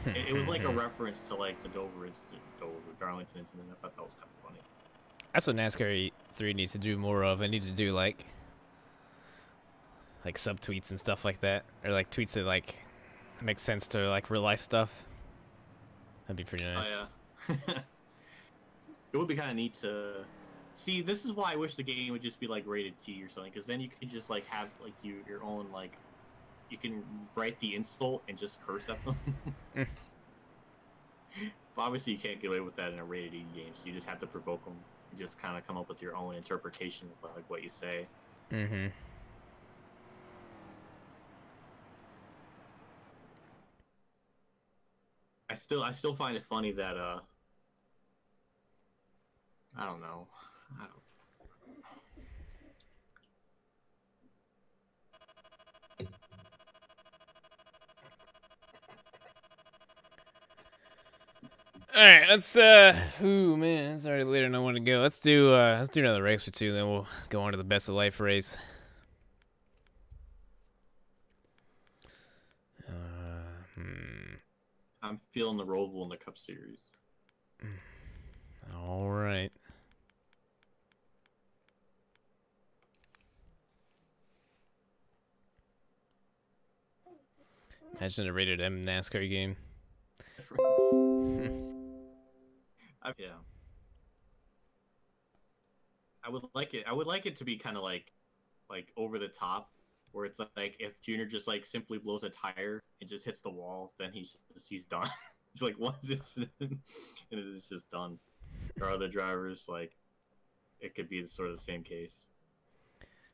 Or it was like a reference to like the Dover incident, Darlington incident. I thought that was kind of funny. That's what NASCAR 3 needs to do more of. They need to do like subtweets and stuff like that, or like tweets that like make sense to like real life stuff. That'd be pretty nice. Oh, yeah. It would be kind of neat to see. This is why I wish the game would just be like rated T or something, because then you could just like have like your own like, you can write the insult and just curse at them. But obviously you can't get away with that in a rated E game, so you just have to provoke them. You just kind of come up with your own interpretation of like what you say. Mm-hmm. I still find it funny that I don't know. All right, let's ooh man, it's already later than I want to go. Let's do another race or two, then we'll go on to the best of life race. I'm feeling the Roval in the Cup Series. All right. Imagine a rated M NASCAR game. Yeah. I would like it. I would like it to be kind of like over the top, where it's like if Junior just like simply blows a tire and just hits the wall, then he's done. It's like once it's it's just done. Or other drivers, like it could be sort of the same case.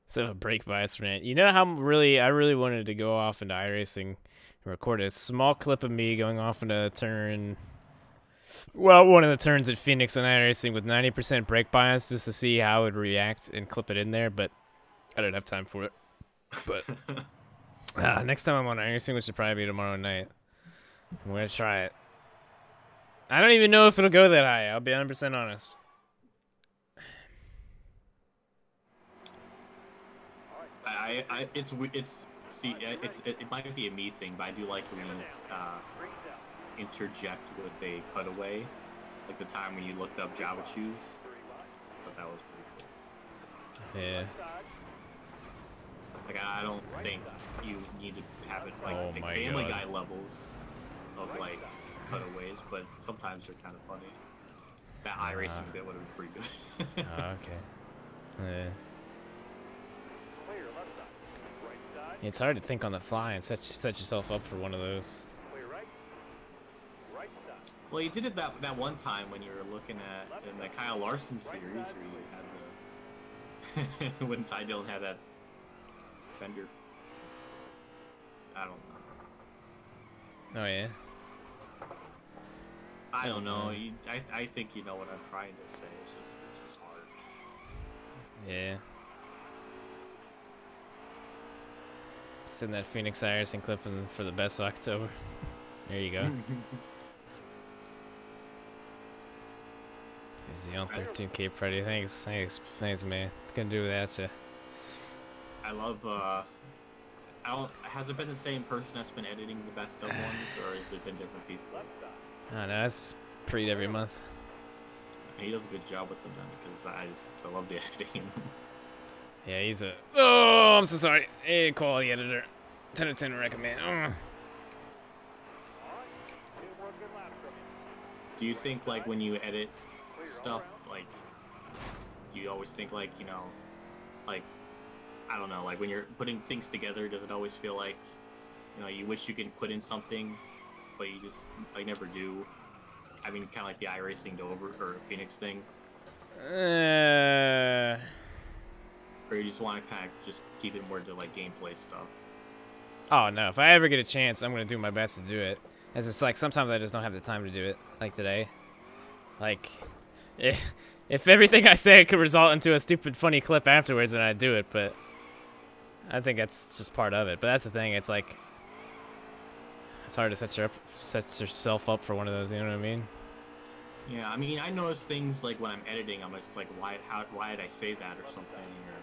So a brake bias rant. You know how I really wanted to go off into iRacing and record a small clip of me going off into a turn. Well, one of the turns at Phoenix and iRacing with 90% brake bias just to see how it would react and clip it in there, but I don't have time for it. But next time I'm on iRacing, which should probably be tomorrow night, I'm going to try it. I don't even know if it'll go that high. I'll be 100% honest. It might be a me thing, but I do like when you interject with a cutaway, like the time when you looked up Java shoes. I thought that was pretty cool. Yeah. Like I don't think you need to have it like Family Guy levels of like cutaways, but sometimes they're kind of funny. That iRacing bit would have been pretty good. Okay. Yeah. It's hard to think on the fly and set yourself up for one of those. Well, you did it that one time when you were looking at in the Kyle Larson series where you had the when Ty Dillon had that fender. I don't know. Oh yeah. I don't know. I think you know what I'm trying to say. It's just hard. Yeah. Send that Phoenix iRacing clip in for the best of October. There you go. Is he on 13K Pretty? Thanks, man. Gonna do without you. I love. Has it been the same person that's been editing the best of ones, or has it been different people? I don't know. It's Preet every month. And he does a good job with them then, because I love the editing. Yeah, he's a. Oh, I'm so sorry. A quality editor. 10 out of 10 recommend. Do you think like when you edit stuff, like, do you always think like, you know, like, I don't know, like when you're putting things together, does it always feel like, you know, you wish you could put in something, but you just like never do? I mean, kind of like the iRacing Dover or Phoenix thing. Or you just want to kind of just keep it more to like gameplay stuff? Oh no, if I ever get a chance, I'm gonna do my best to do it. It's just like sometimes I just don't have the time to do it, like today. Like, if everything I say could result into a stupid funny clip afterwards, then I'd do it, but I think that's just part of it. But that's the thing, it's like, it's hard to set yourself up for one of those, you know what I mean? Yeah, I mean, I notice things like when I'm editing, I'm just like, why did I say that or something, or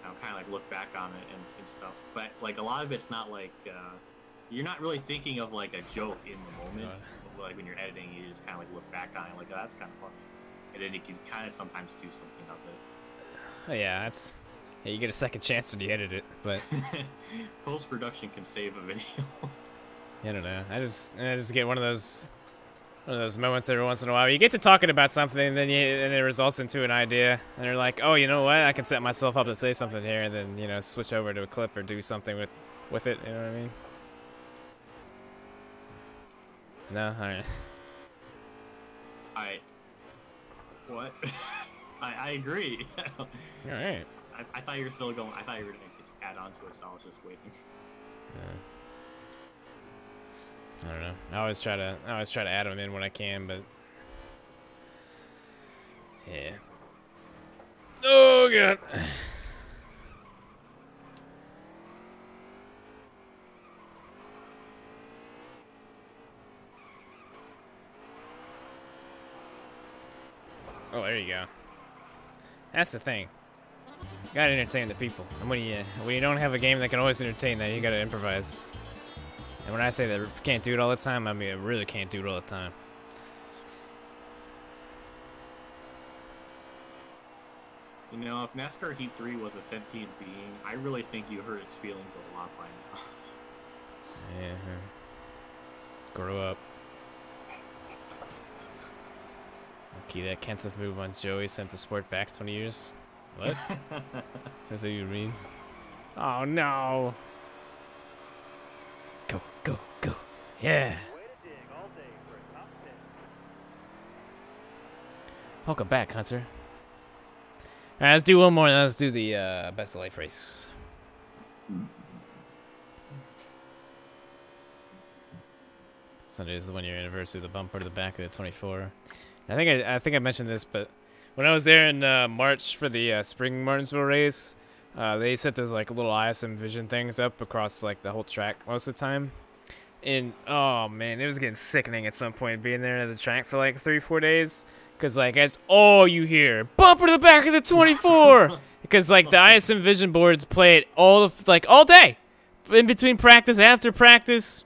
I'll kind of like look back on it and stuff. But like a lot of it's not like you're not really thinking of like a joke in the moment. Like when you're editing, you just kind of like look back on it, like, oh, that's kind of funny, and then you can kind of sometimes do something of it. Oh yeah, you get a second chance when you edit it, but post-production can save a video. I don't know. I just get one of those moments every once in a while. You get to talking about something, and then it results into an idea, and you're like, oh, you know what? I can set myself up to say something here, and then, you know, switch over to a clip or do something with it. You know what I mean? No, all right. What? I agree. All right. I thought you were still going. I thought you were going to add on to it, so I was just waiting. I don't know. I always try to add them in when I can, but yeah. Oh god. Oh, there you go. That's the thing. You gotta entertain the people. And when you don't have a game that can always entertain that, you gotta improvise. And when I say that I can't do it all the time, I mean I really can't do it all the time. You know, if NASCAR Heat 3 was a sentient being, I really think you hurt its feelings a lot by now. Yeah. Grow up. Lucky that Kansas move on Joey sent the sport back 20 years. What? What's that you mean? Oh no! Go, go, go! Yeah! Welcome back, Hunter. Alright, let's do one more. Let's do the best of life race. Sunday is the 1 year anniversary of the bumper to the back of the 24. I think I mentioned this, but when I was there in March for the spring Martinsville race, they set those like little ISM vision things up across like the whole track most of the time. And oh man, it was getting sickening at some point being there at the track for like 3-4 days, because like that's all you hear, bumper to the back of the 24, because like the ISM vision boards play it all day, in between practice, after practice.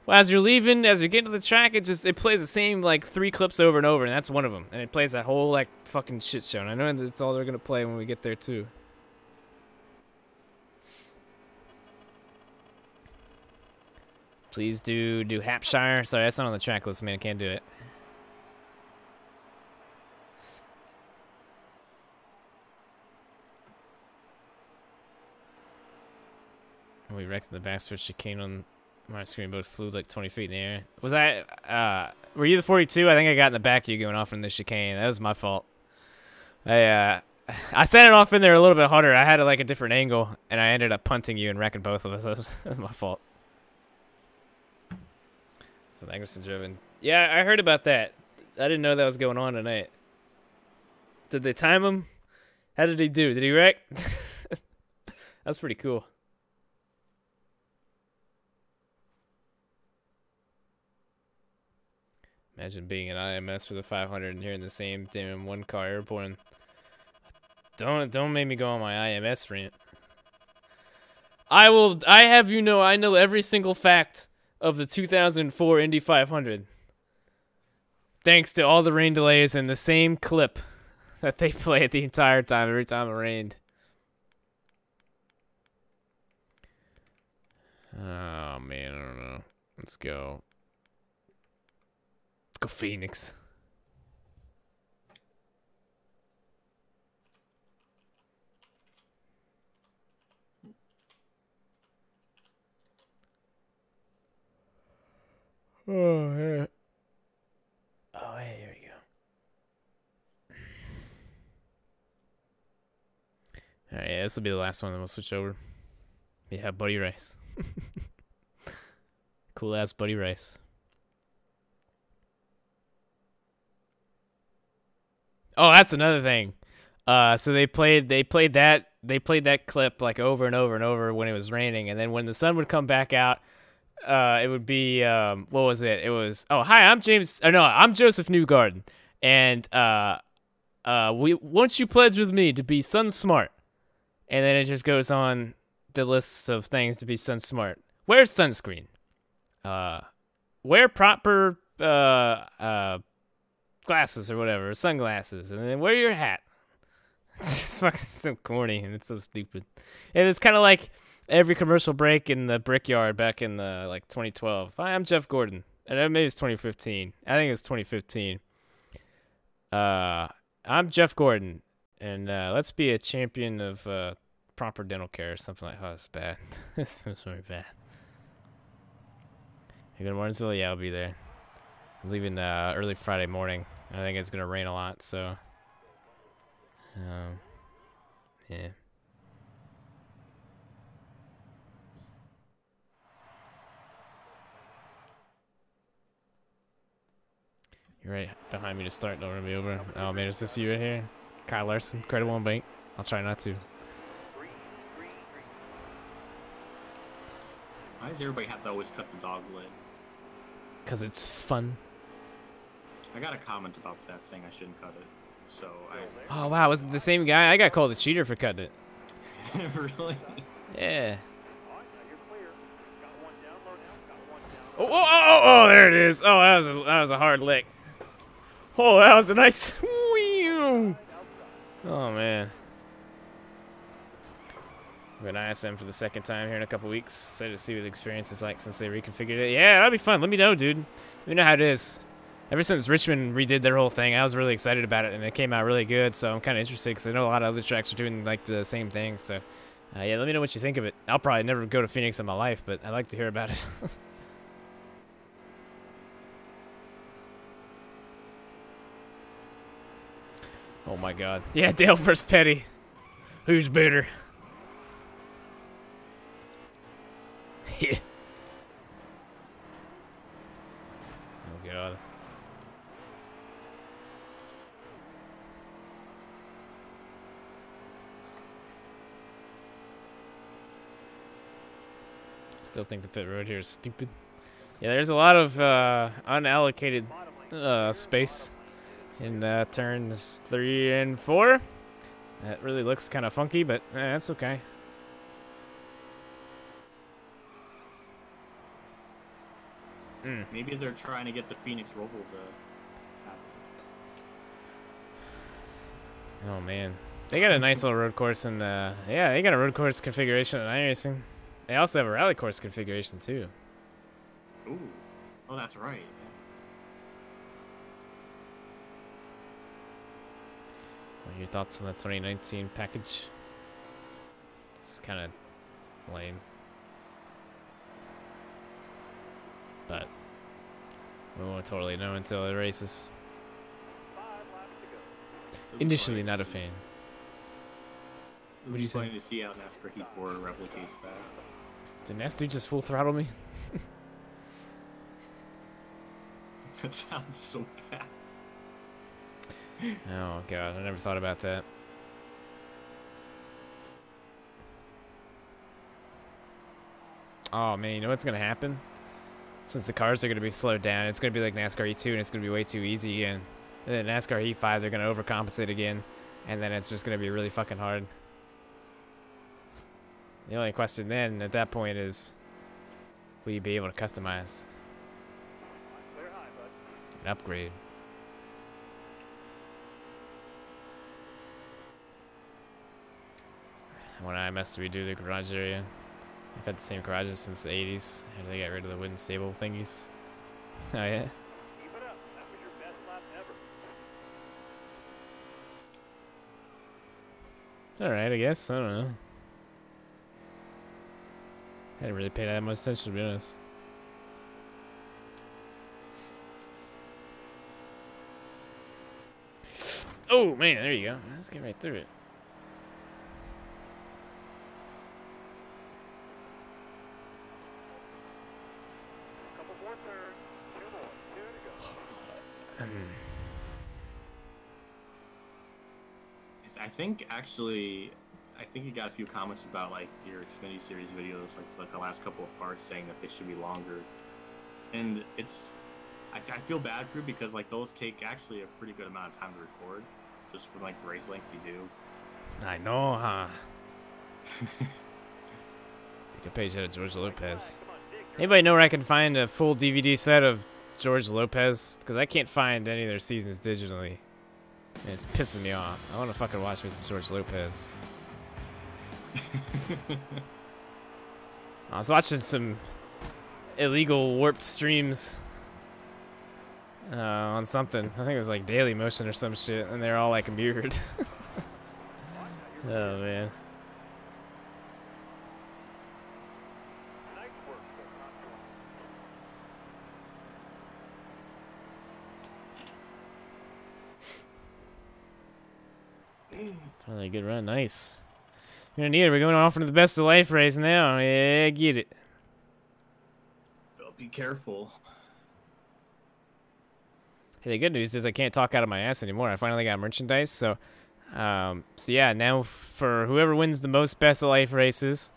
As you're leaving, as you're getting to the track, it plays the same like 3 clips over and over, and that's one of them. And it plays that whole like fucking shit show. And I know that's all they're gonna play when we get there too. Please do Hampshire. Sorry, that's not on the track list, man. I can't do it. We wrecked the backstretch chicane on my screen, both flew like 20 feet in the air. Was I, were you the 42? I think I got in the back of you going off in the chicane. That was my fault. I sent it off in there a little bit harder. I had like a different angle, and I ended up punting you and wrecking both of us. That was my fault. Anderson driven. Yeah, I heard about that. I didn't know that was going on tonight. Did they time him? How did he do? Did he wreck? That's pretty cool. Imagine being an IMS for the 500 and hearing the same damn one-car airborne. Don't make me go on my IMS rant. I have you know I know every single fact of the 2004 Indy 500. Thanks to all the rain delays and the same clip that they played the entire time, every time it rained. Oh man, I don't know. Let's go. Let's go Phoenix. Oh, yeah. Oh, hey, here we go. Alright, yeah, this will be the last one, then we'll switch over. Yeah, Buddy Rice. Cool ass Buddy Rice. Oh, that's another thing. So they played that clip like over and over and over when it was raining, and then when the sun would come back out, it would be what was it? It was, oh hi, I'm James. Oh no, I'm Joseph Newgarden, and once you pledge with me to be sun smart, and then it just goes on the list of things to be sun smart. Wear sunscreen. Wear proper glasses or whatever, sunglasses, and then wear your hat. It's fucking so corny and it's so stupid. And it's kind of like every commercial break in the Brickyard back in the like 2012. Hi, I'm Jeff Gordon, and maybe it's 2015. I think it was 2015. I'm Jeff Gordon, and let's be a champion of proper dental care or something like that. Oh, it's bad. This feels very bad. You go to Martinsville? Yeah, I'll be there. I'm leaving early Friday morning. I think it's gonna rain a lot, so yeah. You're right behind me to start. Don't run me over. Oh man, is this you right here? Kyle Larson, credit one bank. I'll try not to. Why does everybody have to always cut the dog leg? Cause it's fun. I got a comment about that saying I shouldn't cut it. So Oh wow, was it the same guy? I got called a cheater for cutting it. Really? Yeah. Oh, there it is. Oh, that was a hard lick. Oh, that was a nice. Oh man. I'm gonna ISM for the second time here in a couple weeks. So to see what the experience is like since they reconfigured it. Yeah, that'll be fun. Let me know, dude. Let me know how it is. Ever since Richmond redid their whole thing, I was really excited about it, and it came out really good. So I'm kind of interested because I know a lot of other tracks are doing like the same thing. So yeah, let me know what you think of it. I'll probably never go to Phoenix in my life, but I'd like to hear about it. Oh my God. Yeah, Dale versus Petty. Who's better? Yeah. Oh God. Still think the pit road here is stupid. Yeah, there's a lot of unallocated space in turns 3 and 4. That really looks kind of funky, but that's okay. Maybe they're trying to get the Phoenix Roval to happen. Oh man, they got a nice little road course, and yeah, they got a road course configuration in iRacing. They also have a rally course configuration too. Ooh, oh that's right. What are your thoughts on the 2019 package? It's kind of lame. But we won't totally know until it races. Initially not a fan. What do you say? To see how NASCAR Heat 4 replicates that. Did NASCAR just full throttle me? That sounds so bad. Oh God, I never thought about that. Oh man, you know what's gonna happen? Since the cars are gonna be slowed down, it's gonna be like NASCAR E2 and it's gonna be way too easy again. And then NASCAR E5, they're gonna overcompensate again, and then it's just gonna be really fucking hard. The only question then at that point is, will you be able to customize and upgrade? When I must redo the garage area. I've had the same garages since the 80s. How do they get rid of the wooden stable thingies? Oh yeah. Keep it up. That was your best lap ever. Alright, I guess. I don't know. I didn't really pay that much attention, to be honest. Oh, man, there you go. Let's get right through it. Couple more turns. 2 more. 2 to go. I think actually, I think you got a few comments about like your Xfinity Series videos, like the last couple of parts, saying that they should be longer. And it's, I feel bad for you because like those take actually a pretty good amount of time to record, just for like the race length you do. I know, huh? Take a page out of George Lopez. Anybody know where I can find a full DVD set of George Lopez? Because I can't find any of their seasons digitally. And it's pissing me off. I want to fucking watch me some George Lopez. I was watching some illegal warped streams on something. I think it was like Daily Motion or some shit, and they're all like mirrored. Oh man. Finally a good run, nice. You're gonna need it. We're going off into the best of life race now. Yeah, get it. So be careful. Hey, the good news is I can't talk out of my ass anymore. I finally got merchandise, so yeah, now for whoever wins the most best of life races,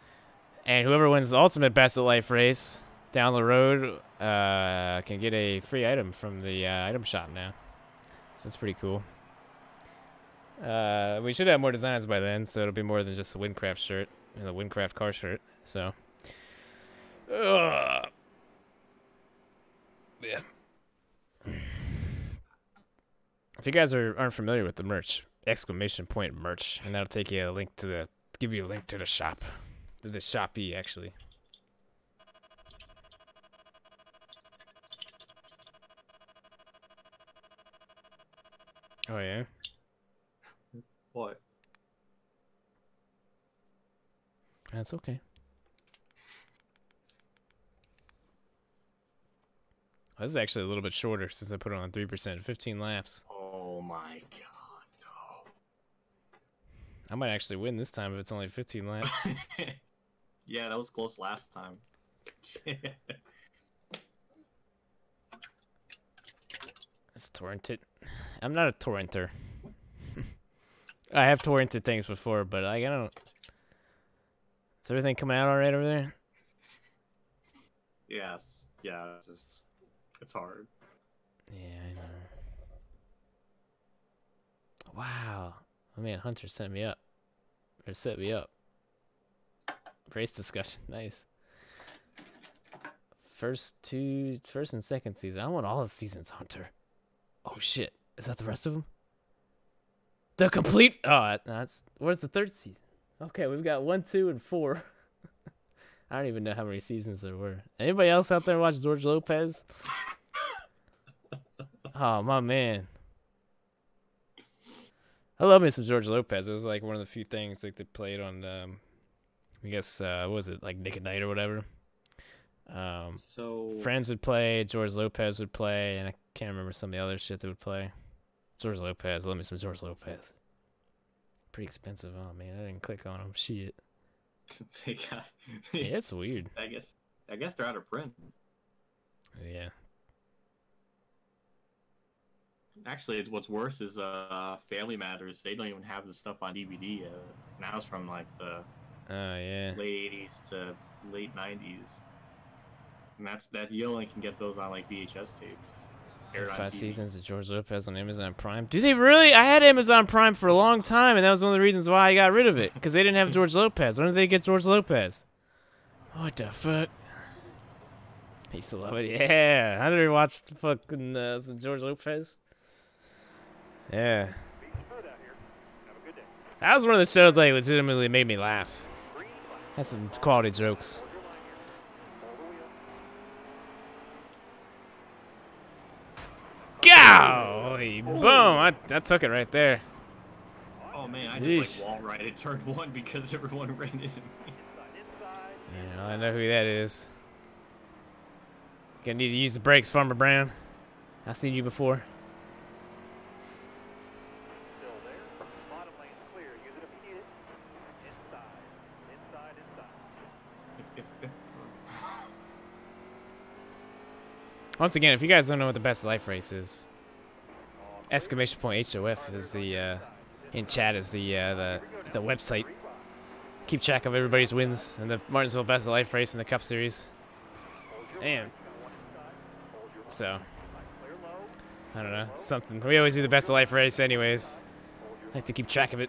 and whoever wins the ultimate best of life race down the road, can get a free item from the item shop now. So that's pretty cool. We should have more designs by then, so it'll be more than just a Windcraft shirt and the Windcraft car shirt. So, Yeah. If you guys aren't familiar with the merch, exclamation point merch, and that'll take you a link to the, give you a link to the shop, to the Shopee actually. Oh yeah. What? That's okay. This is actually a little bit shorter since I put it on 3%, 15 laps. Oh my god, no. I might actually win this time if it's only 15 laps. Yeah, that was close last time. It's torrented. I'm not a torrenter. I have torrented things before, but I don't. Is everything coming out alright over there? Yes, yeah, it's hard. Yeah, I know. Wow. Oh man, Hunter set me up. Or set me up. Race discussion. Nice. First and second season. I want all the seasons, Hunter. Oh shit. Is that the rest of them? The complete. Oh, that's. Where's the third season? Okay, we've got 1, 2, and 4. I don't even know how many seasons there were. Anybody else out there watch George Lopez? Oh, my man. I love me some George Lopez. It was like one of the few things like they played on, I guess, what was it, like Nick at Night or whatever? So Friends would play, George Lopez would play, and I can't remember some of the other shit they would play. George Lopez. Love me some George Lopez. Pretty expensive. Oh, man. I didn't click on them. Shit. they got, Yeah, it's weird. I guess they're out of print. Yeah. Actually, what's worse is Family Matters. They don't even have the stuff on DVD yet. Now it's from like the Yeah. late 80s to late 90s. And that you only can get those on like VHS tapes. Aired on 5 TV. seasons of George Lopez on Amazon Prime. Do they really? I had Amazon Prime for a long time, and that was one of the reasons why I got rid of it. Because they didn't have George Lopez. When did they get George Lopez? What the fuck? I used to love it. Yeah. I never watched fucking some George Lopez. Yeah. That was one of the shows that legitimately made me laugh. Had some quality jokes. Golly, boom! I took it right there. Oh man, I Jeez. just like wall righted turn 1 because everyone ran into me. Yeah, I know who that is. Gonna need to use the brakes, Farmer Brown. I've seen you before. Still there. Bottom lane's clear. Use it if you need it. Inside. If Once again, if you guys don't know what the best life race is, exclamation point HOF is the in chat is the website. Keep track of everybody's wins in the Martinsville Best of Life race in the Cup Series. Damn. So, I don't know. It's something. We always do the Best of Life race anyways. I like to keep track of it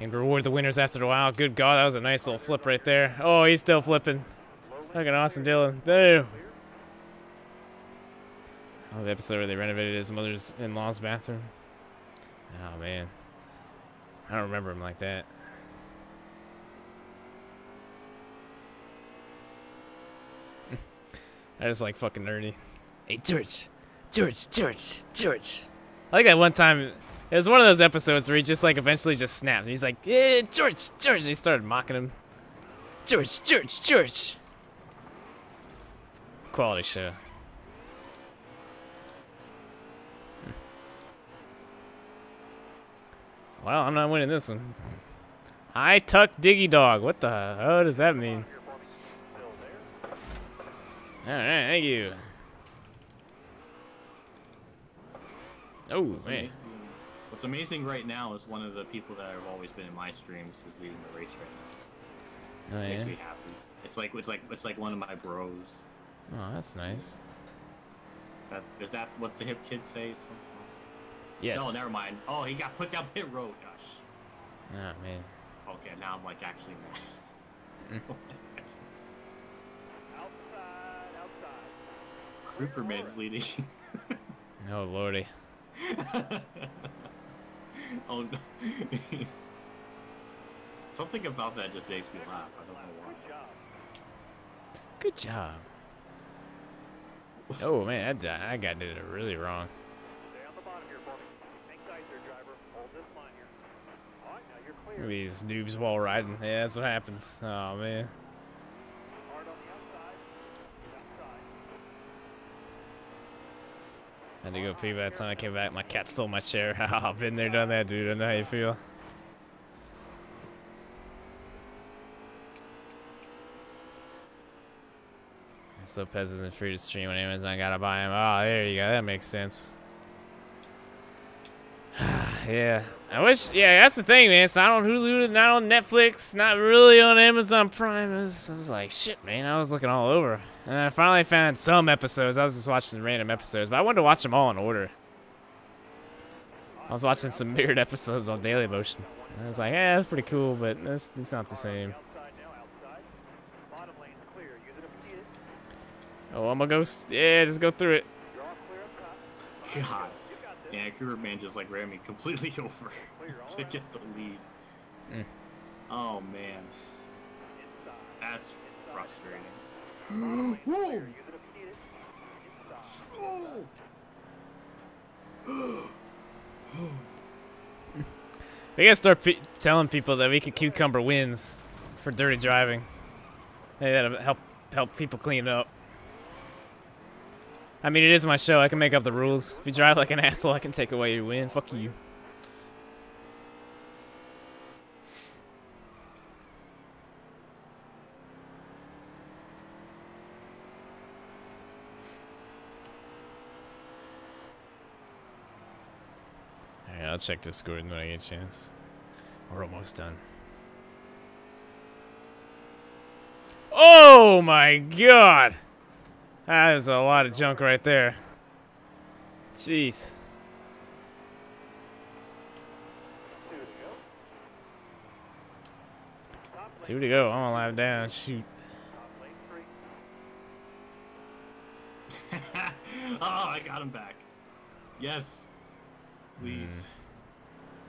and reward the winners after a while. Good God, that was a nice little flip right there. Oh, he's still flipping. Fucking Austin Dillon. Damn. Oh, the episode where they renovated his mother's in-laws bathroom. Oh, man. I don't remember him like that. I just like fucking nerdy. Hey, George. I like that one time. It was one of those episodes where he just like eventually just snapped. And he's like, yeah, George. And he started mocking him. George. Quality show. Well, I'm not winning this one. I tuck Diggy Dog. What the hell does that mean? Alright, thank you. Oh, man. What's amazing right now is one of the people that have always been in my streams is leading the race right now. Oh, Makes yeah? me happy. It's like one of my bros. Oh, that's nice. Is that what the hip kids say? Something? Yes. No, never mind. Oh, he got put down pit road. Gosh. Oh, man. Okay, now I'm like actually mad. Ripperman's leading. Oh lordy. Oh no. Something about that just makes me laugh. I don't know why. Good job. Oh man, that guy did it really wrong. Stay on the bottom here for me. Hang tight there, driver. Hold this line here. All right, now you're clear. Look at these noobs while riding. Yeah, that's what happens. Oh man. Hard on the outside. Outside. I had to go pee by the time I came back. My cat stole my chair. I've been there, done that, dude. I know how you feel. So Pez isn't free to stream on Amazon. Gotta buy him. Oh, there you go. That makes sense. Yeah. I wish. Yeah, that's the thing, man. It's not on Hulu, not on Netflix, not really on Amazon Prime. I was like, shit, man. I was looking all over. And I finally found some episodes. I was just watching random episodes, but I wanted to watch them all in order. I was watching some mirrored episodes on Daily Motion. And I was like, yeah, that's pretty cool, but it's not the same. Outside now, outside. Bottom lane's clear. Use it if you need it. Oh, I'm gonna go. Yeah, just go through it. You're all clear up top. God. You got this. Yeah, Ripperman just like ran me completely over Clear, all to right. get the lead. Mm. Oh man, Inside. that's frustrating. Bottom lane's Whoa. clear. Use it if you need it. Inside. We gotta start telling people that we can cucumber wins for dirty driving. Hey, that'll help people clean up. I mean, it is my show. I can make up the rules. If you drive like an asshole, I can take away your win. Fuck you. Alright, I'll check the score when I get a chance. We're almost done. Oh my god! That is a lot of junk right there. Jeez. 2 to go. I'm gonna live down. Shoot. Top lane free. Oh, I got him back. Yes. Please.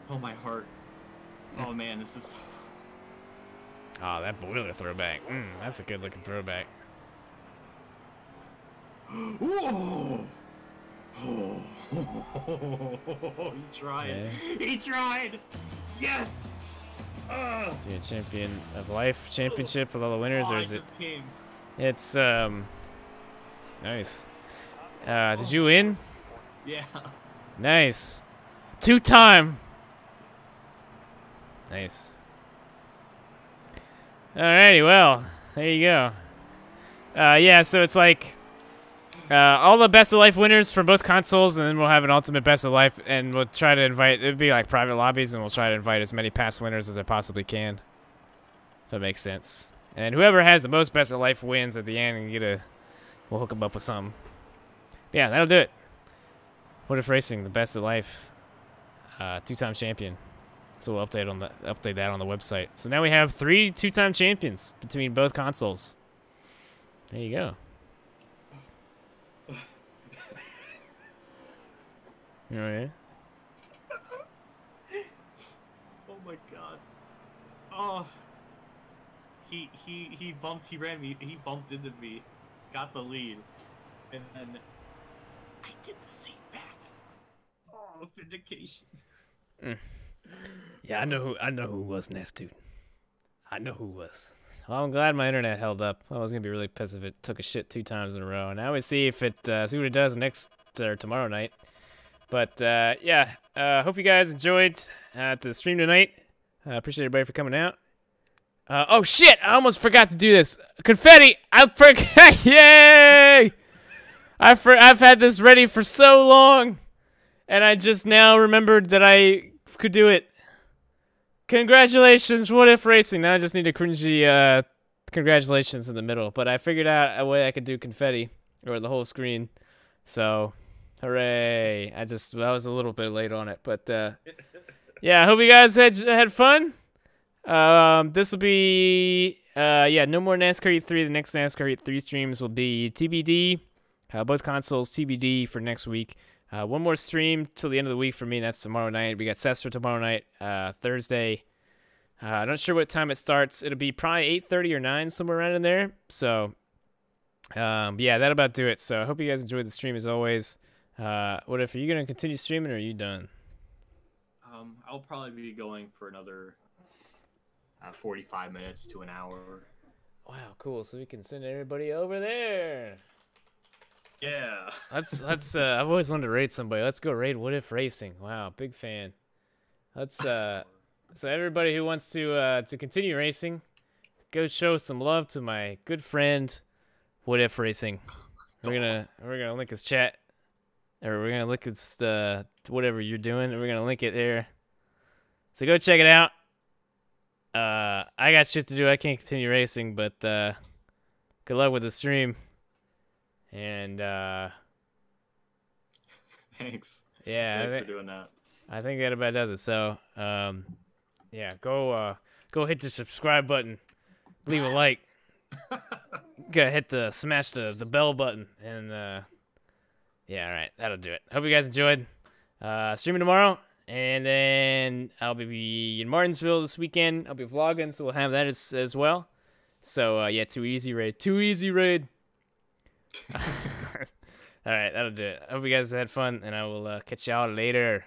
Oh, my heart. Oh, man, this is... Oh, that boiler throwback. That's a good looking throwback. Whoa! Oh, he tried. Yeah. He tried! Yes! Dude, champion of life championship with all the winners, or is it? Came. It's nice. Did you win? Yeah. Nice. 2-time. Nice. Alrighty, well, there you go. Yeah, so it's like all the best of life winners from both consoles, and then we'll have an ultimate best of life, and we'll try to invite. It'd be like private lobbies, and we'll try to invite as many past winners as I possibly can. If that makes sense. And whoever has the most best of life wins at the end, and we'll hook them up with something. Yeah, that'll do it. What If Racing, the best of life, 2-time champion. So we'll update that on the website. So now we have 3 2-time champions between both consoles. There you go. All right. Oh my god. Oh. He bumped. He ran me. He bumped into me. Got the lead, and then I did the same back. Oh, vindication. Yeah, I know who was next, dude. I know who was. Well, I'm glad my internet held up. I was gonna be really pissed if it took a shit 2 times in a row. Now we see if it see what it does next or tomorrow night. But yeah, hope you guys enjoyed the stream tonight. Appreciate everybody for coming out. Oh shit! I almost forgot to do this. Confetti! I forgot! Yay! I've had this ready for so long, and I just now remembered that I could do it. Congratulations, What If Racing. Now I just need a cringy congratulations in the middle. But I figured out a way I could do confetti or the whole screen. So, hooray! I was a little bit late on it, but yeah. I hope you guys had fun. This will be yeah, no more NASCAR E3. The next NASCAR E3 streams will be TBD. Both consoles TBD for next week. One more stream till the end of the week for me. And that's tomorrow night. We got Cestra tomorrow night. Thursday. I'm not sure what time it starts. It'll be probably 8:30 or 9, somewhere around in there. So, yeah, that'll about do it. So I hope you guys enjoyed the stream as always. What if, are you going to continue streaming or are you done? I'll probably be going for another 45 minutes to an hour. Wow, cool. So we can send everybody over there. Yeah. Let's I've always wanted to raid somebody. Let's go raid What If Racing. Wow, big fan. Let's so everybody who wants to continue racing, go show some love to my good friend What If Racing. We're gonna link his chat, or we're gonna link his whatever you're doing, and we're gonna link it there. So go check it out. I got shit to do. I can't continue racing, but good luck with the stream. And Thanks. Yeah, Thanks for doing that. I think that about does it. So yeah, go hit the subscribe button, leave a like, go hit the smash the bell button, and yeah, all right, that'll do it. Hope you guys enjoyed. Streaming tomorrow, and then I'll be in Martinsville this weekend. I'll be vlogging, so we'll have that as well. So yeah, too easy raid. All right, that'll do it. Hope you guys had fun, and I will catch y'all later.